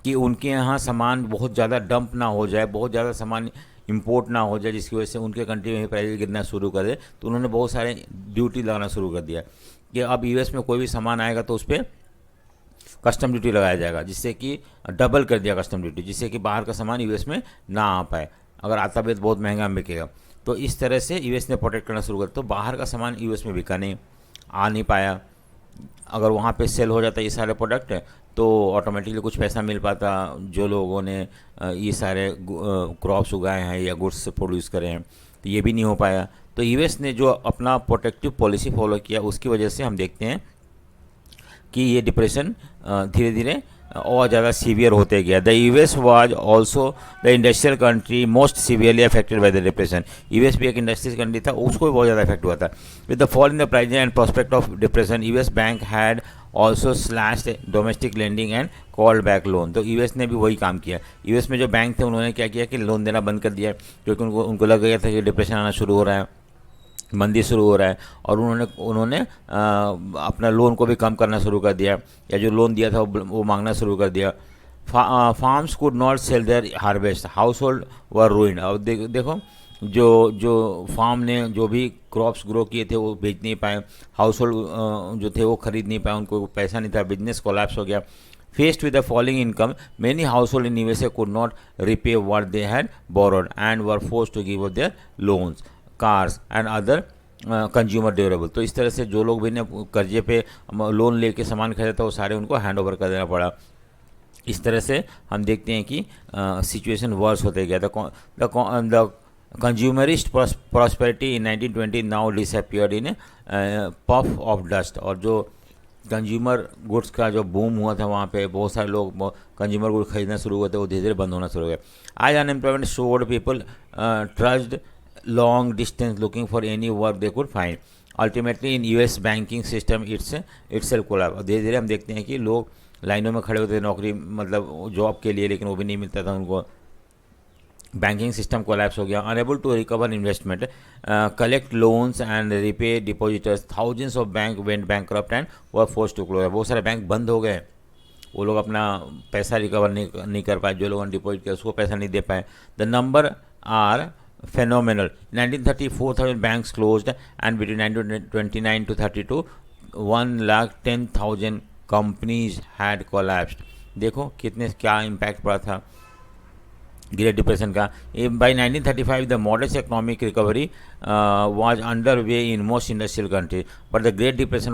कि उनके यहाँ सामान बहुत ज़्यादा डंप ना हो जाए, बहुत ज़्यादा सामान इंपोर्ट ना हो जाए, जिसकी वजह से उनके कंट्री में प्राइस गिरना शुरू कर दे। तो उन्होंने बहुत सारे ड्यूटी लगाना शुरू कर दिया कि अब यूएस में कोई भी सामान आएगा तो उस पर कस्टम ड्यूटी लगाया जाएगा, जिससे कि डबल कर दिया कस्टम ड्यूटी, जिससे कि बाहर का सामान यूएस में ना आ पाए। अगर आता भी तो बहुत महंगा बिकेगा। तो इस तरह से यूएस ने प्रोटेक्ट करना शुरू कर, तो बाहर का सामान यूएस में बिका नहीं, आ नहीं पाया। अगर वहाँ पे सेल हो जाता ये सारे प्रोडक्ट तो ऑटोमेटिकली कुछ पैसा मिल पाता जो लोगों ने ये सारे क्रॉप्स उगाए हैं या गुड्स प्रोड्यूस करे हैं, तो ये भी नहीं हो पाया। तो यूएस ने जो अपना प्रोटेक्टिव पॉलिसी फॉलो किया उसकी वजह से हम देखते हैं कि ये डिप्रेशन धीरे धीरे और ज़्यादा सीवियर होते गया। The US was also the industrial country most severely affected by the depression. US भी एक इंडस्ट्रियल कंट्री था, उसको भी बहुत ज़्यादा इफेक्ट हुआ था। With the fall in the price and prospect of depression US bank had also slashed domestic lending and called back loan. तो यूएस ने भी वही काम किया। यूएस में जो बैंक थे उन्होंने क्या किया कि लोन देना बंद कर दिया, क्योंकि उनको लग गया था कि डिप्रेशन आना शुरू हो रहा है, मंदी शुरू हो रहा है, और उन्होंने अपना लोन को भी कम करना शुरू कर दिया, या जो लोन दिया था वो मांगना शुरू कर दिया। Farms could not sell their harvest, household were ruined. अब देखो जो फार्म ने जो भी क्रॉप्स ग्रो किए थे वो बेच नहीं पाए, हाउस होल्ड जो थे वो खरीद नहीं पाए, उनको पैसा नहीं था, बिजनेस कोलैप्स हो गया। Faced with the falling income, many households in USA could not repay what they had borrowed and were forced to give up their loans, cars and other consumer durable. तो इस तरह से जो लोग भी ने कर्जे पे लोन लेके सामान खरीदा था वो सारे उनको हैंड ओवर कर देना पड़ा। इस तरह से हम देखते हैं कि सिचुएशन वर्स होते गया। The consumerist prosperity in 1920 now disappeared in puff of dust. और जो कंज्यूमर गुड्स का जो बूम हुआ था वहाँ पे बहुत सारे लोग कंज्यूमर गुड खरीदना शुरू हुए थे, वो धीरे धीरे बंद होना शुरू हो गया। As unemployment soared people trudged long distance looking for any work they could find. Ultimately in US banking system itself collapsed। धीरे धीरे हम देखते हैं कि लोग लाइनों में खड़े होते थे नौकरी मतलब जॉब के लिए, लेकिन वो भी नहीं मिलता था उनको। बैंकिंग सिस्टम कोलैप्स हो गया। Unable to recover investment, collect loans and repay depositors, thousands of bank went bankrupt and were forced to close. बहुत सारे बैंक बंद हो गए, वो लोग अपना पैसा रिकवर नहीं कर पाए, जो लोगों ने डिपॉजिट किया उसको पैसा नहीं दे पाए। The number are phenomenal। 1930 4,000 banks closed and between 1929 to 32 1,10,000 companies had collapsed। देखो कितने क्या इम्पैक्ट पड़ा था ग्रेट डिप्रेशन का। By 1935 the modern economic recovery was under way in most industrial country, but the great depression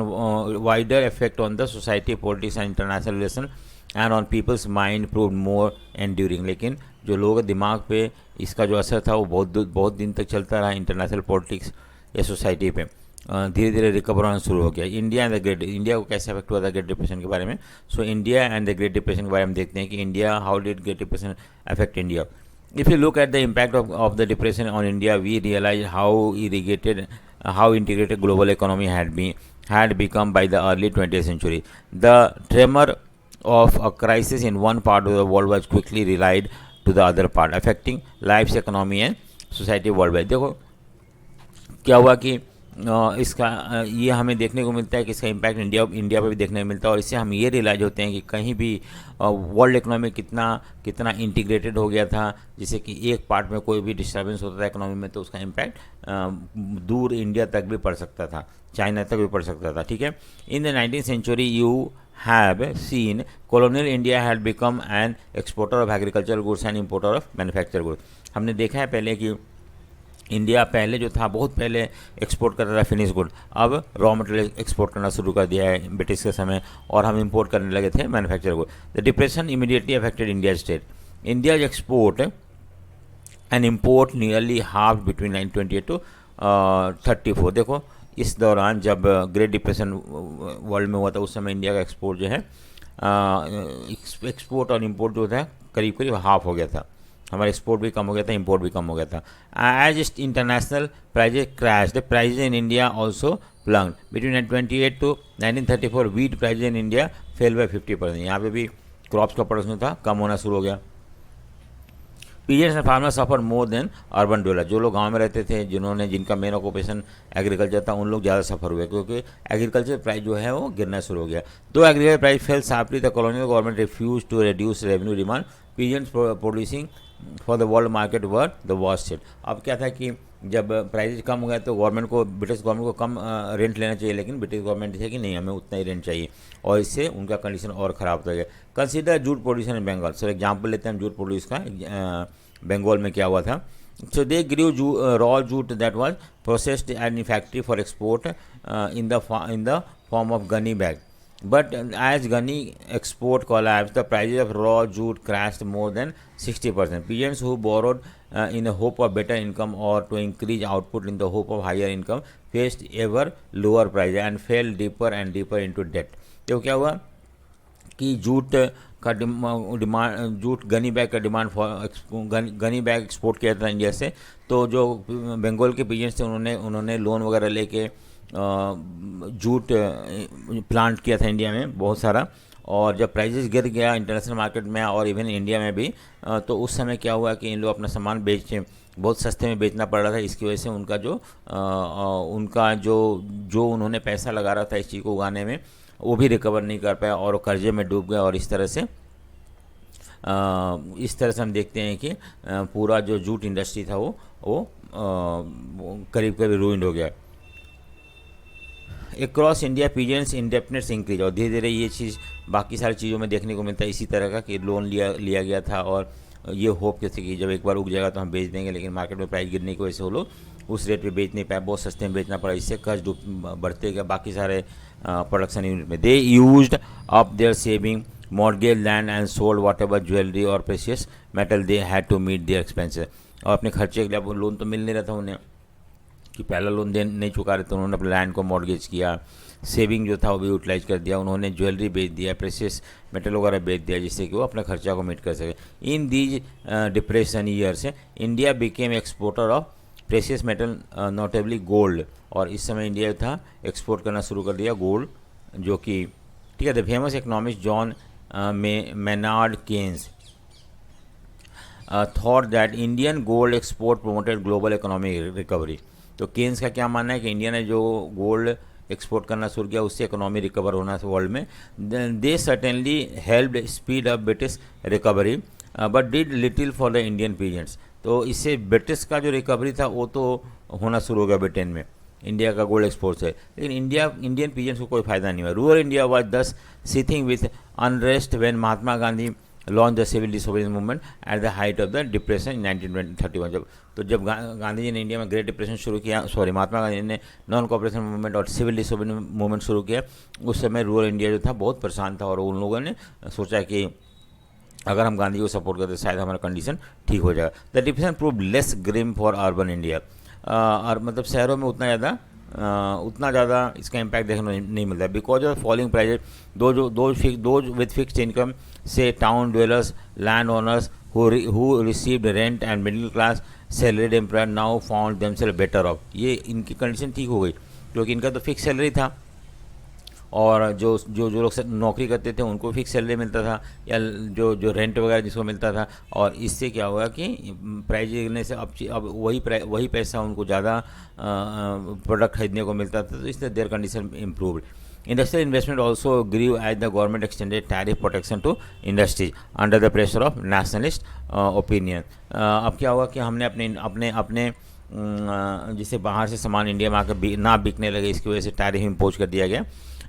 wider effect on the society, politics and international relation and on people's mind prove more enduring. लेकिन जो लोगों के दिमाग पे इसका जो असर था वो बहुत दिन तक चलता रहा, इंटरनेशनल पॉलिटिक्स या सोसाइटी पे। धीरे धीरे रिकवर होना शुरू हो गया। इंडिया को कैसे अफेक्ट हुआ था ग्रेट डिप्रेशन के बारे में। So India and the great depression के बारे में देखते हैं कि India, how did great depression affect India. If you look at the impact of the depression on India we realize how integrated global economy had become by the early 20th century. The tremor of a crisis in one part of the world was quickly relayed to the other part, affecting lives, economy and society worldwide। देखो क्या हुआ कि इसका ये हमें देखने को मिलता है कि इसका इम्पैक्ट इंडिया पे भी देखने को मिलता है, और इससे हम ये रियलाइज होते हैं कि कहीं भी वर्ल्ड इकोनॉमी कितना इंटीग्रेटेड हो गया था, जिससे कि एक पार्ट में कोई भी डिस्टर्बेंस होता था इकोनॉमी में तो उसका इम्पैक्ट दूर इंडिया तक भी पड़ सकता था, चाइना तक भी पड़ सकता था। ठीक है। इन the 19th century you have seen colonial India had become an exporter of agricultural goods and importer of manufactured goods। हमने देखा है पहले कि इंडिया पहले जो था बहुत पहले एक्सपोर्ट करता था फिनिश गुड, अब रॉ मटेरियल एक्सपोर्ट करना शुरू कर दिया है ब्रिटिश के समय, और हम इंपोर्ट करने लगे थे manufacture good. The depression immediately affected India state. India export and import nearly half between 1928 to 34। देखो इस दौरान जब ग्रेट डिप्रेशन वर्ल्ड में हुआ था उस समय इंडिया का एक्सपोर्ट जो है एक्सपोर्ट और इम्पोर्ट जो था करीब हाफ हो गया था। हमारा एक्सपोर्ट भी कम हो गया था, इंपोर्ट भी कम हो गया था। As international prices crash, the prices in India also plunged between 1928 to 1934 wheat prices in India fell by 50%। यहाँ पे भी क्रॉप्स का प्रोडक्शन था कम होना शुरू हो गया। Peasants and farmer suffer more than urban dweller, जो लोग गांव में रहते थे, जिनका मेन ऑक्यूपेशन एग्रीकल्चर था, उन लोग ज़्यादा सफर हुए क्योंकि एग्रीकल्चर प्राइस जो है वो गिरना शुरू हो गया। Though agriculture price fell sharply, the colonial government refuse to reduce revenue demand, peasants producing for the world market were the worst hit. अब क्या था कि जब प्राइसेज कम हो गए तो ब्रिटिश गवर्नमेंट को कम रेंट लेना चाहिए, लेकिन ब्रिटिश गवर्नमेंट है कि नहीं, हमें उतना ही रेंट चाहिए, और इससे उनका कंडीशन और ख़राब हो गया। कंसीडर जूट प्रोड्यूशन इन बंगाल, सर एग्जाम्पल लेते हैं हम जूट प्रोड्यूस का, बंगाल में क्या हुआ था। So they grew raw jute that was processed and factory for export in the form of gunny bag, but as gunny export collapsed, the prices of raw jute crashed more than 60%. Peasants who borrowed in the hope of better income or to increase output in the hope of higher income faced ever lower prices and fell deeper and deeper into debt. तो क्या हुआ कि jute का demand, jute gunny bag का demand gunny bag export किया था India से, तो जो बंगाल के पीजेंट्स थे उन्होंने लोन वगैरह लेके जूट प्लांट किया था इंडिया में बहुत सारा, और जब प्राइसेस गिर गया इंटरनेशनल मार्केट में और इवन इंडिया में भी, तो उस समय क्या हुआ कि इन लोग अपना सामान बेचे, बहुत सस्ते में बेचना पड़ रहा था। इसकी वजह से उनका जो उन्होंने पैसा लगा रहा था इस चीज़ को उगाने में, वो भी रिकवर नहीं कर पाया और कर्जे में डूब गया, और इस तरह से हम देखते हैं कि पूरा जो जूट इंडस्ट्री था वो करीब करीब रूइंड हो गया। Across India peasants indebtedness increase, और धीरे धीरे ये चीज़ बाकी सारी चीज़ों में देखने को मिलता है इसी तरह का कि लोन लिया गया था, और ये होप जैसे कि जब एक बार उग जाएगा तो हम बेच देंगे, लेकिन मार्केट में प्राइस गिरने की वजह से वो लोग उस रेट पे बेच नहीं पाए, बहुत सस्ते में बेचना पड़ा, इससे कर्ज बढ़ते गया बाकी सारे प्रोडक्शन यूनिट में। They used up their saving, mortgage land and sold whatever jewellery और precious metal they had to meet their expenses, और अपने खर्चे के लिए लोन तो मिल नहीं रहा था उन्हें कि पहला लोन नहीं चुका रहे, तो उन्होंने अपने लैंड को मॉर्गेज किया, सेविंग जो था वो भी यूटिलाइज कर दिया, उन्होंने ज्वेलरी बेच दिया, प्रेशियस मेटल वगैरह बेच दिया, जिससे कि वो अपने खर्चा को मीट कर सके। In these depression years India became exporter of precious metal notably gold, और इस समय इंडिया था एक्सपोर्ट करना शुरू कर दिया गोल्ड, जो कि ठीक है। The famous economist John Maynard Keynes thought that Indian gold export promoted global economic recovery. तो केन्स का क्या मानना है कि इंडिया ने जो गोल्ड एक्सपोर्ट करना शुरू किया उससे इकोनॉमी रिकवर होना वर्ल्ड में। They certainly helped speed up British recovery but did little for the Indian peasants. तो इससे ब्रिटिश का जो रिकवरी था वो तो होना शुरू हो गया ब्रिटेन में इंडिया का गोल्ड एक्सपोर्ट से, लेकिन इंडियन पीजेंट्स को कोई फायदा नहीं हुआ। Rural India was thus seething with unrest when Mahatma Gandhi launch the civil disobedience movement at the height of the depression in 1931। जब गांधी जी ने इंडिया में ग्रेट डिप्रेशन शुरू किया, महात्मा गांधी ने नॉन कॉपरेशन मूवमेंट और सिविल डिसोबीडियंस मूवमेंट शुरू किया, उस समय रूरल इंडिया जो था बहुत परेशान था, और उन लोगों ने सोचा कि अगर हम गांधी को सपोर्ट करते शायद हमारा कंडीशन ठीक हो जाएगा। The depression prove less grim for urban India, और मतलब शहरों में उतना ज़्यादा इसका इम्पैक्ट देखने नहीं मिलता, बिकॉज ऑफ फॉलिंग प्राइजेस। दो विद फिक्स्ड इनकम से town dwellers, land owners who received rent and middle class salaried employer now found themselves better off। ये इनकी कंडीशन ठीक हो गई क्योंकि इनका तो फिक्स सैलरी था, और जो लोग नौकरी करते थे उनको फिक्स सैलरी मिलता था, या जो रेंट वगैरह जिसको मिलता था, और इससे क्या हुआ कि प्राइस गिरने से अब वही पैसा उनको ज़्यादा प्रोडक्ट खरीदने को मिलता था, तो इससे there condition improved. Industrial investment also grew as the government extended tariff protection to industries under the pressure of nationalist opinion। अब क्या हुआ कि हमने अपने जिसे बाहर से सामान इंडिया में आकर ना बिकने लगे, इसकी वजह से टैरिफ इम्पोज कर दिया गया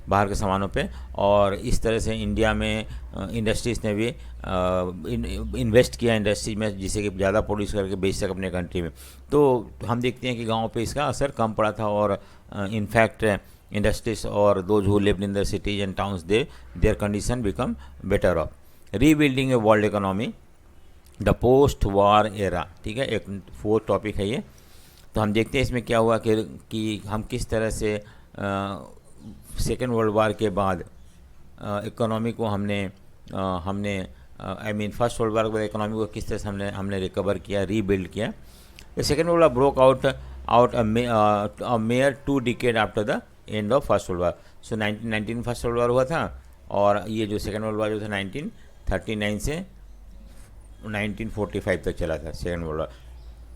बाहर के सामानों पे, और इस तरह से इंडिया में इंडस्ट्रीज़ ने भी इन्वेस्ट किया इंडस्ट्री में, जिससे कि ज़्यादा प्रोड्यूस करके बेच सके अपने कंट्री में। तो हम देखते हैं कि गाँव पे इसका असर कम पड़ा था, और in fact industries or those who lived in the cities and towns, their condition become better off। rebuilding a world economy, the post war era, ठीक है, एक फोर्थ टॉपिक है ये। तो हम देखते हैं इसमें क्या हुआ कि हम किस तरह से सेकेंड वर्ल्ड वार के बाद इकोनॉमी को हमने आई मीन फर्स्ट वर्ल्ड वार के बाद इकोनॉमी को किस तरह से हमने रिकवर किया, रीबिल्ड किया. The second world war broke out a mere 2 decade after the end of first world war. So 1919 first world वार हुआ था और ये जो सेकेंड वर्ल्ड वार जो था 1939 से 1945 तक चला था सेकेंड वर्ल्ड वार.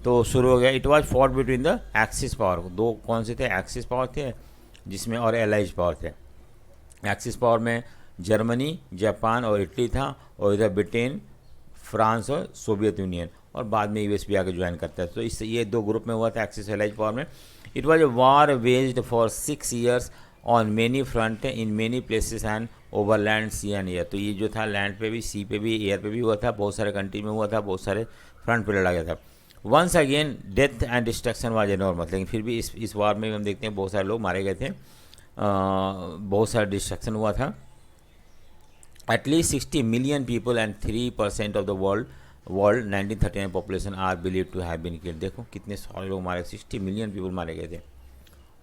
तो शुरू हो गया. It was fought between the axis power. दो कौन से थे? एक्सिस पावर थे जिसमें और एलाइज पावर थे. एक्सिस पावर में जर्मनी, जापान और इटली था और इधर ब्रिटेन, फ्रांस और सोवियत यूनियन, और बाद में यूएस भी आके ज्वाइन करता है. तो इससे ये दो ग्रुप में हुआ था एक्सिस एलाइज पावर में. It was a war waged for 6 years on many front in many places and over land, sea and air. तो ये जो था लैंड पे भी, सी पे भी, एयर पे भी हुआ था. बहुत सारे कंट्री में हुआ था, बहुत सारे फ्रंट पे लड़ा गया था. Once again death and destruction was enormous. लेकिन फिर भी इस वार में हम देखते हैं बहुत सारे लोग मारे गए थे, बहुत सारा डिस्ट्रक्शन हुआ था. At least 60 million people and 3% of the world 1939 population are believe to have been killed. देखो कितने सारे लोग मारे, 60 million पीपल मारे गए थे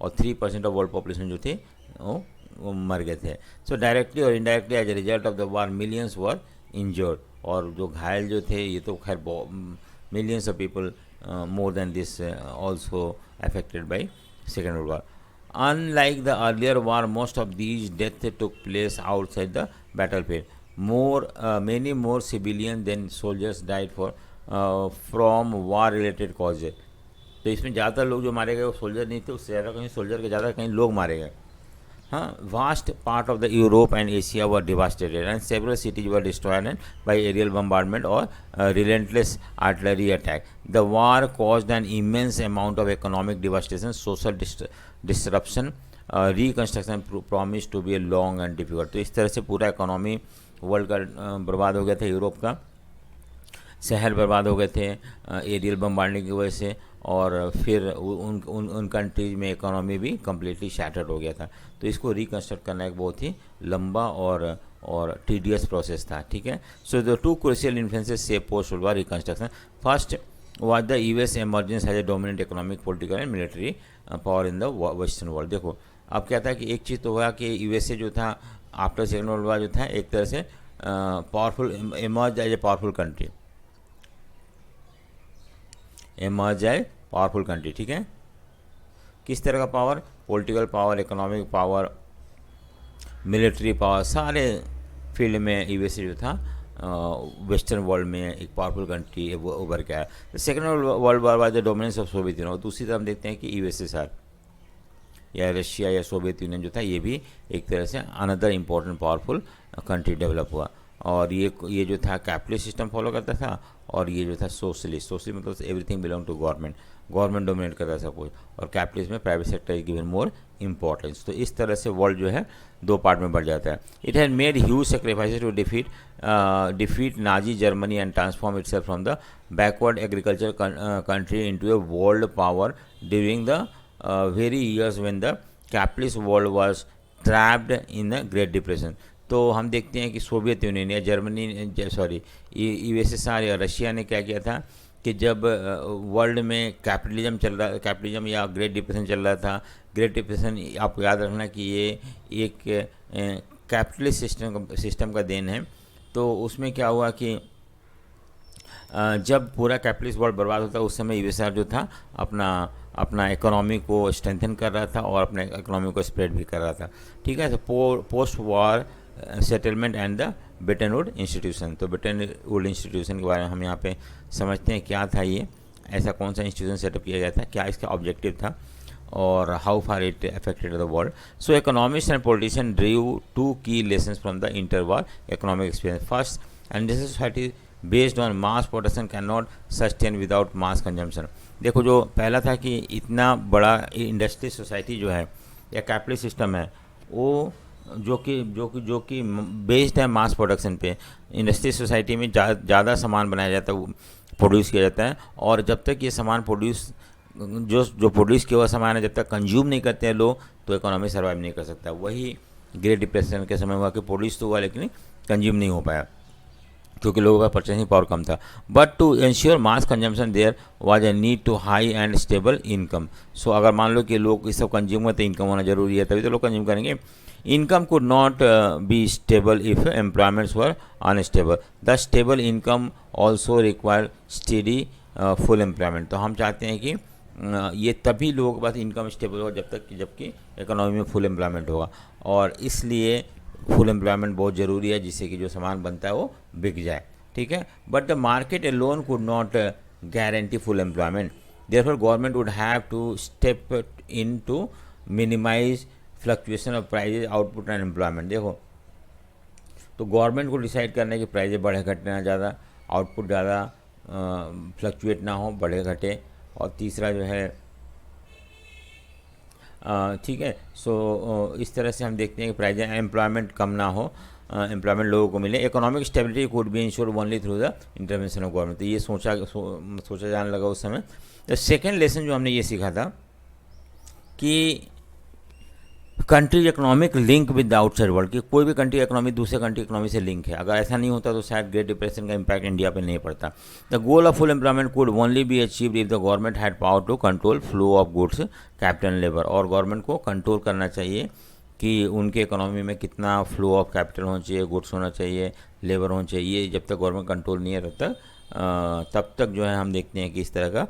और 3% ऑफ वर्ल्ड पॉपुलेशन जो थे वो मर गए थे. सो डायरेक्टली और indirectly as a result of the war millions were injured. और जो घायल जो थे ये तो खैर millions of people more than this also affected by second world war. Unlike the earlier war, most of these deaths took place outside the battlefield. Many more civilians than soldiers died from war-related causes. तो इसमें ज़्यादातर लोग जो मारे गए वो soldier नहीं थे, उससे ज़्यादा कहीं सोल्जर के ज़्यादा कहीं लोग मारे गए. हाँ, vast part of the Europe and Asia were devastated and several cities were destroyed by aerial bombardment और relentless artillery attack. The war caused an immense amount of economic devastation, social disruption, reconstruction promised to be a long and difficult. तो इस तरह से पूरा economy world का बर्बाद हो गया था. यूरोप का शहर बर्बाद हो गए थे एरियल बम्बार्डिंग की वजह से, और फिर उन कंट्रीज में इकोनॉमी भी कम्प्लीटली शैटर्ड हो गया था. तो इसको रिकन्स्ट्रक्ट करना एक बहुत ही लंबा और टीडियस प्रोसेस था. ठीक है. सो द 2 क्रूशियल इन्फ्लुएंसेस से post world war reconstruction. First was the US emergence as a dominant economic, political and military power in the western world. देखो अब क्या था कि एक चीज़ तो हुआ कि यूएसए जो था आफ्टर सेकेंड वर्ल्ड वार जो था एक तरह से powerful emerged as a powerful country, emerged as powerful country. ठीक है. किस तरह का power? Political power, economic power, military power, सारे फील्ड में यूएसए जो था वेस्टर्न वर्ल्ड में एक पावरफुल कंट्री उभर के आया. Second world war was the dominance of Soviet union. और दूसरी तरफ हम देखते हैं कि यूएसएसआर या रशिया या सोवियत यूनियन जो था ये भी एक तरह से another important powerful country develop हुआ. और ये जो था कैपिटलिस्ट सिस्टम फॉलो करता था, और ये जो था सोशलिस्ट मतलब everything belong to government dominate करता था सब कुछ, और कैपिटलिस्ट में private sector is given more importance. तो इस तरह से वर्ल्ड जो है 2 पार्ट में बढ़ जाता है. It has made huge sacrifices to defeat Nazi Germany and transform itself from the backward agriculture country into a world power during the very years when the capitalist world was trapped in the great depression. तो हम देखते हैं कि Soviet Union या Germany USSR या Russia ने क्या किया था कि जब वर्ल्ड में कैपिटलिज्म या ग्रेट डिप्रेशन चल रहा था. ग्रेट डिप्रेशन आपको याद रखना कि ये एक कैपिटलिस्ट सिस्टम का देन है. तो उसमें क्या हुआ कि जब पूरा कैपिटलिस्ट वर्ल्ड बर्बाद होता उस समय यूएसआर जो था अपना इकोनॉमी को स्ट्रेंथन कर रहा था और अपने इकोनॉमी को स्प्रेड भी कर रहा था. ठीक है. तो post war settlement and the Bretton Woods institution. तो ब्रिटेन वुड इंस्टीट्यूशन के बारे में हम यहाँ पे समझते हैं क्या था ये, ऐसा कौन सा इंस्टीट्यूशन सेटअप किया गया था, क्या इसका ऑब्जेक्टिव था, और how far it affected the world. So economist and politician ड्रीव 2 key lessons from the interwar economic experience. First, industrial society based on mass production can not sustain without mass consumption. देखो जो पहला था कि इतना बड़ा industrial society जो है या कैपिटलिस्ट सिस्टम है वो जो कि बेस्ड है मास प्रोडक्शन पे. इंडस्ट्रियल सोसाइटी में ज़्यादा सामान बनाया जाता है, प्रोड्यूस किया जाता है, और जब तक ये सामान जो प्रोड्यूस किया हुआ सामान है जब तक कंज्यूम नहीं करते हैं लोग तो इकोनॉमी सर्वाइव नहीं कर सकता. वही ग्रेट डिप्रेशन के समय हुआ कि प्रोड्यूस तो हुआ लेकिन कंज्यूम नहीं हो पाया क्योंकि लोगों का परचेसिंग पावर कम था. But to ensure mass consumption there was a need to high and stable income. So अगर मान लो कि लोग इस सब कंज्यूम करते इनकम होना जरूरी है तभी तो लोग कंज्यूम करेंगे. income could not be stable if employments were unstable. The stable income also require steady full employment. तो हम चाहते हैं कि ये तभी लोगों के पास इनकम स्टेबल हो जबकि इकोनॉमी में फुल एम्प्लॉयमेंट होगा, और इसलिए फुल एम्प्लॉयमेंट बहुत ज़रूरी है जिससे कि जो सामान बनता है वो बिक जाए, ठीक है. But the market alone could not guarantee full employment. Therefore government would have to step in to minimize fluctuation of prices, output and employment. देखो, तो गवर्नमेंट को डिसाइड करना है कि प्राइजेज बढ़े घटे ना ज़्यादा, आउटपुट ज़्यादा फ्लक्चुएट ना हो, बढ़े घटे, और तीसरा जो है ठीक है. सो इस तरह से हम देखते हैं कि प्राइज एम्प्लॉयमेंट कम ना हो, एम्प्लॉयमेंट लोगों को मिले. Economic stability could be ensure only through the intervention of government. तो ये सोचा जाने लगा उस समय. द सेकेंड लेसन जो हमने ये सीखा था कि country economic link with the outside world, कि कोई भी कंट्री इकोनॉमी दूसरे कंट्री इकोनॉमी से लिंक है. अगर ऐसा नहीं होता तो शायद ग्रेट डिप्रेशन का इम्पैक्ट इंडिया पे नहीं पड़ता. The goal of full employment could only be achieved if the government had power to control flow of goods, capital, labour. और गवर्नमेंट को कंट्रोल करना चाहिए कि उनके इकोनॉमी में कितना फ्लो ऑफ कैपिटल होना चाहिए, गुड्स होना चाहिए, लेबर होना चाहिए. जब तक गवर्नमेंट कंट्रोल नहीं है तब तक जो है हम देखते हैं कि इस तरह का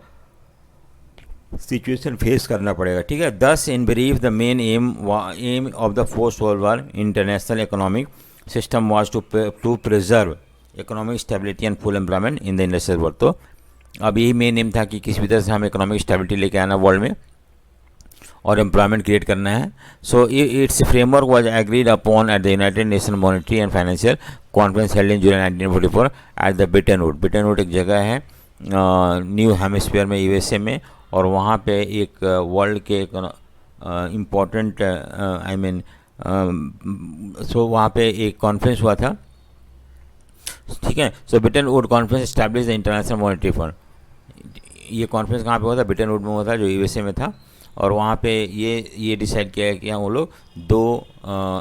सिचुएशन फेस करना पड़ेगा, ठीक है. Thus in brief the main aim of the post world war international economic system was to preserve economic stability and full employment in the industrial world. तो अब यही मेन एम था कि किसी भी तरह से हम इकोनॉमिक स्टेबिलिटी लेके आना वर्ल्ड में और एम्प्लॉयमेंट क्रिएट करना है. So it's framework was agreed upon at the United nation monetary and financial conference held in July 1944 at the Bretton would. Britain would एक जगह है न्यू हेमिस्फीयर में, यूएसए में, और वहाँ पे एक वर्ल्ड के इम्पॉर्टेंट आई मीन सो वहाँ पे एक कॉन्फ्रेंस हुआ था, ठीक है. So Bretton Woods conference establish the International Monetary Fund. ये कॉन्फ्रेंस कहाँ पे हुआ था? ब्रिटेन वुड में हुआ था, जो यूएसए में था. और वहाँ पे ये डिसाइड किया कि हम लोग दो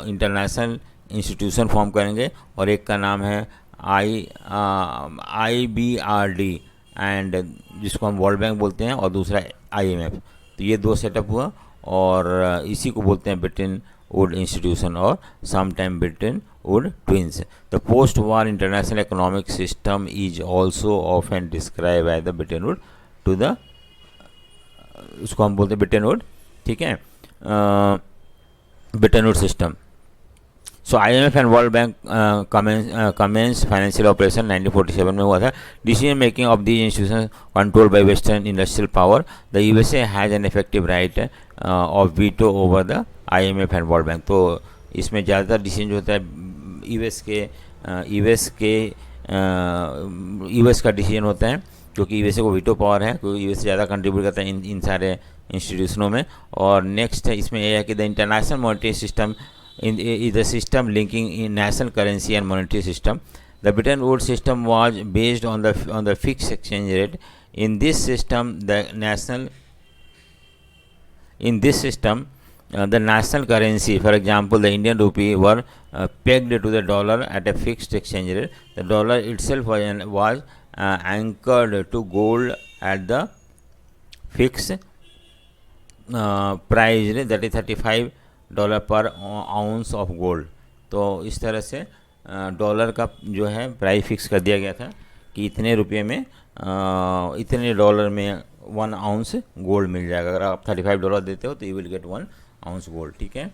इंटरनेशनल इंस्टीट्यूशन फॉर्म करेंगे, और एक का नाम है IBRD एंड जिसको हम वर्ल्ड बैंक बोलते हैं, और दूसरा IMF. तो ये दो सेटअप हुआ, और इसी को बोलते हैं ब्रिटेन वुड इंस्टीट्यूशन और some time Bretton Woods twins. The post war international economic system is also often describe as the Bretton Woods to the, उसको हम बोलते हैं ब्रिटेन वुड, ठीक है, Bretton Woods system. So IMF and world bank commence financial operation 1947 में हुआ था. Decision making of these institution control by western industrial power. The USA has an effective right of veto over the IMF and world bank. तो इसमें ज़्यादातर decision जो होता है US का डिसीजन होता है, क्योंकि USA को वीटो पावर है, क्योंकि USA ज़्यादा कंट्रीब्यूट करता है इन सारे इंस्टीट्यूशनों में. और नेक्स्ट इसमें यह है कि the International monetary system is the system linking in national currency and monetary system. The Bretton Woods system was based on the fixed exchange rate. In this system, the national currency, for example, the Indian rupee, were pegged to the dollar at a fixed exchange rate. The dollar itself was anchored to gold at the fixed price, that is $35 पर ounce of gold. तो इस तरह से dollar का जो है price fix कर दिया गया था कि इतने रुपये में इतने डॉलर में 1 आउंस गोल्ड मिल जाएगा. अगर आप $35 देते हो तो you will get 1 ounce gold, ठीक है.